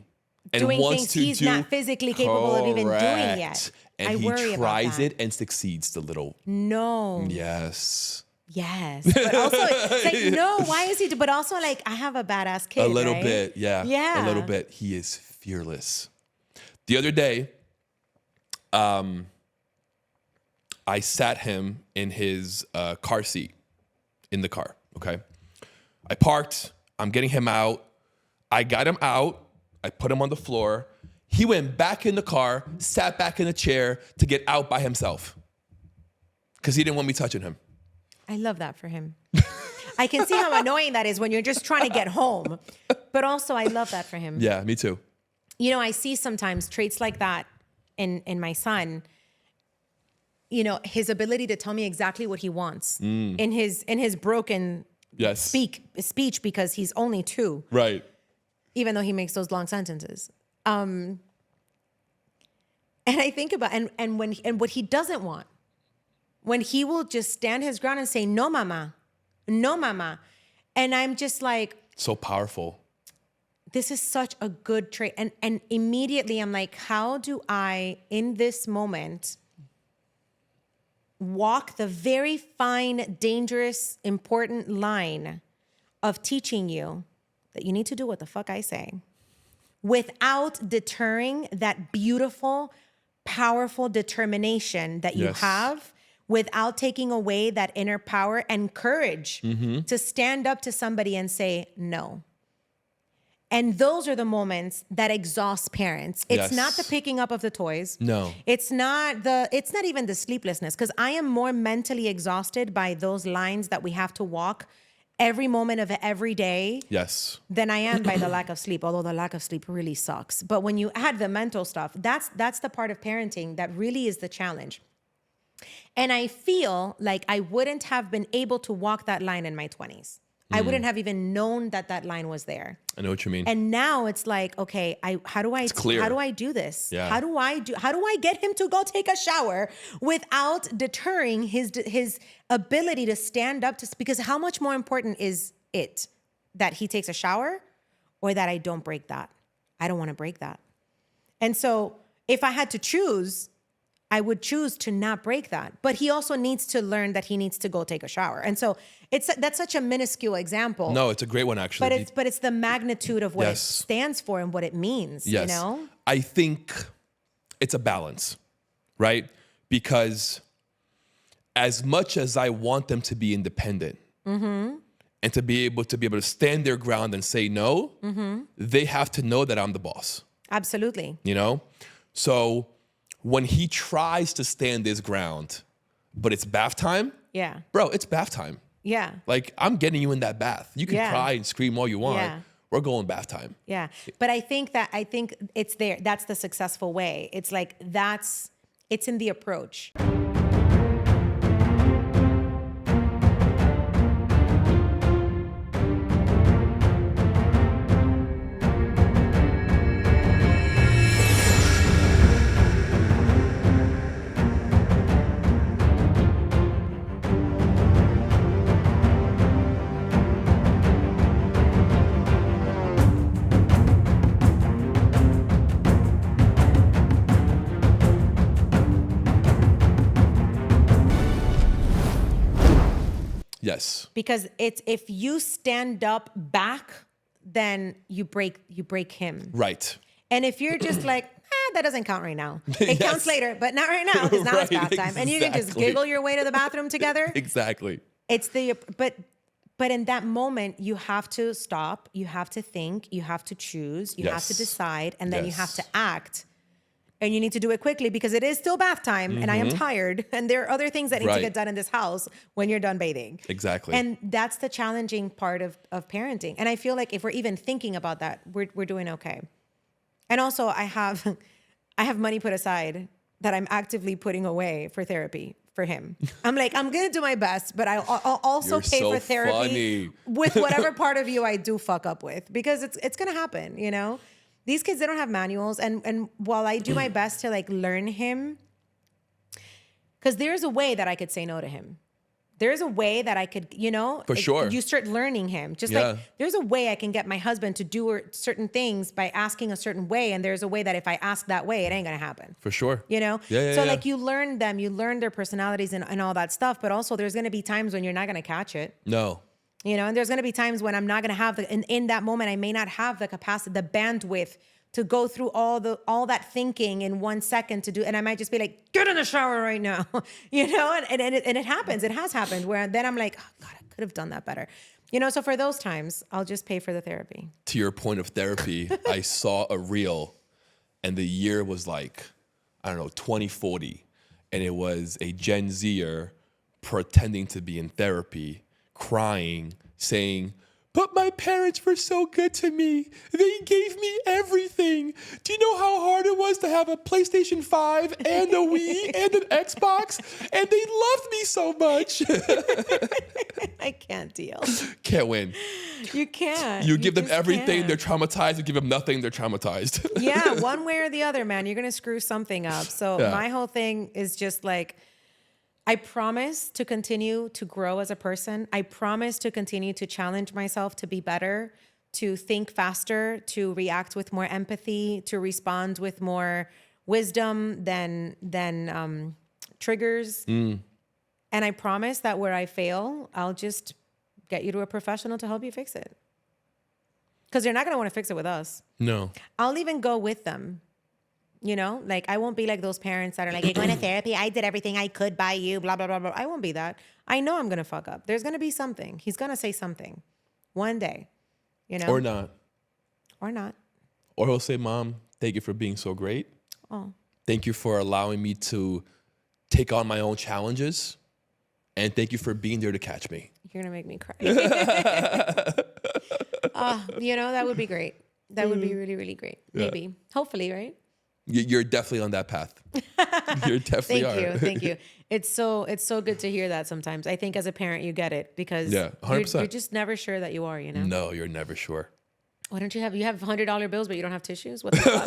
And doing wants things to he's do not physically capable of even doing yet. And I worry he about tries that. it and succeeds a little. No. Yes. Yes. But also, it's like, no, why is he? But also, like, I have a badass kid. A little right? bit, yeah. Yeah. A little bit. He is fearless. The other day, I sat him in his car seat in the car, okay? I parked. I'm getting him out. I got him out. I put him on the floor. He went back in the car, sat back in the chair to get out by himself because he didn't want me touching him. I love that for him. I can see how annoying that is when you're just trying to get home. But also, I love that for him. Yeah, me too. I see sometimes traits like that in my son. His ability to tell me exactly what he wants in his broken speech because he's only 2. Right. Even though he makes those long sentences. And I think about and what he doesn't want, when he will just stand his ground and say, no, mama. And I'm just like, so powerful. This is such a good trait. And immediately I'm like, how do I, in this moment, walk the very fine, dangerous, important line of teaching you that you need to do what the fuck I say without deterring that beautiful, powerful determination that you have, without taking away that inner power and courage to stand up to somebody and say no. And those are the moments that exhaust parents. It's not the picking up of the toys. No. It's not even the sleeplessness, because I am more mentally exhausted by those lines that we have to walk every moment of every day than I am by the lack of sleep, although the lack of sleep really sucks. But when you add the mental stuff, that's the part of parenting that really is the challenge. And I feel like I wouldn't have been able to walk that line in my 20s. I wouldn't have even known that line was there. I know what you mean. And now it's like, okay, how do I do this? Yeah. How do I get him to go take a shower without deterring his ability to stand up because how much more important is it that he takes a shower or that I don't break that? I don't want to break that. And so if I had to choose, I would choose to not break that. But he also needs to learn that he needs to go take a shower. And so that's such a minuscule example. No, it's a great one, actually. But it's the magnitude of what it stands for and what it means, you know? I think it's a balance, right? Because as much as I want them to be independent and to be able to stand their ground and say no, they have to know that I'm the boss. Absolutely. You know? So when he tries to stand his ground, but it's bath time, bro, it's bath time. Yeah. Like, I'm getting you in that bath. You can cry and scream all you want. Yeah. We're going bath time. Yeah. But I think it's there. That's the successful way. It's like, it's in the approach. Yes. Because it's if you stand up back, then you break him. Right. And if you're just like, that doesn't count right now. It Yes. counts later, but not right now because now it's Right, bath time. And you can just exactly. giggle your way to the bathroom together. Exactly. It's but in that moment, you have to stop, you have to think, you have to choose, you have to Yes. decide, and then you have Yes. to act. And you need to do it quickly because it is still bath time and I am tired. And there are other things that need to Right. get done in this house when you're done bathing. Exactly. And that's the challenging part of parenting. And I feel like if we're even thinking about that, we're doing okay. And also I have money put aside that I'm actively putting away for therapy for him. I'm like, I'm going to do my best, but I'll also You're pay so for therapy funny. with whatever part of you I do fuck up with, because it's going to happen, you know? These kids, they don't have manuals. And while I do my best to like learn him, because there's a way that I could say no to him. There's a way that I could, you know, For sure. You start learning him. Just Yeah. like there's a way I can get my husband to do certain things by asking a certain way. And there's a way that if I ask that way, it ain't going to happen. For sure. You know? Yeah, So yeah. like you learn them, you learn their personalities and all that stuff. But also there's going to be times when you're not going to catch it. No. You know, and there's going to be times when I'm not going to have in that moment, I may not have the capacity, the bandwidth to go through all that thinking in 1 second to do. And I might just be like, get in the shower right now, you know? And it happens. It has happened where then I'm like, oh God, I could have done that better. You know, so for those times, I'll just pay for the therapy. To your point of therapy, I saw a reel and the year was like, I don't know, 2040. And it was a Gen Zer pretending to be in therapy, crying, saying, but my parents were so good to me. They gave me everything. Do you know how hard it was to have a PlayStation 5 and a Wii and an Xbox? And they loved me so much. I can't deal. Can't win. You can't. You give them just everything, can't. they're traumatized. You give them nothing, they're traumatized. Yeah, one way or the other, man. You're going to screw something up. So Yeah. my whole thing is just like, I promise to continue to grow as a person. I promise to continue to challenge myself to be better, to think faster, to react with more empathy, to respond with more wisdom than triggers. And I promise that where I fail, I'll just get you to a professional to help you fix it. Because they're not going to want to fix it with us. No. I'll even go with them. You know, like I won't be like those parents that are like, you're going to therapy. I did everything I could by you, blah, blah, blah, blah. I won't be that. I know I'm going to fuck up. There's going to be something. He's going to say something one day, you know? Or not. Or not. Or he'll say, Mom, thank you for being so great. Oh, Thank you for allowing me to take on my own challenges. And thank you for being there to catch me. you're going to make me cry. You know, that would be great. That would be really, really great. Yeah. Maybe. Hopefully, right? You're definitely on that path. You definitely are. Thank you. It's so good to hear that sometimes. I think as a parent, you get it because Yeah, 100%. you're just never sure that you are, you know? No, you're never sure. Why don't you have $100 bills, but you don't have tissues? What the fuck?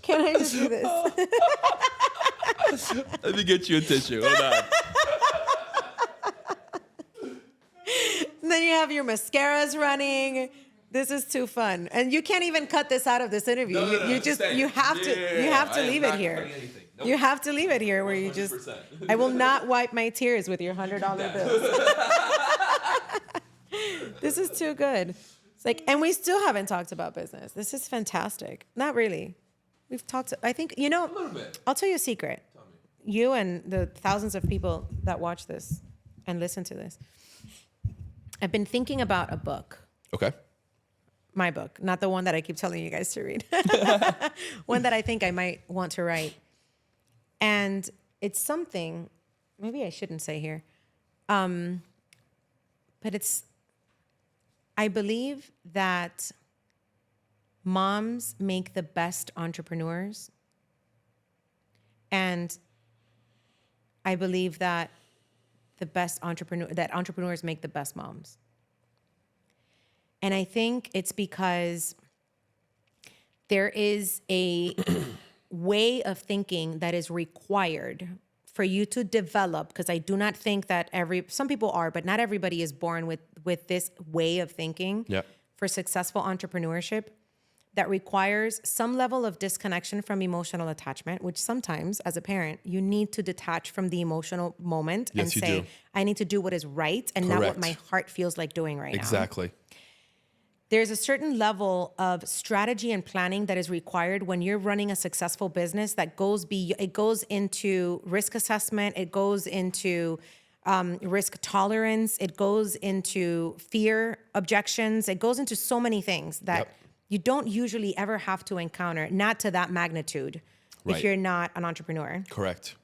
Can I just do this? Let me get you a tissue. Hold on. And then you have your mascaras running. This is too fun. And you can't even cut this out of this interview. You have to leave it here. You have to leave it here where you just 100%. I will not wipe my tears with your $100 bills. This is too good. It's like, and we still haven't talked about business. This is fantastic. Not really. We've talked, I think, you know, A little bit. I'll tell you a secret. You and the thousands of people that watch this and listen to this. I've been thinking about a book. Okay. My book, not the one that I keep telling you guys to read. One that I think I might want to write. And it's something, maybe I shouldn't say here, but I believe that moms make the best entrepreneurs. And I believe that entrepreneurs make the best moms. And I think it's because there is a way of thinking that is required for you to develop, because I do not think that some people are, but not everybody is born with this way of thinking Yeah. for successful entrepreneurship. that requires some level of disconnection from emotional attachment, which sometimes as a parent, you need to detach from the emotional moment and Yes, you say, do. I need to do what is right and not what Correct. my heart feels like doing right now. Exactly. There's a certain level of strategy and planning that is required when you're running a successful business that it goes into risk assessment, it goes into risk tolerance, it goes into fear objections, it goes into so many things that Yep. you don't usually ever have to encounter, not to that magnitude, Right. if you're not an entrepreneur. Correct.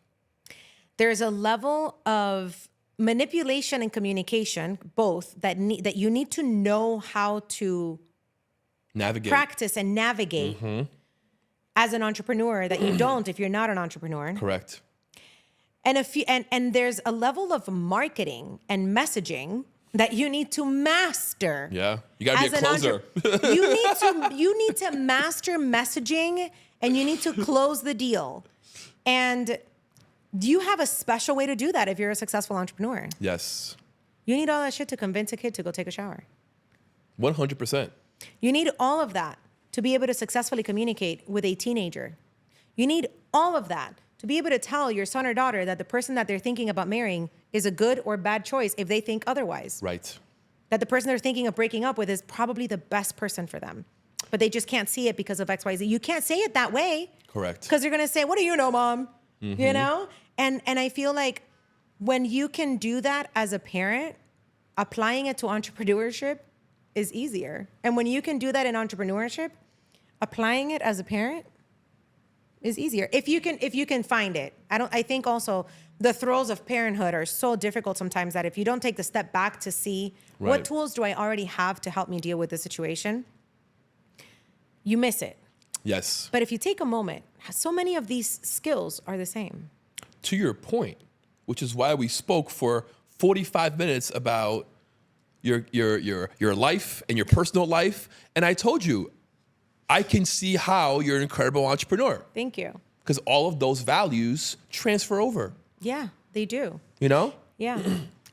There's a level of manipulation and communication, both that you need to know how to Navigate. practice and navigate as an entrepreneur that you don't if you're not an entrepreneur. Correct. And there's a level of marketing and messaging that you need to master. Yeah. You got to be a As an closer. you need to master messaging, and you need to close the deal. And you have a special way to do that if you're a successful entrepreneur. Yes. You need all that shit to convince a kid to go take a shower. 100%. You need all of that to be able to successfully communicate with a teenager. You need all of that to be able to tell your son or daughter that the person that they're thinking about marrying is a good or bad choice if they think otherwise. Right. That the person they're thinking of breaking up with is probably the best person for them. But they just can't see it because of X, Y, Z. You can't say it that way. Correct. Because they're going to say, what do you know, Mom? You know? And I feel like when you can do that as a parent, applying it to entrepreneurship is easier. And when you can do that in entrepreneurship, applying it as a parent is easier. If you can find it. I think also the throes of parenthood are so difficult sometimes that if you don't take the step back to see Right. what tools do I already have to help me deal with the situation, you miss it. Yes. But if you take a moment, so many of these skills are the same. To your point, which is why we spoke for 45 minutes about your life and your personal life. And I told you, I can see how you're an incredible entrepreneur Thank you. because all of those values transfer over, Yeah, they do. you know? Yeah.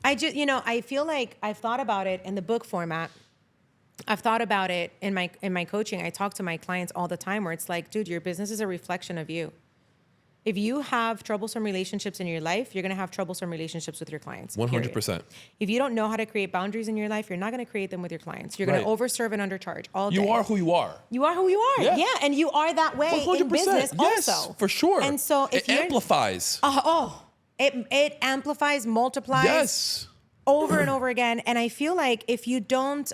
I feel like I've thought about it in the book format. I've thought about it in my coaching. I talk to my clients all the time where it's like, dude, your business is a reflection of you. If you have troublesome relationships in your life, you're going to have troublesome relationships with your clients. 100%. Period. If you don't know how to create boundaries in your life, you're not going to create them with your clients. You're going Right. to overserve and undercharge all day. You are who you are. You are who you are. Yeah. Yeah. And you are that way in business Yes, also. for sure. And so if it you're amplifies. it amplifies, multiplies Yes. over and over again. And I feel like if you don't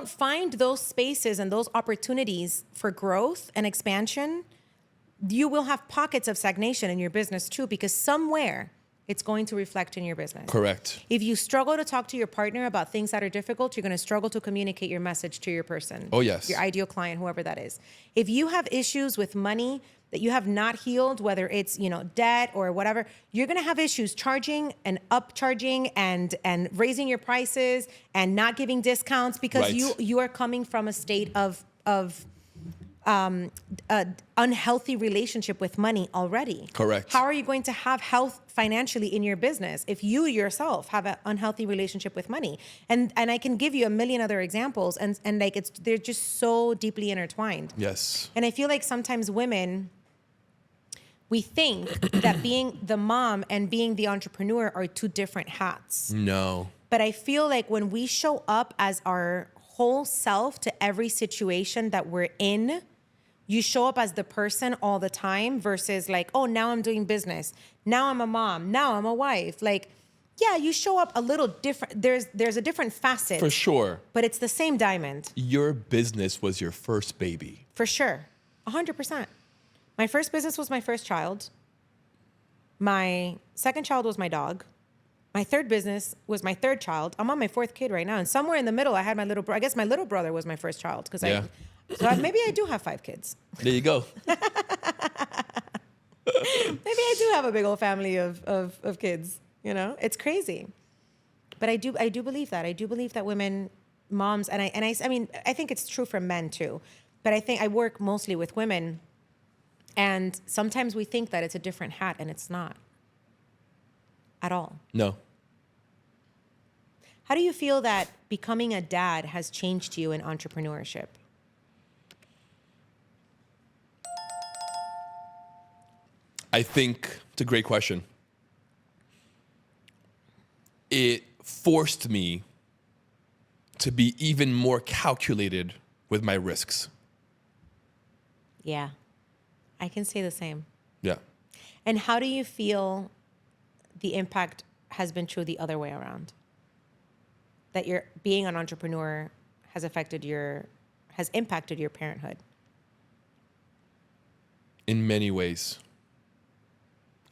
find those spaces and those opportunities for growth and expansion, you will have pockets of stagnation in your business too, because somewhere it's going to reflect in your business. Correct. If you struggle to talk to your partner about things that are difficult, you're going to struggle to communicate your message to your person. Oh, yes. Your ideal client, whoever that is. If you have issues with money that you have not healed, whether it's, debt or whatever, you're going to have issues charging and upcharging and raising your prices and not giving discounts because Right. you are coming from a state of unhealthy relationship with money already. Correct. How are you going to have health financially in your business if you yourself have an unhealthy relationship with money? And I can give you a million other examples, and like they're just so deeply intertwined. Yes. And I feel like sometimes women, we think that being the mom and being the entrepreneur are two different hats. No. But I feel like when we show up as our whole self to every situation that we're in, you show up as the person all the time versus like, oh, now I'm doing business. Now I'm a mom. Now I'm a wife. Like, yeah, you show up a little different. There's a different facet. For sure. But it's the same diamond. Your business was your first baby. For sure. 100%. My first business was my first child. My second child was my dog. My third business was my third child. I'm on my fourth kid right now. And somewhere in the middle, I had my little brother. I guess my little brother was my first child. Yeah. Maybe I do have 5 kids. There you go. Maybe I do have a big old family of kids. It's crazy. But I do believe that. I do believe that women, moms, and I mean, I think it's true for men too. But I think I work mostly with women. And sometimes we think that it's a different hat, and it's not at all. No. How do you feel that becoming a dad has changed you in entrepreneurship? I think it's a great question. It forced me to be even more calculated with my risks. Yeah, I can say the same. Yeah. And how do you feel the impact has been true the other way around? That you're being an entrepreneur has impacted your parenthood? In many ways.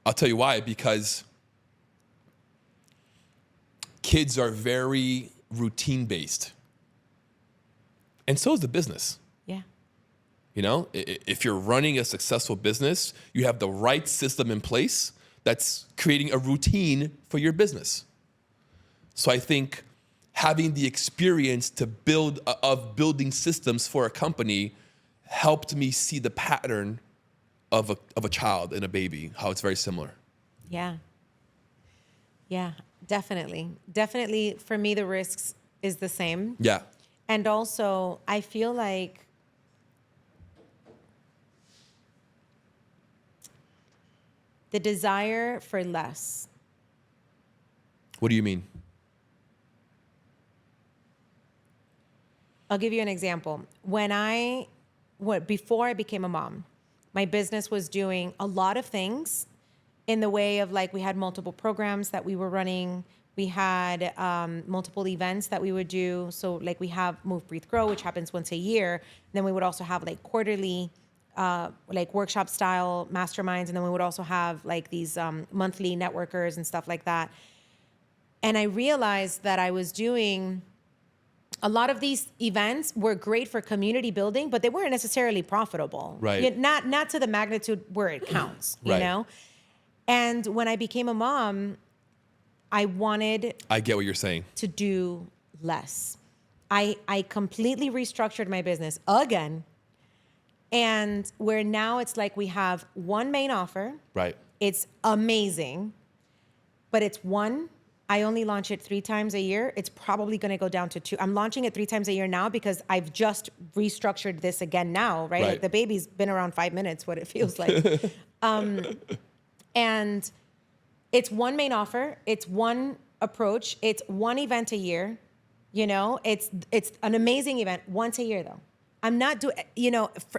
I'll tell you why, because kids are very routine based. And so is the business. Yeah. You know, if you're running a successful business, you have the right system in place that's creating a routine for your business. So I think having the experience to building systems for a company helped me see the pattern of a child and a baby, how it's very similar. Yeah. Yeah, definitely. Definitely for me, the risks is the same. Yeah. And also, I feel like the desire for less. What do you mean? I'll give you an example. Before I became a mom, my business was doing a lot of things in the way of like, we had multiple programs that we were running. We had multiple events that we would do. So like we have Move, Breathe, Grow, which happens once a year. Then we would also have like quarterly, like workshop style masterminds. And then we would also have like these monthly networkers and stuff like that. And I realized that I was doing a lot of these events were great for community building, but they weren't necessarily profitable. Right. Not to the magnitude where it counts, you Right. know? And when I became a mom, I get what you're saying. to do less. I completely restructured my business again. And where now it's like we have one main offer. Right. It's amazing, but it's one. I only launch it 3 times a year. It's probably going to go down to 2. I'm launching it 3 times a year now because I've just restructured this again now, right? Right. Like the baby's been around 5 minutes, what it feels like. And it's one main offer. It's one approach. It's one event a year. You know, it's an amazing event once a year though. I'm not doing,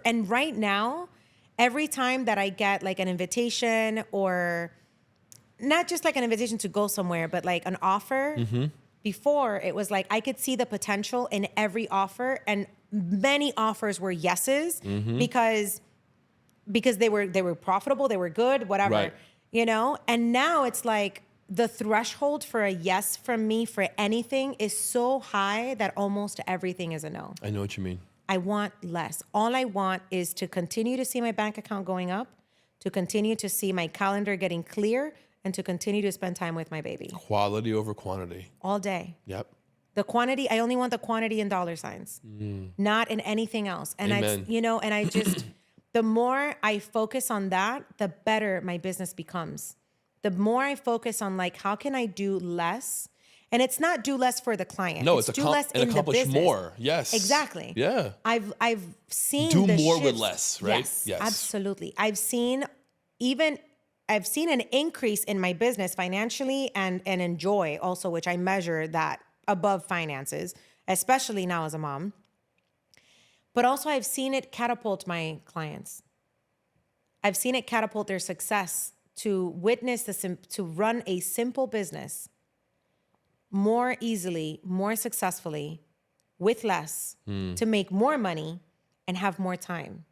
and right now, every time that I get like an invitation or not just like an invitation to go somewhere, but like an offer. Mm-hmm. Before it was like I could see the potential in every offer, and many offers were yeses because they were profitable, they were good, whatever, Right. And now it's like the threshold for a yes from me for anything is so high that almost everything is a no. I know what you mean. I want less. All I want is to continue to see my bank account going up, to continue to see my calendar getting clear, and to continue to spend time with my baby. Quality over quantity. All day. Yep. The quantity, I only want the quantity in dollar signs, not in anything else. And Amen. I just, the more I focus on that, the better my business becomes. The more I focus on like, how can I do less? And it's not do less for the client. No, it's do less in the accomplish business. more. Yes. Exactly. Yeah. I've seen Do the more with shifts. less, right? Yes, absolutely. I've seen an increase in my business financially and in joy also, which I measure that above finances, especially now as a mom. But also I've seen it catapult my clients. I've seen it catapult their success to to run a simple business more easily, more successfully, with less, to make more money and have more time.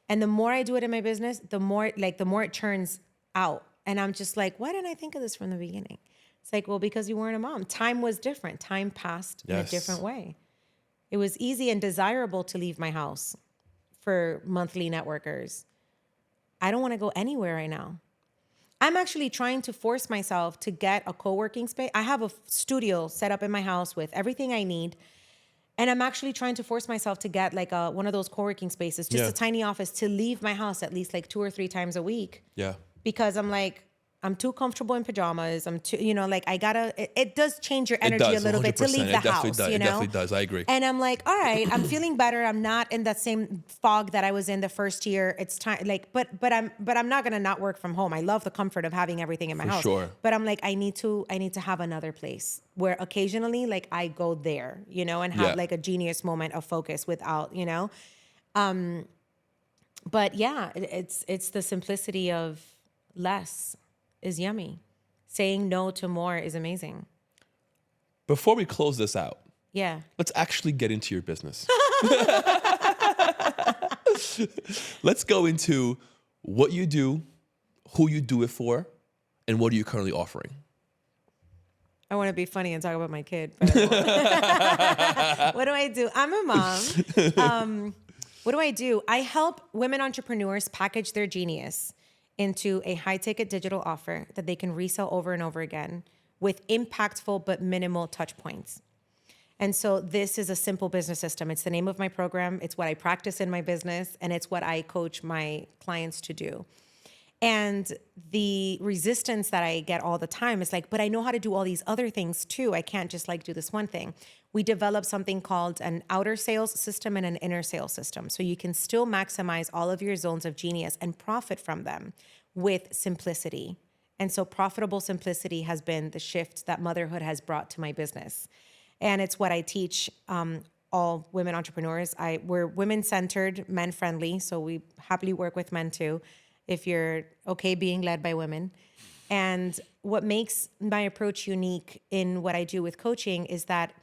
And the more I do it in my business, the more it turns out. And I'm just like, why didn't I think of this from the beginning? It's like, well, because you weren't a mom. Time was different. Time passed in a different way. It was easy and desirable to leave my house for monthly networkers. I don't want to go anywhere right now. I'm actually trying to force myself to get a co-working space. I have a studio set up in my house with everything I need. And I'm actually trying to force myself to get like one of those co-working spaces, just a tiny office, to leave my house at least like 2 or 3 times a week. Yeah. Because I'm like, I'm too comfortable in pajamas. I'm too, like I gotta, it does change your energy does, a little bit to 100%. leave the house, Does. It definitely does. I agree. And I'm like, all right, I'm feeling better. I'm not in that same fog that I was in the first year. It's time, but I'm not gonna not work from home. I love the comfort of having everything in my house. Sure. But I'm like, I need to have another place where occasionally, like, I go there, and have like a genius moment of focus without, But yeah, it's the simplicity of less is yummy. Saying no to more is amazing. Before we close this out, Yeah. let's actually get into your business. Let's go into what you do, who you do it for, and what are you currently offering? I want to be funny and talk about my kid, but I won't. What do I do? I'm a mom. What do I do? I help women entrepreneurs package their genius into a high-ticket digital offer that they can resell over and over again with impactful but minimal touch points. And so this is a simple business system. It's the name of my program. It's what I practice in my business, and it's what I coach my clients to do. And the resistance that I get all the time is like, but I know how to do all these other things too. I can't just like do this one thing. We developed something called an outer sales system and an inner sales system. So you can still maximize all of your zones of genius and profit from them with simplicity. And so profitable simplicity has been the shift that motherhood has brought to my business. And it's what I teach all women entrepreneurs. We're women-centered, men-friendly, so we happily work with men too, if you're okay being led by women. And what makes my approach unique in what I do with coaching is that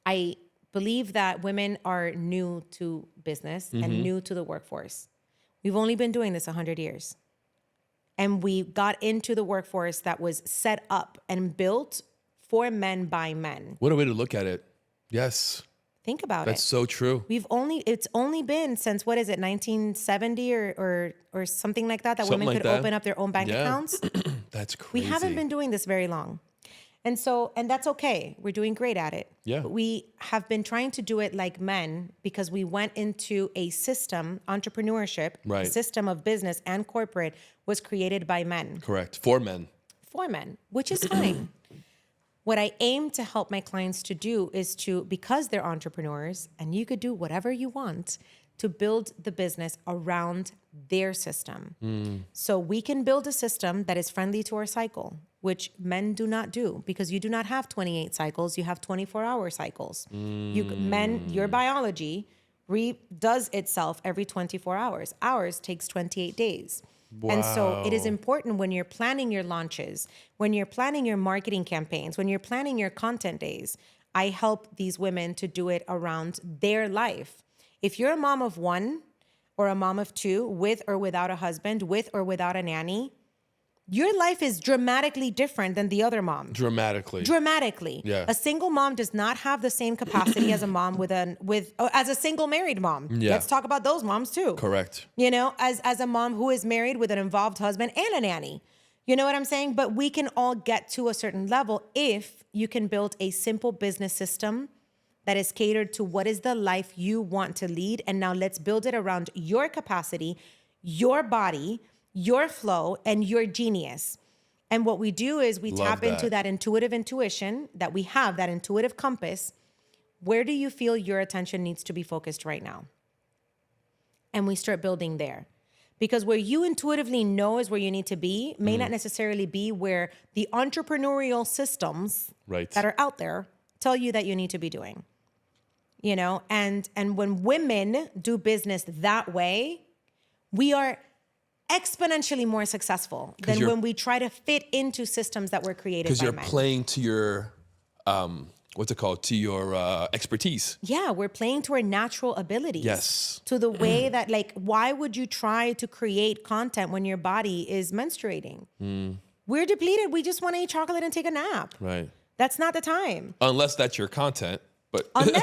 I believe that women are new to business and new to the workforce. We've only been doing this 100 years. And we got into the workforce that was set up and built for men by men. What a way to look at it. Yes. Think about it. That's so true. It's only been since, what is it, 1970 or something like that, Something women like could that. open up their own bank accounts. That's crazy. We haven't been doing this very long. And that's okay. We're doing great at it. Yeah. But we have been trying to do it like men because we went into a system, entrepreneurship, Right. a system of business and corporate was created by men. Correct. For men. For men, which is fine. What I aim to help my clients to do is to, because they're entrepreneurs and you could do whatever you want, to build the business around their system. So we can build a system that is friendly to our cycle, which men do not do because you do not have 28 cycles, you have 24-hour cycles. Your biology does itself every 24 hours. Ours takes 28 days. Wow. And so it is important when you're planning your launches, when you're planning your marketing campaigns, when you're planning your content days, I help these women to do it around their life. If you're a mom of one or a mom of two, with or without a husband, with or without a nanny, your life is dramatically different than the other mom. Dramatically. Yeah. A single mom does not have the same capacity as a mom as a single married mom. Yeah. Let's talk about those moms too. Correct. As a mom who is married with an involved husband and a nanny. You know what I'm saying? But we can all get to a certain level if you can build a simple business system that is catered to what is the life you want to lead. And now let's build it around your capacity, your body, your flow, and your genius. And what we do is we tap into that intuitive intuition that we have, that intuitive compass. Where do you feel your attention needs to be focused right now? And we start building there. Because where you intuitively know is where you need to be may not necessarily be where the entrepreneurial systems that are out there tell you that you need to be doing. And when women do business that way, we are exponentially more successful than when we try to fit into systems that were created by men. Because you're playing to your, to your expertise. Yeah, we're playing to our natural abilities. Yes. To the way that, why would you try to create content when your body is menstruating? We're depleted. We just want to eat chocolate and take a nap. Right. That's not the time. Unless that's your content. But unless,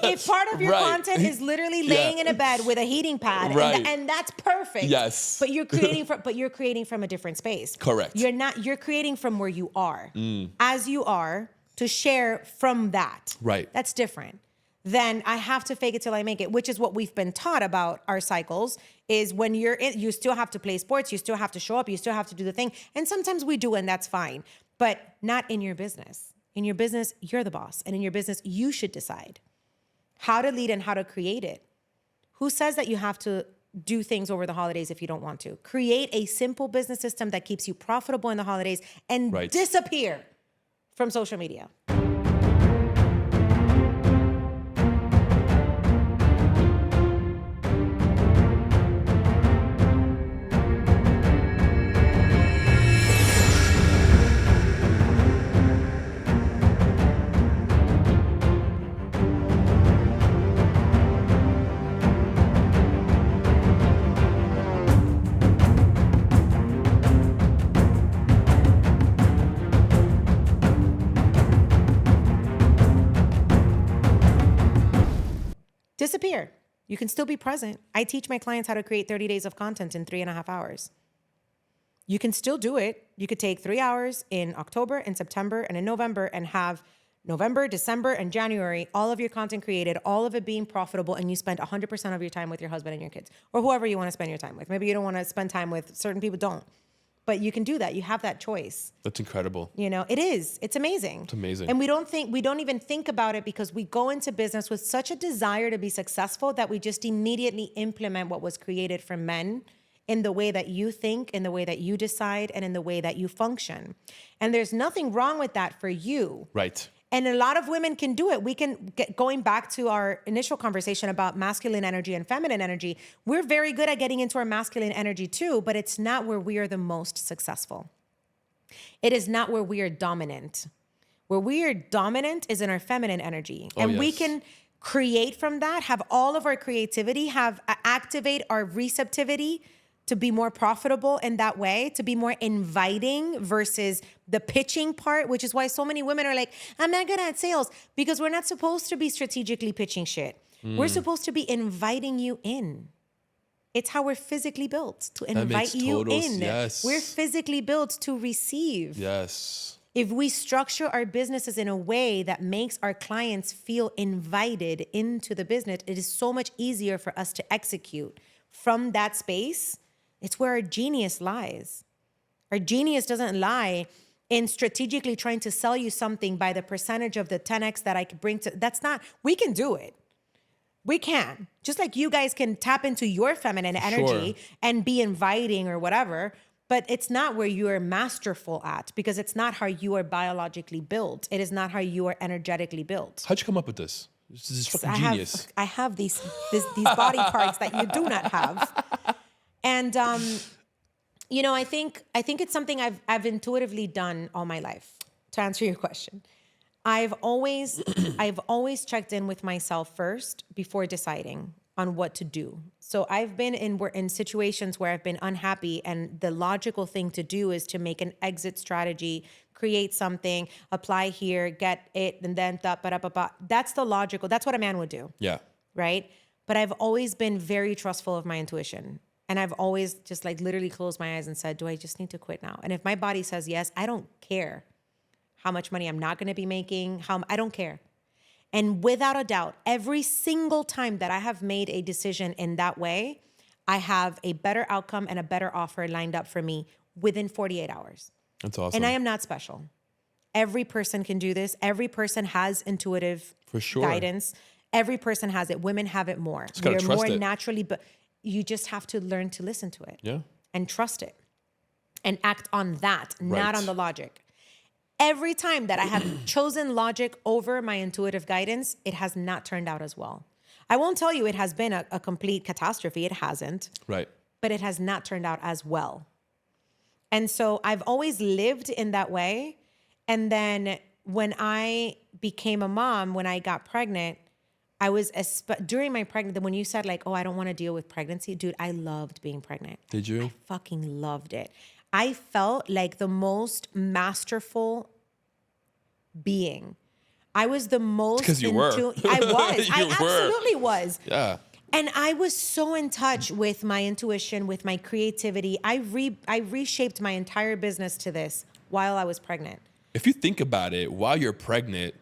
if part of your content is literally laying in a bed with a heating pad, and that's perfect. Yes. But you're creating from a different space. Correct. You're creating from where you are, as you are, to share from that. Right. That's different. then I have to fake it till I make it, which is what we've been taught about our cycles, is when you're in, you still have to play sports, you still have to show up, you still have to do the thing. And sometimes we do, and that's fine, but not in your business. In your business, you're the boss. And in your business, you should decide how to lead and how to create it. Who says that you have to do things over the holidays if you don't want to? Create a simple business system that keeps you profitable in the holidays and disappear from social media. Disappear. You can still be present. I teach my clients how to create 30 days of content in 3.5 hours. You can still do it. You could take 3 hours in October, in September, and in November and have November, December, and January, all of your content created, all of it being profitable, and you spend 100% of your time with your husband and your kids, or whoever you want to spend your time with. Maybe you don't want to spend time with certain people, don't. But you can do that. You have that choice. That's incredible. You know, it is. It's amazing. It's amazing. And we don't even think about it because we go into business with such a desire to be successful that we just immediately implement what was created for men in the way that you think, in the way that you decide, and in the way that you function. And there's nothing wrong with that for you. Right. And a lot of women can do it. We can get going back to our initial conversation about masculine energy and feminine energy. We're very good at getting into our masculine energy too, but it's not where we are the most successful. It is not where we are dominant. Where we are dominant is in our feminine energy. And we can create from that, have all of our creativity, activate our receptivity to be more profitable in that way, to be more inviting versus the pitching part, which is why so many women are like, I'm not good at sales, because we're not supposed to be strategically pitching shit. We're supposed to be inviting you in. It's how we're physically built, to invite you in. Yes. We're physically built to receive. Yes. If we structure our businesses in a way that makes our clients feel invited into the business, it is so much easier for us to execute from that space. It's where our genius lies. Our genius doesn't lie in strategically trying to sell you something by the percentage of the 10x that I could bring to, that's not, we can do it. We can. Just like you guys can tap into your feminine energy and be inviting or whatever, but it's not where you are masterful at, because it's not how you are biologically built. It is not how you are energetically built. How'd you come up with this? This is fucking genius. I have these body parts that you do not have. And, you know, I think it's something I've intuitively done all my life. To answer your question, I've always checked in with myself first before deciding on what to do. So I've been in situations where I've been unhappy, and the logical thing to do is to make an exit strategy, create something, apply here, get it, and then that's the logical. That's what a man would do. Yeah. Right. But I've always been very trustful of my intuition. And I've always just like literally closed my eyes and said, do I just need to quit now? And if my body says yes, I don't care how much money I'm not going to be making, I don't care. And without a doubt, every single time that I have made a decision in that way, I have a better outcome and a better offer lined up for me within 48 hours. That's awesome. And I am not special. Every person can do this. Every person has intuitive guidance. Every person has it. Women have it more. They're more naturally, but you just have to learn to listen to it and trust it and act on that, not on the logic. Every time that I have chosen logic over my intuitive guidance, it has not turned out as well. I won't tell you it has been a complete catastrophe. It hasn't. Right. But it has not turned out as well. And so I've always lived in that way. And then when I became a mom, when I got pregnant, I was, during my pregnancy, when you said like, oh, I don't want to deal with pregnancy, dude, I loved being pregnant. Did you? I fucking loved it. I felt like the most masterful being. I was the most. Because you were. I was. I absolutely was. Yeah. And I was so in touch with my intuition, with my creativity. I reshaped my entire business to this while I was pregnant. If you think about it, while you're pregnant,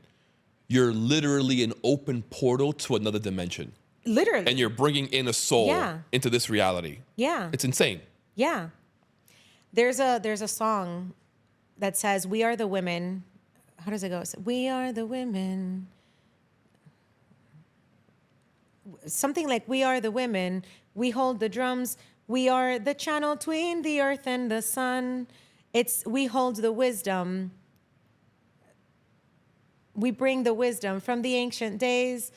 you're literally an open portal to another dimension. Literally. And you're bringing in a soul Yeah. into this reality. Yeah. It's insane. Yeah. There's a song that says, "We are the women." How does it go? We are the women. Something like, "We are the women. We hold the drums. We are the channel between the earth and the sun. We hold the wisdom. We bring the wisdom from the ancient days.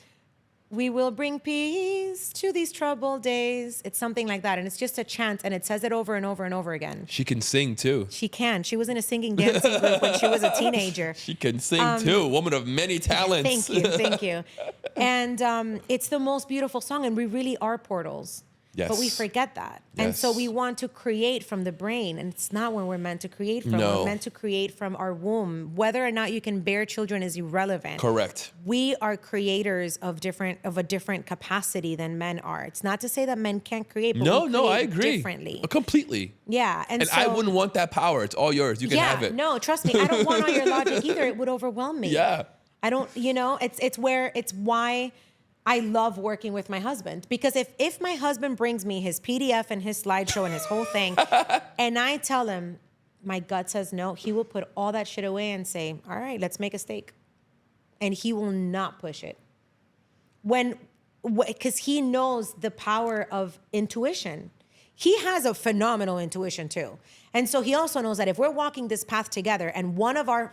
We will bring peace to these troubled days." It's something like that. And it's just a chant, and it says it over and over and over again. She can sing too. She can. She was in a singing dancing group when she was a teenager. She can sing too. Woman of many talents. Thank you. And it's the most beautiful song, and we really are portals. Yes. But we forget that. And so Yes. we want to create from the brain, and it's not when we're meant to create from. No. We're meant to create from our womb. Whether or not you can bear children is irrelevant. Correct. We are creators of a different capacity than men are. It's not to say that men can't create, but we No, create I agree. differently. Completely. Yeah. And so, I wouldn't want that power. It's all yours. You can have it. No, trust me. I don't want all your logic either. It would overwhelm me. Yeah. I don't, it's why I love working with my husband. Because if my husband brings me his PDF and his slideshow and his whole thing, and I tell him, my gut says no, he will put all that shit away and say, all right, let's make a steak. And he will not push it. Because he knows the power of intuition. He has a phenomenal intuition too. And so he also knows that if we're walking this path together and one of our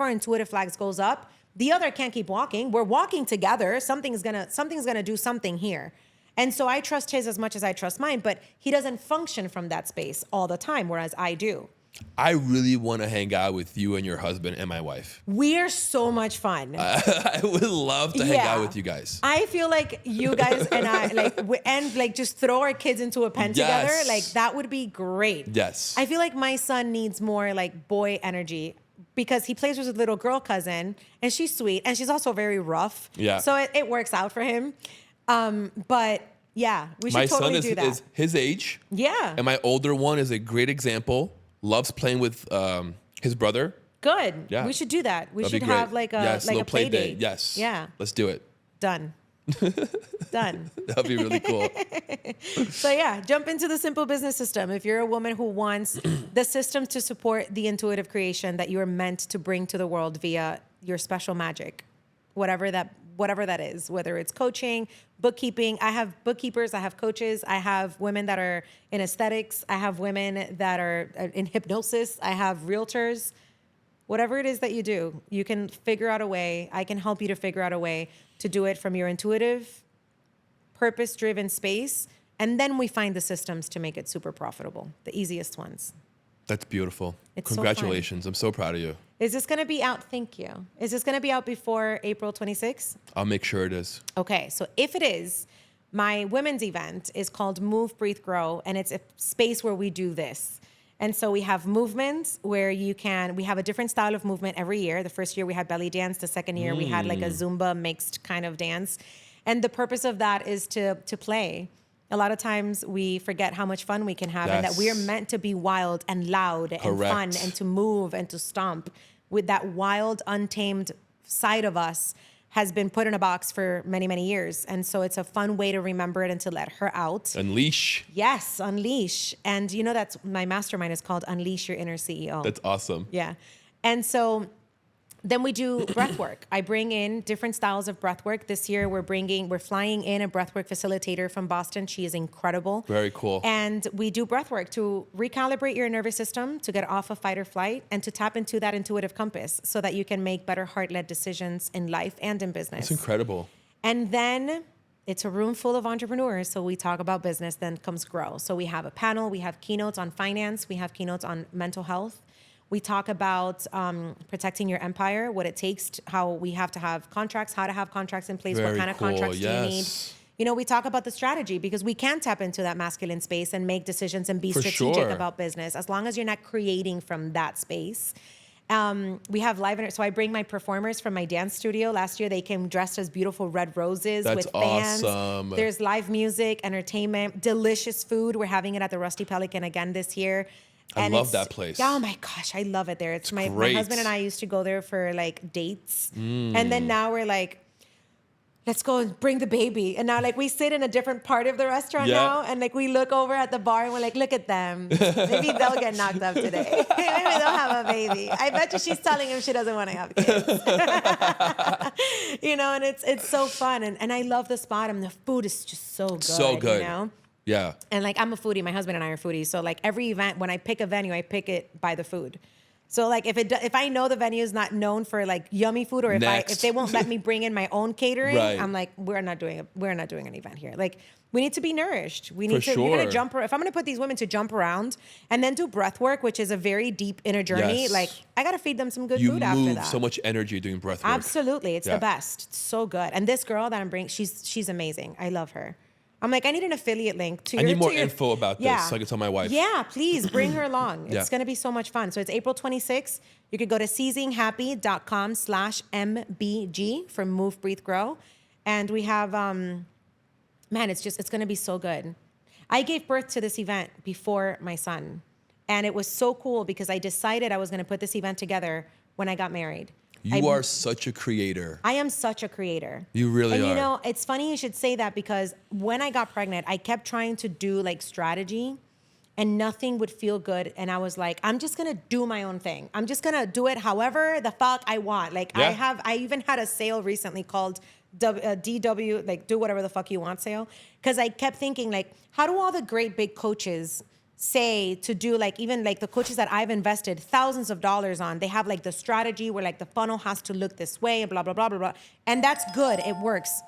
intuitive flags goes up, the other can't keep walking. We're walking together. Something's gonna do something here. And so I trust his as much as I trust mine, but he doesn't function from that space all the time, whereas I do. I really want to hang out with you and your husband and my wife. We're so much fun. I would love to hang out with you guys. I feel like you guys and I just throw our kids into a pen together. Yes. Like that would be great. Yes. I feel like my son needs more like boy energy because he plays with his little girl cousin and she's sweet and she's also very rough. Yeah. So it works out for him. But yeah, we should totally do that. My son is his age. Yeah. And my older one is a great example. Loves playing with his brother. Good. Yeah. We should do that. We That'd should be great. have like a yes, little play date. Yes. Yeah. Let's do it. Done. Done. That'd be really cool. So yeah, jump into the simple business system. If you're a woman who wants the systems to support the intuitive creation that you are meant to bring to the world via your special magic, whatever that is, whether it's coaching, bookkeeping. I have bookkeepers, I have coaches, I have women that are in aesthetics, I have women that are in hypnosis, I have realtors. Whatever it is that you do, you can figure out a way. I can help you to figure out a way to do it from your intuitive, purpose-driven space. And then we find the systems to make it super profitable, the easiest ones. That's beautiful. It's so Congratulations. I'm so proud of you. Is this going to be out? Thank you. Is this going to be out before April 26th? I'll make sure it is. Okay, so if it is, my women's event is called Move, Breathe, Grow, and it's a space where we do this. And so we have movements where we have a different style of movement every year. The first year we had belly dance. The second year we had like a Zumba mixed kind of dance. And the purpose of that is to play. A lot of times we forget how much fun we can have and that we are meant to be wild and loud and fun and to move and to stomp. With that wild, untamed side of us has been put in a box for many, many years. And so it's a fun way to remember it and to let her out. Unleash. Yes, unleash. And that's my mastermind is called Unleash Your Inner CEO. That's awesome. Yeah. And so then we do breath work. I bring in different styles of breath work. This year we're flying in a breath work facilitator from Boston. She is incredible. Very cool. And we do breath work to recalibrate your nervous system, to get off of fight or flight, and to tap into that intuitive compass so that you can make better heart-led decisions in life and in business. That's incredible. And then it's a room full of entrepreneurs. So we talk about business, then comes grow. So we have a panel, we have keynotes on finance, we have keynotes on mental health. We talk about protecting your empire, what it takes, how we have to have contracts, how to have contracts in place, what kind of contracts do you need. We talk about the strategy because we can tap into that masculine space and make decisions and be strategic about business as long as you're not creating from that space. We have live, so I bring my performers from my dance studio. Last year, they came dressed as beautiful red roses with fans. Awesome. There's live music, entertainment, delicious food. We're having it at the Rusty Pelican again this year. I love that place. Oh my gosh, I love it there. It's my great. husband and I used to go there for like dates. And then now we're like, let's go and bring the baby. And now like we sit in a different part of the restaurant now. And like we look over at the bar and we're like, look at them. Maybe they'll get knocked up today. Maybe they'll have a baby. I bet you she's telling him she doesn't want to have kids. You know, and it's so fun. And I love the spot. And the food is just so good. So good. You know? Yeah. And like I'm a foodie. My husband and I are foodies. So like every event, when I pick a venue, I pick it by the food. So like if I know the venue is not known for like yummy food, or if they won't let me bring in my own catering, Right. I'm like, we're not doing an event here. Like we need to be nourished. We need For to. You're gonna sure. jump. If I'm gonna put these women to jump around and then do breath work, which is a very deep inner journey, Yes. like I gotta feed them some good You food after move that. so much energy doing breath work. Absolutely, it's Yeah. the best. It's so good. And this girl that I'm bringing, she's amazing. I love her. I'm like, I need an affiliate link to I your. need more to your, info about this so I can tell my wife. Yeah, please bring her along. It's Yeah. going to be so much fun. So it's April 26th. You could go to seizinghappy.com/mbg for Move, Breathe, Grow. And we have, man, it's going to be so good. I gave birth to this event before my son. And it was so cool because I decided I was going to put this event together when I got married. You are such a creator. I am such a creator. You really and are. you know, it's funny you should say that because when I got pregnant, I kept trying to do like strategy and nothing would feel good. And I was like, I'm just going to do my own thing. I'm just going to do it however the fuck I want. Like Yeah. I even had a sale recently called DW, like do whatever the fuck you want sale. Cause I kept thinking like, how do all the great big coaches say to do like, even like the coaches that I've invested thousands of dollars on, they have like the strategy where like the funnel has to look this way and blah, blah, blah, blah, blah. And that's good. It works.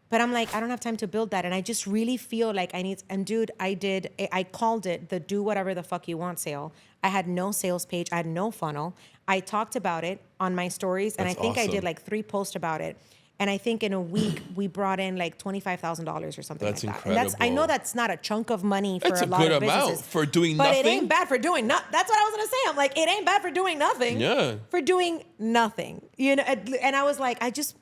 But I'm like, I don't have time to build that. And I just really feel like I need, and dude, I called it the do whatever the fuck you want sale. I had no sales page. I had no funnel. I talked about it on my stories. And That's I think I awesome. did like 3 posts about it. And I think in a week, we brought in like $25,000 or something That's like that. incredible. And I know that's not a chunk of money for It's a a lot good of amount businesses. for doing but nothing. it ain't bad for doing nothing. That's what I was going to say. I'm like, it ain't bad for doing nothing. Yeah. For doing nothing. You know, and I was like, I just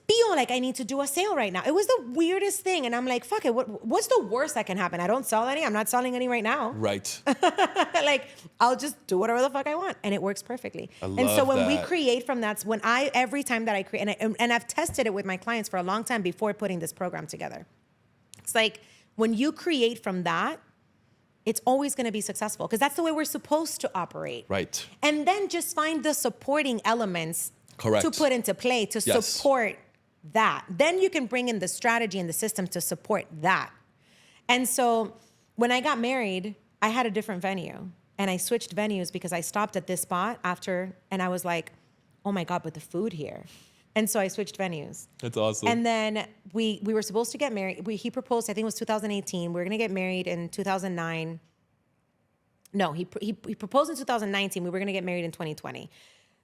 feel like I need to do a sale right now. It was the weirdest thing. And I'm like, fuck it. What's the worst that can happen? I don't sell any. I'm not selling any right now. Right. Like, I'll just do whatever the fuck I want. And it works perfectly. I And so love when we that. create from that, every time that I create, and I've tested it with my clients for a long time before putting this program together. It's like, when you create from that, it's always going to be successful because that's the way we're supposed to operate. Right. And then just find the supporting elements Correct. to put into play to Yes. support that. Then you can bring in the strategy and the system to support that. And so when I got married, I had a different venue and I switched venues because I stopped at this spot after, and I was like, oh my God, but the food here. And so I switched venues. That's awesome. And then we were supposed to get married. He proposed, I think it was 2018. We were going to get married in 2009. No, he proposed in 2019. We were going to get married in 2020.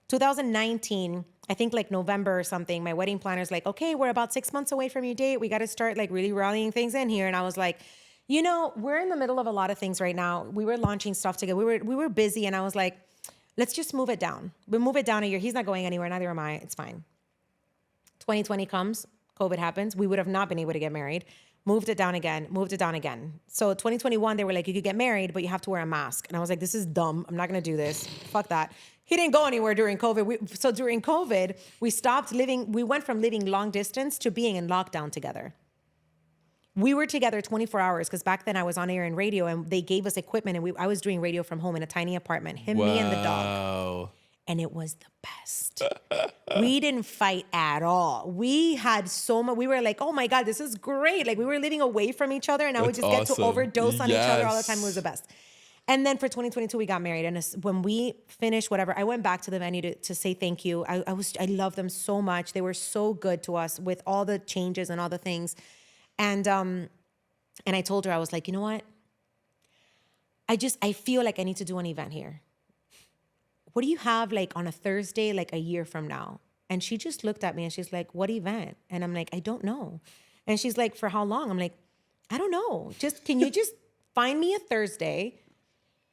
2019, I think like November or something, my wedding planner's like, okay, we're about 6 months away from your date. We got to start like really rallying things in here. And I was like, you know, we're in the middle of a lot of things right now. We were launching stuff together. We were busy. And I was like, let's just move it down. We'll move it down a year. He's not going anywhere. Neither am I. It's fine. 2020 comes, COVID happens. We would have not been able to get married. Moved it down again. So 2021, they were like, you could get married, but you have to wear a mask. And I was like, this is dumb. I'm not going to do this. Fuck that. He didn't go anywhere during COVID. So during COVID, we stopped living. We went from living long distance to being in lockdown together. We were together 24 hours because back then I was on air and radio and they gave us equipment and I was doing radio from home in a tiny apartment. Him, me, and the dog. Wow. And it was the best. We didn't fight at all. We had so much. We were like, oh my God, this is great. Like we were living away from each other and I would That's just get to awesome. overdose on each other all the time. It Yes. was the best. And then for 2022, we got married. And when we finished whatever, I went back to the venue to say thank you. I love them so much. They were so good to us with all the changes and all the things. And I told her, I was like, you know what? I feel like I need to do an event here. What do you have like on a Thursday, like a year from now? And she just looked at me and she's like, what event? And I'm like, I don't know. And she's like, for how long? I'm like, I don't know. Can you just find me a Thursday?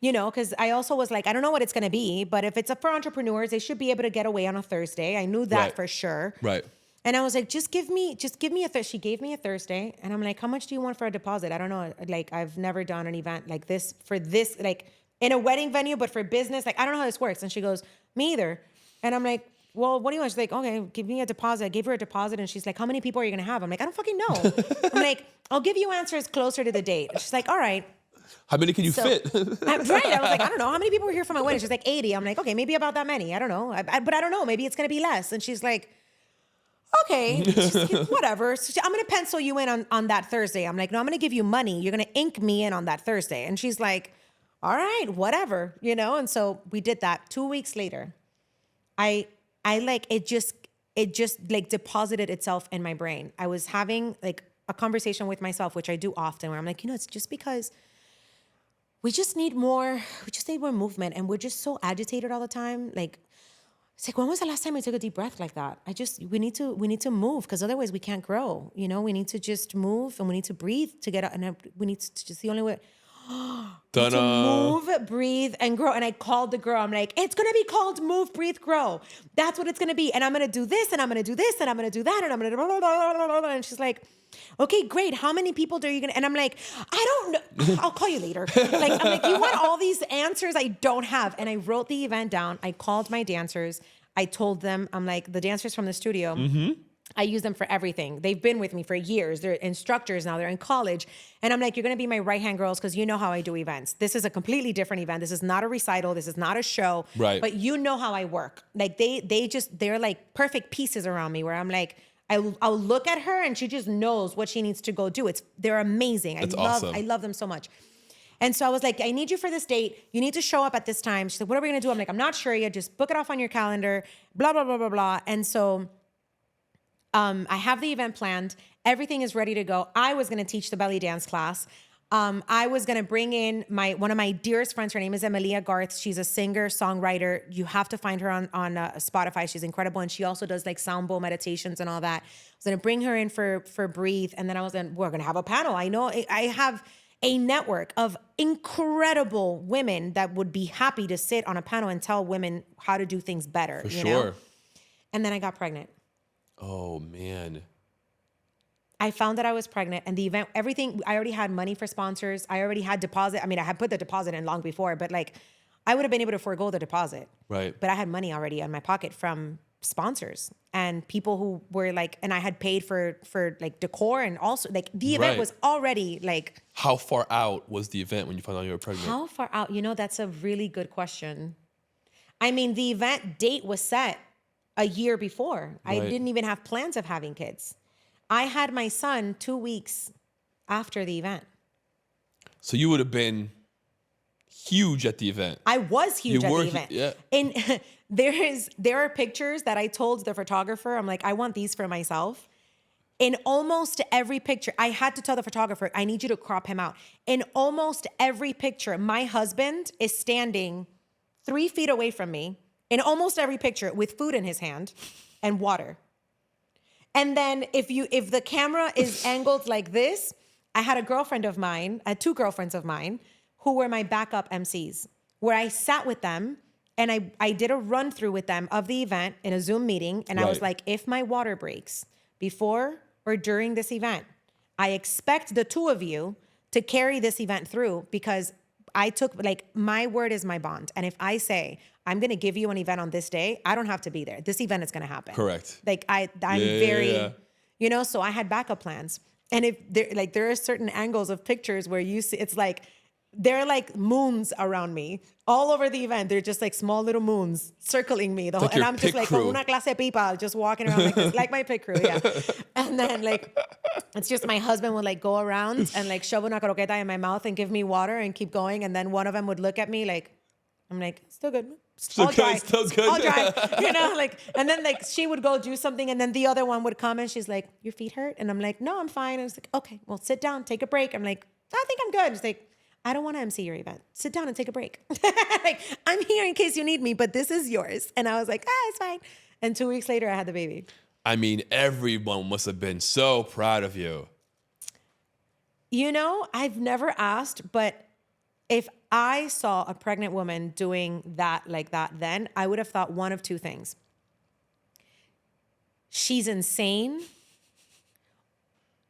You know, because I also was like, I don't know what it's going to be, but if it's up for entrepreneurs, they should be able to get away on a Thursday. I knew that Right. for sure. Right. And I was like, just give me she gave me a Thursday. And I'm like, how much do you want for a deposit? I don't know. Like, I've never done an event like this for this, like in a wedding venue, but for business. Like, I don't know how this works. And she goes, me either. And I'm like, well, what do you want? She's like, okay, give me a deposit. I gave her a deposit. And she's like, how many people are you going to have? I'm like, I don't fucking know. I'm like, I'll give you answers closer to the date. And she's like, all right. How many can you fit? Right. I was like, I don't know. How many people were here for my wedding? She's like, 80. I'm like, okay, maybe about that many. I don't know. But I don't know. Maybe it's going to be less. And she's like, okay, whatever. So I'm going to pencil you in on that Thursday. I'm like, no, I'm going to give you money. You're going to ink me in on that Thursday. And she's like, all right, whatever, And so we did that. 2 weeks later, I like, it just like deposited itself in my brain. I was having like a conversation with myself, which I do often, where I'm like, it's just because we just need more movement, and we're just so agitated all the time. Like, it's like, when was the last time I took a deep breath like that? We need to move, because otherwise we can't grow. We need to just move, and we need to breathe to get out. And we need to just, the only way to move, breathe, and grow. And I called the girl. I'm like, it's going to be called Move, Breathe, Grow. That's what it's going to be. And I'm going to do this, and I'm going to do this, and I'm going to do that, and I'm going to blah, blah, blah, blah, blah, blah. And she's like, okay, great. How many people are you going to? And I'm like, I don't know. I'll call you later. I'm like, you want all these answers I don't have. And I wrote the event down. I called my dancers. I told them, I'm like, the dancers from the studio, I use them for everything. They've been with me for years. They're instructors now. They're in college. And I'm like, you're going to be my right-hand girls, because you know how I do events. This is a completely different event. This is not a recital. This is not a show. Right. But you know how I work. Like, they're like perfect pieces around me, where I'm like, I'll look at her and she just knows what she needs to go do. They're amazing. Awesome. I love them so much. And so I was like, I need you for this date. You need to show up at this time. She said, what are we going to do? I'm like, I'm not sure yet. Just book it off on your calendar, blah, blah, blah, blah, blah. And so I have the event planned. Everything is ready to go. I was going to teach the belly dance class. I was going to bring in one of my dearest friends. Her name is Emilia Garth. She's a singer, songwriter. You have to find her on Spotify. She's incredible. And she also does like sound bowl meditations and all that. I was going to bring her in for Breathe. And then we're going to have a panel. I know I have a network of incredible women that would be happy to sit on a panel and tell women how to do things better. For sure. And then I got pregnant. Oh, man. I found that I was pregnant, and the event, everything, I already had money for sponsors. I already had deposit. I mean, I had put the deposit in long before, but like, I would have been able to forego the deposit. Right. But I had money already in my pocket from sponsors and people who were like, and I had paid for like decor, and also like the event was already like. How far out was the event when you found out you were pregnant? How far out? That's a really good question. I mean, the event date was set a year before. Right. I didn't even have plans of having kids. I had my son 2 weeks after the event. So you would have been huge at the event. I was huge at the event. Yeah. And there are pictures that I told the photographer, I'm like, I want these for myself. In almost every picture, I had to tell the photographer, I need you to crop him out. In almost every picture, my husband is standing 3 feet away from me, in almost every picture, with food in his hand and water. And then if the camera is angled like this, I had two girlfriends of mine who were my backup MCs, where I sat with them and I did a run through with them of the event in a Zoom meeting. And I was like, if my water breaks before or during this event, I expect the two of you to carry this event through, because I took, like, my word is my bond. And if I say, I'm going to give you an event on this day, I don't have to be there. This event is going to happen. Correct. Like I'm very, so I had backup plans. And if there are certain angles of pictures where you see, it's like, they're like moons around me all over the event. They're just like small little moons circling me the whole, and I'm just like, con una clase de pipa, just walking around like this, like my pit crew. Yeah. And then like, it's just my husband would like go around and like shove una croqueta in my mouth and give me water and keep going. And then one of them would look at me like, I'm like, still good. Still good. All dry. Like, and then like she would go do something, and then the other one would come and she's like, your feet hurt? And I'm like, no, I'm fine. And it's like, okay, well, sit down, take a break. I'm like, I think I'm good. She's like, I don't want to MC your event. Sit down and take a break. Like, I'm here in case you need me, but this is yours. And I was like, it's fine. And 2 weeks later, I had the baby. I mean, everyone must have been so proud of you. I've never asked, but if I saw a pregnant woman doing that like that, then I would have thought one of two things. she's insane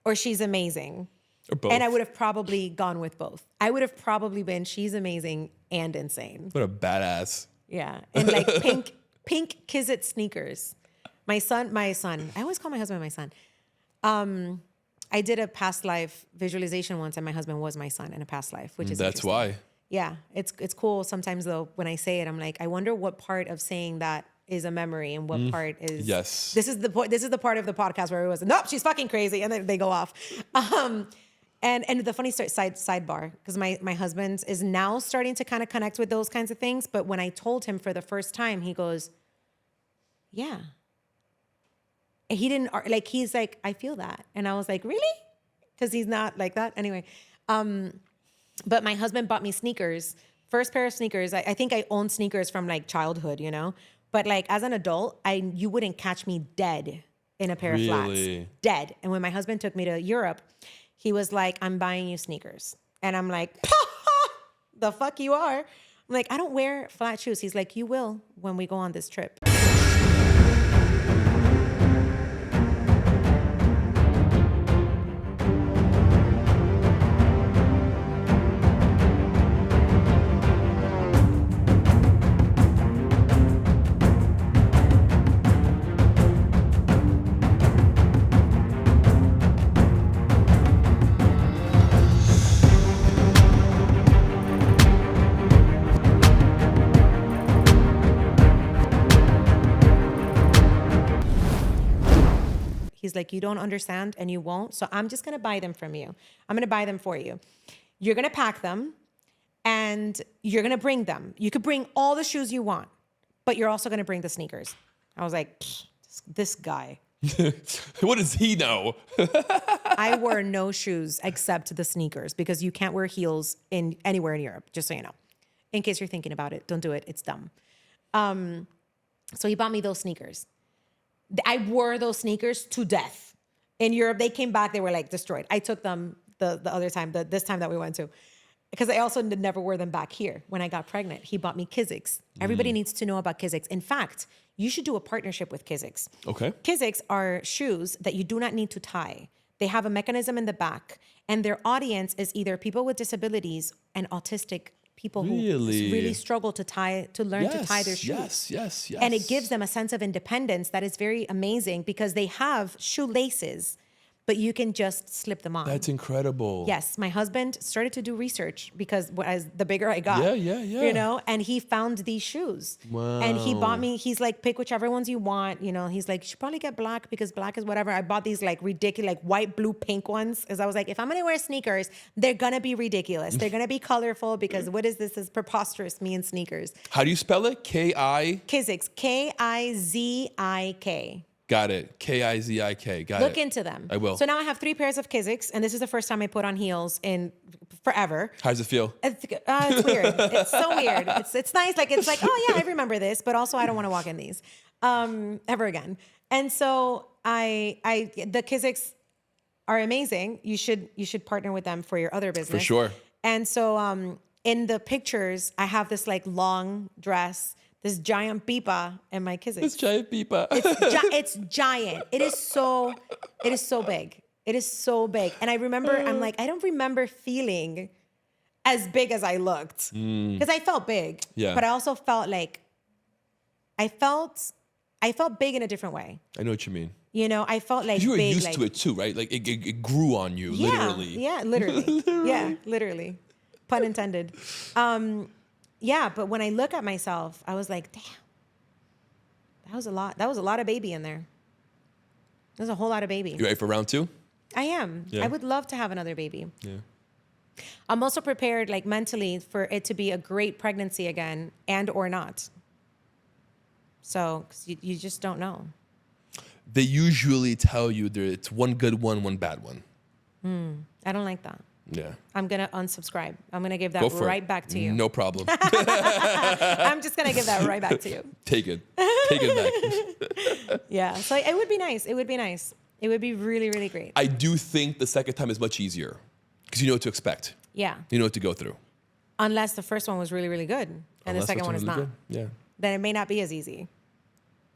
or she's amazing. Or both. And I would have probably gone with both. I would have probably been she's amazing and insane. What a badass. Yeah. And like pink Kizit sneakers. My son, I always call my husband my son. I did a past life visualization once and my husband was my son in a past life, which is That's interesting. why. Yeah. It's cool sometimes though, when I say it, I'm like, I wonder what part of saying that is a memory and what part is. Yes. This is the part of the podcast where it was, nope, she's fucking crazy. And then they go off. And the funny sidebar, because my husband is now starting to kind of connect with those kinds of things. But when I told him for the first time, he goes, yeah. And he didn't, like, he's like, I feel that. And I was like, really? Because he's not like that. Anyway. But my husband bought me sneakers. First pair of sneakers. I think I owned sneakers from like childhood, you know? But like as an adult, you wouldn't catch me dead in a pair of flats. Dead. And when my husband took me to Europe, he was like, I'm buying you sneakers. And I'm like, the fuck you are? I'm like, I don't wear flat shoes. He's like, you will when we go on this trip. He's like, you don't understand and you won't. So I'm just going to buy them from you. I'm going to buy them for you. You're going to pack them and you're going to bring them. You could bring all the shoes you want, but you're also going to bring the sneakers. I was like, this guy. What does he know? I wore no shoes except the sneakers because you can't wear heels anywhere in Europe, just so you know. In case you're thinking about it, don't do it. It's dumb. So he bought me those sneakers. I wore those sneakers to death. In Europe, they came back, they were like destroyed. I took them the other time, this time that we went to, because I also never wore them back here. When I got pregnant, he bought me Kiziks. Everybody needs to know about Kiziks. In fact, you should do a partnership with Kiziks. Okay. Kiziks are shoes that you do not need to tie. They have a mechanism in the back, and their audience is either people with disabilities and autistic people who really struggle to learn to tie their shoes. Yes. And it gives them a sense of independence that is very amazing because they have shoelaces, but you can just slip them on. That's incredible. Yes, my husband started to do research because as the bigger I got, you know, and he found these shoes. Wow. And he bought me, he's like, pick whichever ones you want. You know, he's like, you should probably get black because black is whatever. I bought these like ridiculous, like white, blue, pink ones. Because I was like, if I'm going to wear sneakers, they're going to be ridiculous. They're going to be colorful because what is this? This is preposterous, me and sneakers. How do you spell it? K-I? Kizik, K-I-Z-I-K. Got it. K-I-Z-I-K. Got it. Look into them. I will. So now I have 3 pairs of Kiziks, and this is the first time I put on heels in forever. How does it feel? It's weird. It's so weird. It's nice. Like, it's like, oh yeah, I remember this, but also I don't want to walk in these ever again. And so the Kiziks are amazing. You should partner with them for your other business. For sure. And so in the pictures, I have this like long dress, this giant pipa in my Kiziks. This giant pipa. It's giant. It is so big. It is so big. And I remember, I'm like, I don't remember feeling as big as I looked. Because I felt big. Yeah. But I also felt like, I felt big in a different way. I know what you mean. You know, I felt like You were big, used like, to it too, right? Like it grew on you, literally. Yeah, literally. Yeah, literally. Pun intended. Yeah, but when I look at myself, I was like, damn, that was a lot. That was a lot of baby in there. There's a whole lot of baby. You ready for round 2? I am. Yeah. I would love to have another baby. Yeah. I'm also prepared, like mentally, for it to be a great pregnancy again, and or not. So 'cause you just don't know. They usually tell you it's one good one, one bad one. I don't like that. Yeah. I'm gonna unsubscribe. I'm gonna give that Go for right it. back to you. No problem. I'm just gonna give that right back to you. Take it. Take it back. Yeah. So it would be nice. It would be nice. It would be really, really great. I do think the second time is much easier because you know what to expect. Yeah. You know what to go through. Unless the first one was really, really good and the second one is not. Yeah. Then it may not be as easy.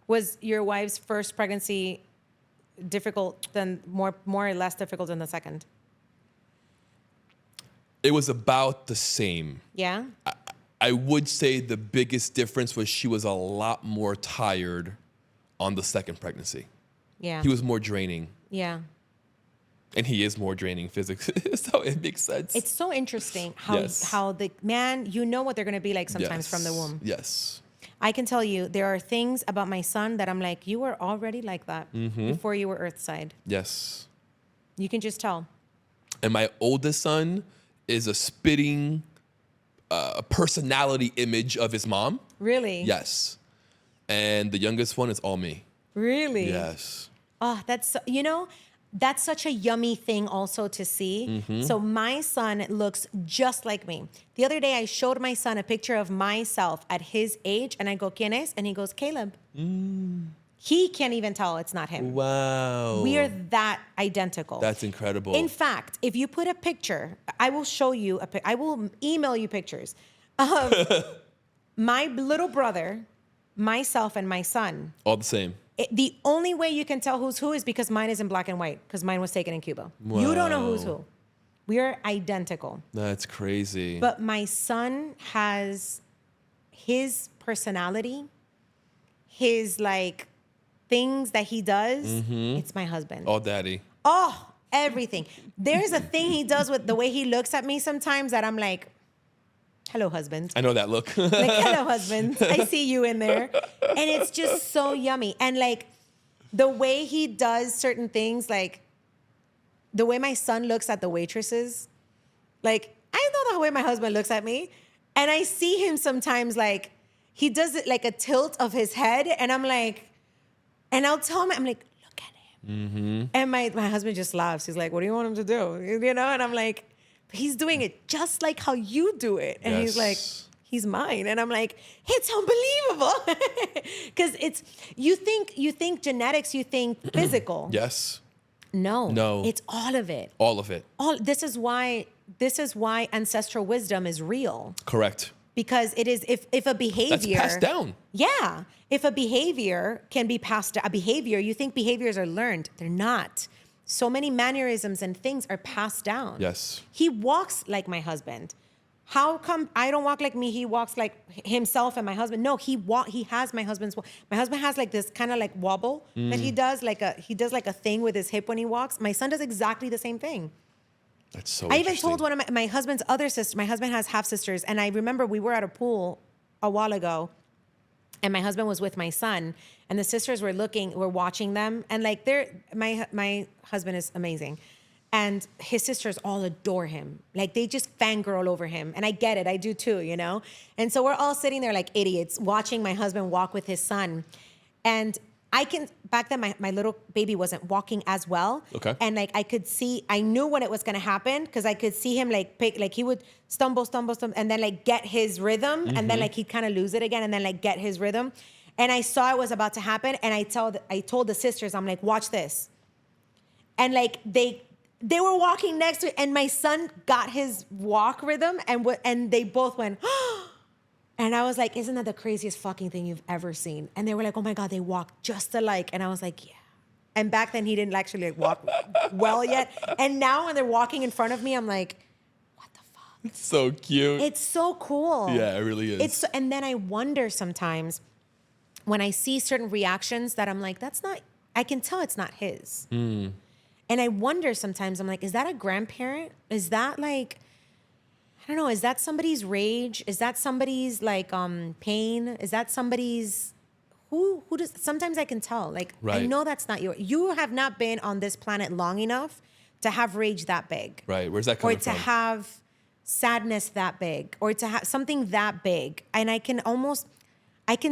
Was your wife's first pregnancy difficult than more or less difficult than the second? It was about the same. Yeah. I would say the biggest difference was she was a lot more tired on the second pregnancy. Yeah. He was more draining. Yeah. And he is more draining physically, so it makes sense. It's so interesting how the man, you know what they're going to be like sometimes from the womb. Yes. I can tell you there are things about my son that I'm like, you were already like that before you were earthside. Yes. You can just tell. And my oldest son is a spitting personality image of his mom. Really? Yes. And the youngest one is all me. Really? Yes. Oh, that's such a yummy thing also to see. So my son looks just like me. The other day I showed my son a picture of myself at his age and I go, ¿Quién es? And he goes, Caleb. He can't even tell it's not him. Wow. We are that identical. That's incredible. In fact, if you put a picture, I will show you I will email you pictures of my little brother, myself, and my son. All the same. The only way you can tell who's who is because mine is in black and white, because mine was taken in Cuba. Wow. You don't know who's who. We are identical. That's crazy. But my son has his personality, his like things that he does. It's my husband. Oh, daddy. Oh, everything. There's a thing he does with the way he looks at me sometimes that I'm like, hello, husband. I know that look. Like, hello, husband. I see you in there. And it's just so yummy. And like the way he does certain things, like the way my son looks at the waitresses, like I know the way my husband looks at me. And I see him sometimes like he does it like a tilt of his head. And I'm like, and I'll tell him, I'm like, look at him. And my husband just laughs. He's like, what do you want him to do? You know? And I'm like, he's doing it just like how you do it. And he's like, he's mine. And I'm like, it's unbelievable. Because you think genetics, you think physical. Yes. No. It's all of it. All of it. This is why ancestral wisdom is real. Correct. Because it is, if a behavior. That's passed down. Yeah. If a behavior can be passed, you think behaviors are learned. They're not. So many mannerisms and things are passed down. Yes. He walks like my husband. How come I don't walk like me? He walks like himself and my husband. No, he has my husband's. My husband has like this kind of like wobble that he does. He does like a thing with his hip when he walks. My son does exactly the same thing. That's so I even told one of my husband's other sisters. My husband has half sisters, and I remember we were at a pool a while ago, and my husband was with my son, and the sisters were watching them, and like my husband is amazing, and his sisters all adore him, like they just fangirl over him, and I get it, I do too, you know, and so we're all sitting there like idiots watching my husband walk with his son, and back then my little baby wasn't walking as well. Okay. And like I knew when it was gonna happen because I could see him he would stumble, and then like get his rhythm, and then like he'd kind of lose it again, and then like get his rhythm. And I saw it was about to happen, and I told the sisters, I'm like, watch this. And like they were walking next to it, and my son got his walk rhythm, and they both went, oh. And I was like, isn't that the craziest fucking thing you've ever seen? And they were like, oh my God, they walk just alike. And I was like, yeah. And back then he didn't actually like walk well yet. And now when they're walking in front of me, I'm like, what the fuck? It's so cute. It's so cool. Yeah, it really is. And then I wonder sometimes when I see certain reactions that I'm like, I can tell it's not his. And I wonder sometimes, I'm like, is that a grandparent? Is that like, I don't know, is that somebody's rage? Is that somebody's like pain? Is that somebody's who does sometimes I can tell. Like right. I know that's not you have not been on this planet long enough to have rage that big. Right. Where's that coming from? Or to have sadness that big. Or to have something that big. And I can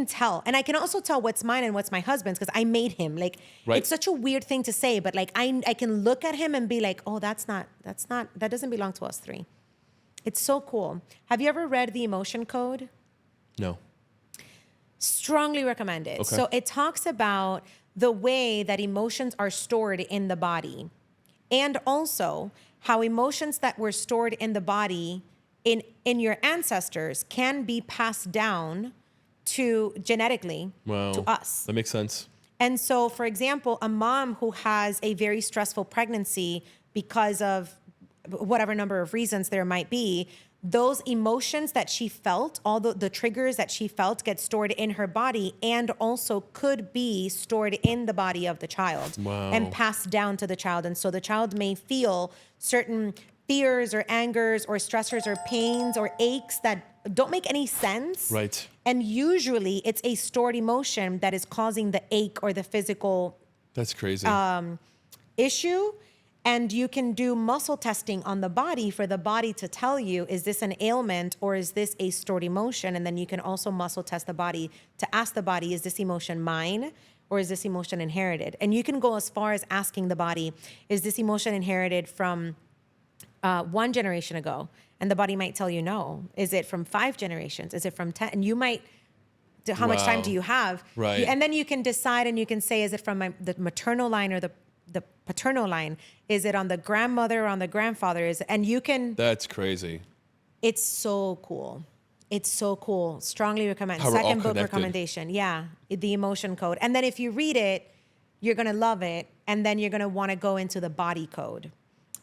tell. And I can also tell what's mine and what's my husband's because I made him. Like right. It's such a weird thing to say, but like I can look at him and be like, oh, that doesn't belong to us three. It's so cool. Have you ever read The Emotion Code? No. Strongly recommend it. Okay. So it talks about the way that emotions are stored in the body and also how emotions that were stored in the body in your ancestors can be passed down to genetically wow. to us. That makes sense. And so, for example, a mom who has a very stressful pregnancy because of whatever number of reasons there might be, those emotions that she felt, all the triggers that she felt get stored in her body and also could be stored in the body of the child and passed down to the child. And so the child may feel certain fears or angers or stressors or pains or aches that don't make any sense. Right. And usually it's a stored emotion that is causing the ache or the physical That's crazy. issue. And you can do muscle testing on the body for the body to tell you, is this an ailment or is this a stored emotion? And then you can also muscle test the body to ask the body, is this emotion mine or is this emotion inherited? And you can go as far as asking the body, is this emotion inherited from 1 generation ago? And the body might tell you no. Is it from 5 generations? Is it from 10? And you might, how much time do you have? Right. And then you can decide and you can say, is it from the maternal line or the paternal line? Is it on the grandmother or on the grandfather? And you can. That's crazy. It's so cool. It's so cool. Strongly recommend. How we're all Second book connected. recommendation. Yeah. The emotion code. And then if you read it, you're going to love it. And then you're going to want to go into the body code.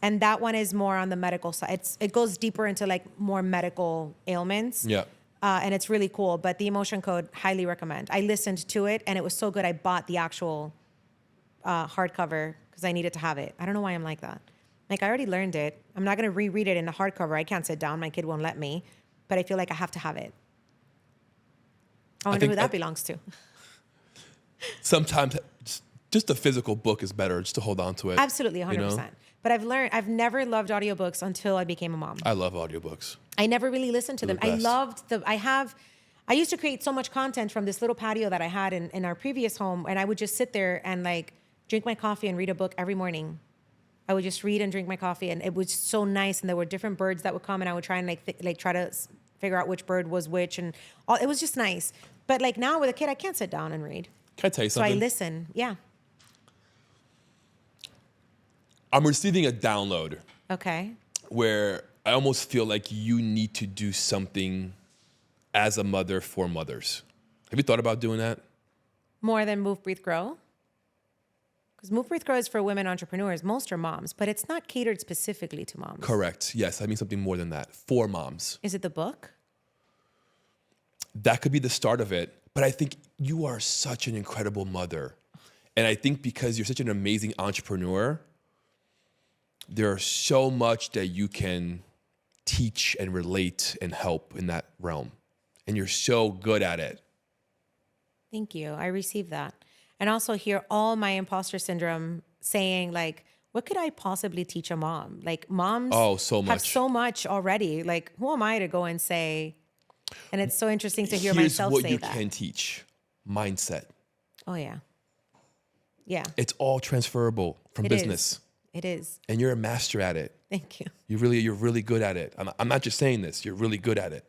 And that one is more on the medical side. It goes deeper into like more medical ailments. Yeah. And it's really cool. But the emotion code, highly recommend. I listened to it and it was so good. I bought the actual hardcover because I needed to have it. I don't know why I'm like that. Like, I already learned it. I'm not going to reread it in the hardcover. I can't sit down. My kid won't let me. But I feel like I have to have it. I wonder who that belongs to. Sometimes just a physical book is better, just to hold on to it. Absolutely, 100%. You know? But I've never loved audiobooks until I became a mom. I love audiobooks. I never really listened to them. They're the best. I used to create so much content from this little patio that I had in our previous home. And I would just sit there and like drink my coffee and read a book every morning. I would just read and drink my coffee, and it was so nice. And there were different birds that would come, and I would try and try to figure out which bird was which, and it was just nice. But like now with a kid, I can't sit down and read. Can I tell you So something? I listen. Yeah. I'm receiving a download Okay. where I almost feel like you need to do something as a mother for mothers. Have you thought about doing that? More than Move, Breathe, Grow? Because Move, Breathe, Grow is for women entrepreneurs. Most are moms, but it's not catered specifically to moms. Correct. Yes, I mean something more than that. For moms. Is it the book? That could be the start of it. But I think you are such an incredible mother. And I think because you're such an amazing entrepreneur, there's so much that you can teach and relate and help in that realm. And you're so good at it. Thank you. I received that. And also hear all my imposter syndrome saying like, what could I possibly teach a mom? Like moms so have much. so much already. Like who am I to go and say, and it's so interesting to hear Here's myself what say you that. can teach. Mindset. Oh yeah. Yeah. It's all transferable from It business. is. It is. And you're a master at it. Thank you. You're really good at it. I'm not just saying this. You're really good at it.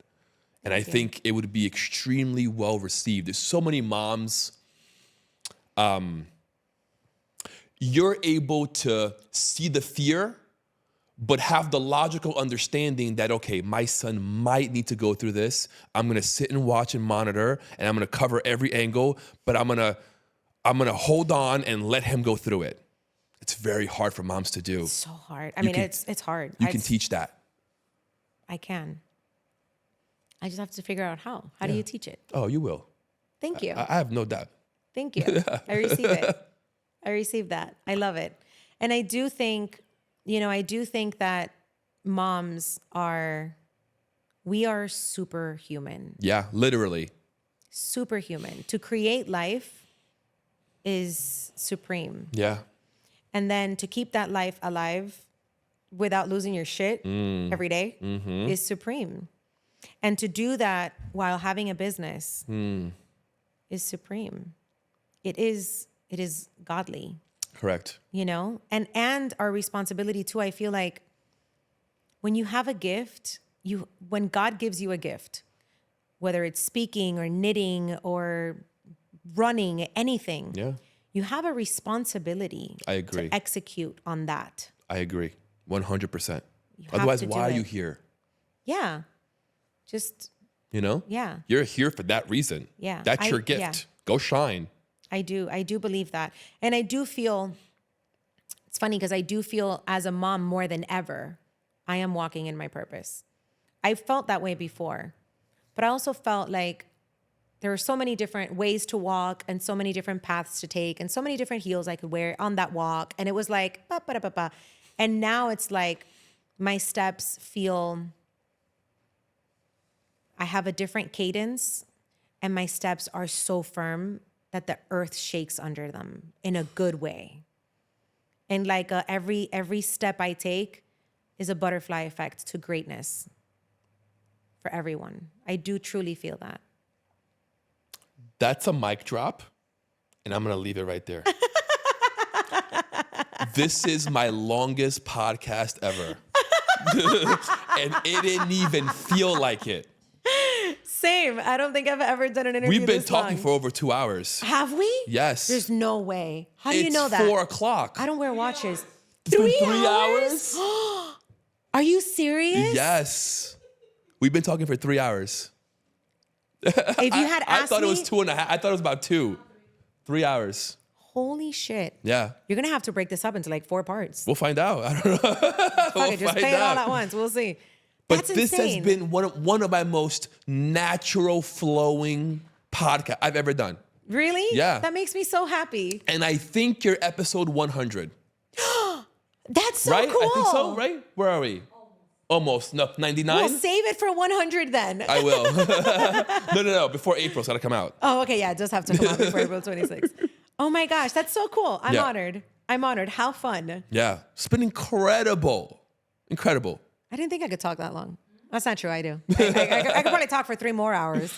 And I think it would be extremely well received. There's so many moms. You're able to see the fear, but have the logical understanding that, okay, my son might need to go through this. I'm gonna sit and watch and monitor, and I'm gonna cover every angle, but I'm gonna hold on and let him go through it. It's very hard for moms to do. It's so hard. I mean, it's hard. You can teach that. I can. I just have to figure out how. How do you teach it? Oh, you will. Thank you. I have no doubt. Thank you. I receive it. I receive that. I love it. And I do think, that moms we are superhuman. Yeah, literally. Superhuman. To create life is supreme. Yeah. And then to keep that life alive without losing your shit every day is supreme. And to do that while having a business is supreme. It is godly, Correct. and our responsibility too. I feel like when you have a gift, when God gives you a gift, whether it's speaking or knitting or running, anything, you have a responsibility I agree. to execute on that. I agree. 100%. have Otherwise, to do why are it. you here? Yeah. Just, You know? yeah. You're here for that reason. Yeah. That's your gift. yeah. Go shine. I do believe that. And I do feel, it's funny because I do feel as a mom more than ever, I am walking in my purpose. I felt that way before, but I also felt like there were so many different ways to walk and so many different paths to take and so many different heels I could wear on that walk. And it was like, ba, ba, ba, ba, ba. And now it's like my steps feel, I have a different cadence and my steps are so firm that the earth shakes under them in a good way. And like every step I take is a butterfly effect to greatness for everyone. I do truly feel that. That's a mic drop, and I'm going to leave it right there. This is my longest podcast ever. And it didn't even feel like it. Same. I don't think I've ever done an interview We've been this talking long. for over 2 hours. Have we? Yes. There's no way. How do you know that? It's 4 o'clock. I don't wear watches. It's been 3 3 hours? Are you serious? Yes. We've been talking for 3 hours. If you had asked I thought me, it was 2.5. I thought it was about 2. 3 hours. holy shit. Yeah. You're going to have to break this up into like 4 parts. We'll find out. I don't know. Fuck it, just play it all at once. We'll see. But That's this insane. has been one of my most natural flowing podcasts I've ever done. Really? Yeah. That makes me so happy. And I think you're episode 100. That's so Right? cool. I think so, right? Where are we? Almost. No, 99? We'll save it for 100 then. I will. No. Before April, it's got to come out. Oh, okay. Yeah, it does have to come out before April 26th. Oh my gosh, that's so cool. I'm Yeah. honored. I'm honored. How fun. Yeah. It's been incredible. Incredible. I didn't think I could talk that long. That's not true. I do. I could probably talk for 3 more hours.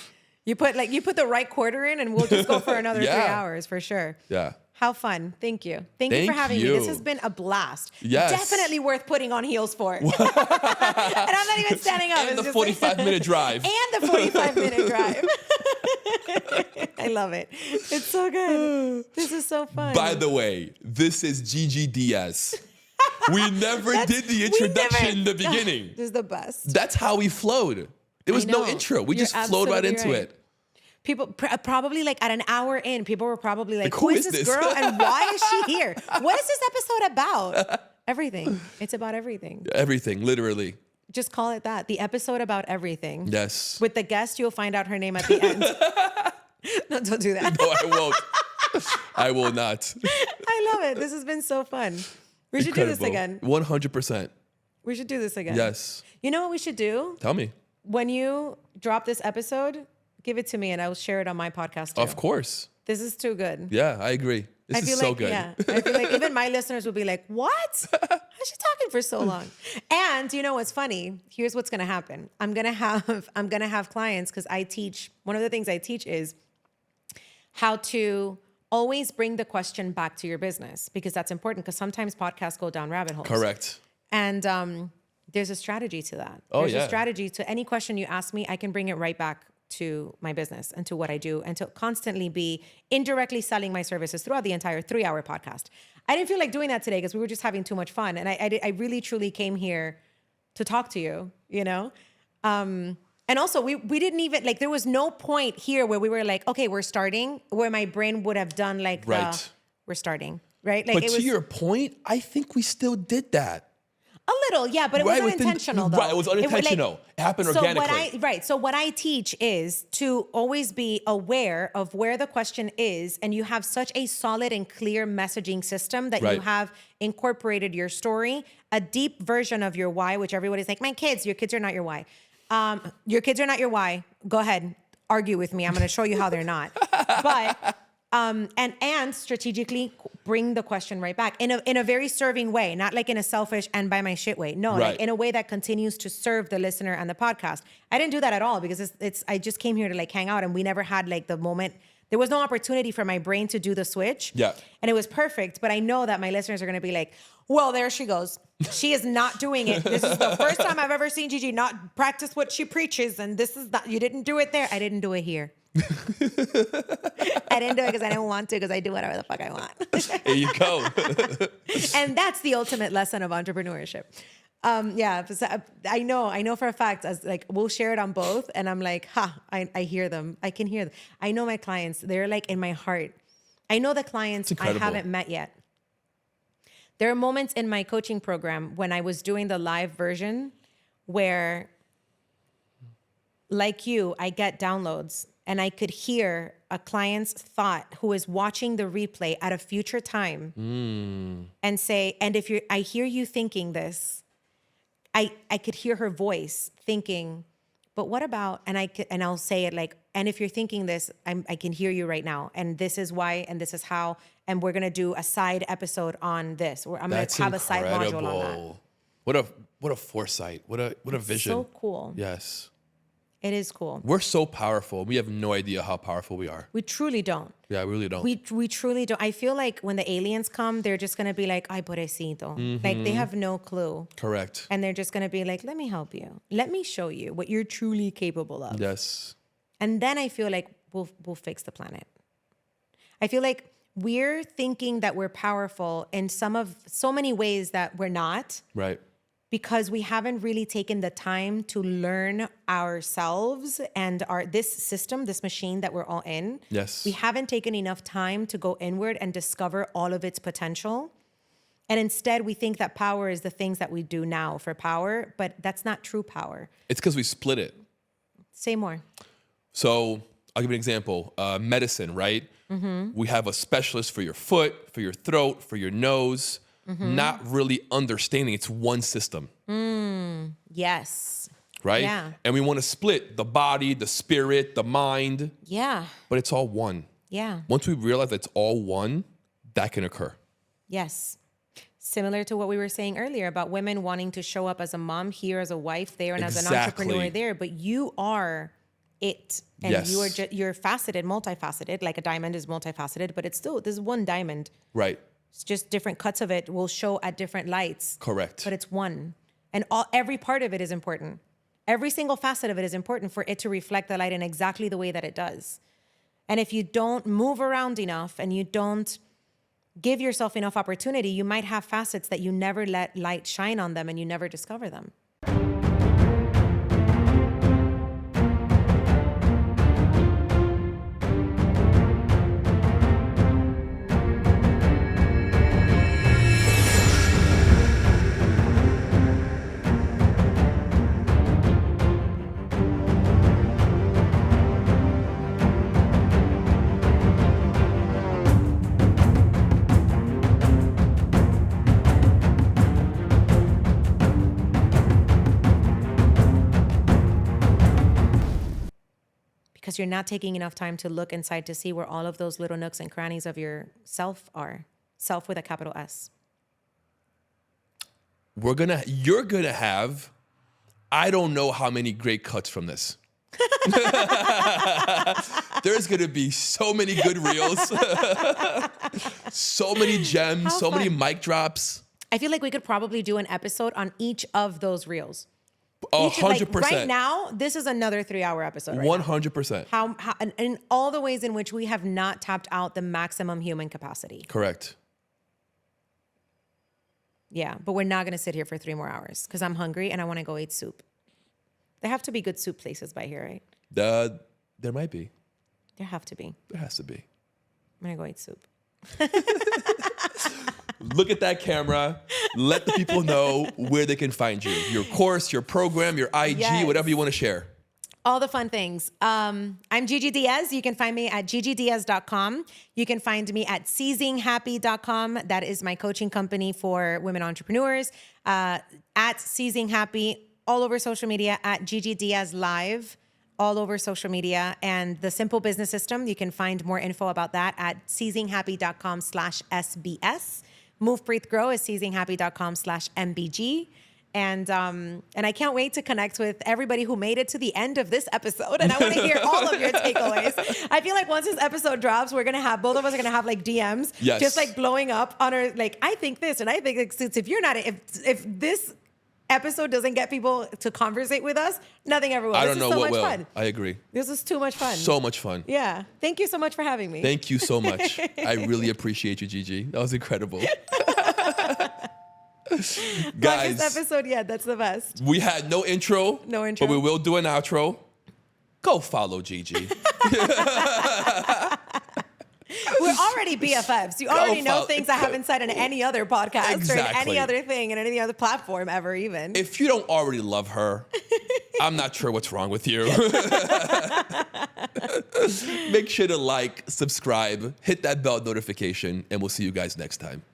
You put the right quarter in and we'll just go for another 3 hours for sure. Yeah. How fun. Thank you. Thank you for having me. This has been a blast. Yes. Definitely worth putting on heels for. And I'm not even standing up. And It's the just 45-minute drive. And the 45-minute drive. I love it. It's so good. This is so fun. By the way, this is Gigi Diaz. We never did the introduction in the beginning. This is the best. That's how we flowed. There was no know. intro. We You're just flowed right absolutely into right. it. People probably like at an hour in, people were probably like, Who who is this girl and why is she here? What is this episode about? Everything. It's about everything. Everything, literally. Just call it that. The episode about everything. Yes. With the guest, you'll find out her name at the end. No, don't do that. No, I won't. I will not. I love it. This has been so fun. We should do this again. 100%. We should do this again. Yes. You know what we should do? Tell me. When you drop this episode, give it to me and I will share it on my podcast too. Of course. This is too good. Yeah, I agree. This is so good. Yeah, I feel like even my listeners will be like, what? How's she talking for so long? And you know what's funny? Here's what's gonna happen. I'm gonna have clients because I teach, one of the things I teach is how to always bring the question back to your business because that's important because sometimes podcasts go down rabbit holes. Correct. And there's a strategy to that. Oh, There's yeah. a strategy to any question you ask me, I can bring it right back to my business and to what I do and to constantly be indirectly selling my services throughout the entire 3-hour podcast. I didn't feel like doing that today because we were just having too much fun. And I really, truly came here to talk to you, you know? And also we didn't even, like, there was no point here where we were like, okay, we're starting, where my brain would have done like, we're starting, right? Like, But it to was your point, I think we still did that. a little, yeah, but it was unintentional though. Right, it was unintentional. It happened organically. So what I teach is to always be aware of where the question is, and you have such a solid and clear messaging system that you Right. have incorporated your story, a deep version of your why, which everybody's like, my kids, your kids are not your why. Your kids are not your why. Go ahead, argue with me. I'm going to show you how they're not. But and strategically bring the question right back in a very serving way, not like in a selfish and by my shit way. No, Right. like in a way that continues to serve the listener and the podcast. I didn't do that at all because I just came here to like hang out and we never had like the moment. There was no opportunity for my brain to do the switch. Yeah. And it was perfect. But I know that my listeners are going to be like, well, there she goes. She is not doing it. This is the first time I've ever seen Gigi not practice what she preaches. And this is that you didn't do it there. I didn't do it here. I didn't do it because I didn't want to, because I do whatever the fuck I want. There you go. And that's the ultimate lesson of entrepreneurship. Yeah, so I know for a fact, as like we'll share it on both, and I'm like, I hear them. I can hear them. I know my clients, they're like in my heart. I know the clients I incredible. haven't met yet. There are moments in my coaching program when I was doing the live version where, like you, I get downloads and I could hear a client's thought who is watching the replay at a future time and say, and if I hear you thinking this, I could hear her voice thinking, but what about, and I'll say it like, and if you're thinking this, I can hear you right now. And this is why, and this is how, and we're going to do a side episode on this, or I'm going to have a side module on that. What a foresight. What a vision. So cool. Yes. It is cool. We're so powerful. We have no idea how powerful we are. We truly don't. Yeah, we really don't. We truly don't. I feel like when the aliens come, they're just going to be like, ay, pobrecito. Like they have no clue. Correct. And they're just going to be like, let me help you. Let me show you what you're truly capable of. Yes. And then I feel like we'll fix the planet. I feel like we're thinking that we're powerful in so many ways that we're not. Right. Because we haven't really taken the time to learn ourselves and this system, this machine that we're all in. Yes. We haven't taken enough time to go inward and discover all of its potential. And instead, we think that power is the things that we do now for power, but that's not true power. It's because we split it. Say more. So I'll give you an example. Medicine, right? Mm-hmm. We have a specialist for your foot, for your throat, for your nose. Mm-hmm. Not really understanding it's one system. Yes. Right? Yeah. And we want to split the body, the spirit, the mind. Yeah. But it's all one. Yeah. Once we realize it's all one, that can occur. Yes. Similar to what we were saying earlier about women wanting to show up as a mom here, as a wife there, and as an entrepreneur there. But you are it. And yes. you're faceted, multifaceted. Like a diamond is multifaceted, but it's still, there's one diamond. Right. It's just different cuts of it will show at different lights. Correct. But it's one. And every part of it is important. Every single facet of it is important for it to reflect the light in exactly the way that it does. And if you don't move around enough and you don't give yourself enough opportunity, you might have facets that you never let light shine on them and you never discover them. Because you're not taking enough time to look inside to see where all of those little nooks and crannies of your self are. Self with a capital S. You're gonna have, I don't know how many great cuts from this. There's gonna be so many good reels, so many gems, so many mic drops. I feel like we could probably do an episode on each of those reels. 100%. Right now, this is another 3-hour episode. 100%. How in all the ways in which we have not tapped out the maximum human capacity. Correct. Yeah, but we're not going to sit here for 3 more hours because I'm hungry and I want to go eat soup. There have to be good soup places by here, right? There might be. There have to be. There has to be. I'm going to go eat soup. Look at that camera. Let the people know where they can find you. Your course, your program, your IG, Yes. whatever you want to share. All the fun things. I'm Gigi Diaz. You can find me at gigidiaz.com. You can find me at seizinghappy.com. That is my coaching company for women entrepreneurs. At Seizing Happy, all over social media, at Gigi Diaz Live, all over social media. And the Simple Business System, you can find more info about that at seizinghappy.com/SBS. Move, Breathe, Grow is seizinghappy.com/MBG. And I can't wait to connect with everybody who made it to the end of this episode. And I want to hear all of your takeaways. I feel like once this episode drops, both of us are gonna have like DMs, yes. just like blowing up on our, like, I think this and I think this. If you're not, if this episode doesn't get people to conversate with us, nothing ever will. I don't this know is so what much will. fun. I agree. This is too much fun. So much fun. Yeah. Thank you so much for having me. Thank you so much. I really appreciate you, Gigi. That was incredible. Guys, Longest episode yet. That's the best. we had no intro. No intro. But we will do an outro. Go follow Gigi. We're already BFFs. You already know follow- things I haven't said in any other podcast or in Exactly. any other thing, in any other platform ever even. If you don't already love her, I'm not sure what's wrong with you. Make sure to like, subscribe, hit that bell notification, and we'll see you guys next time.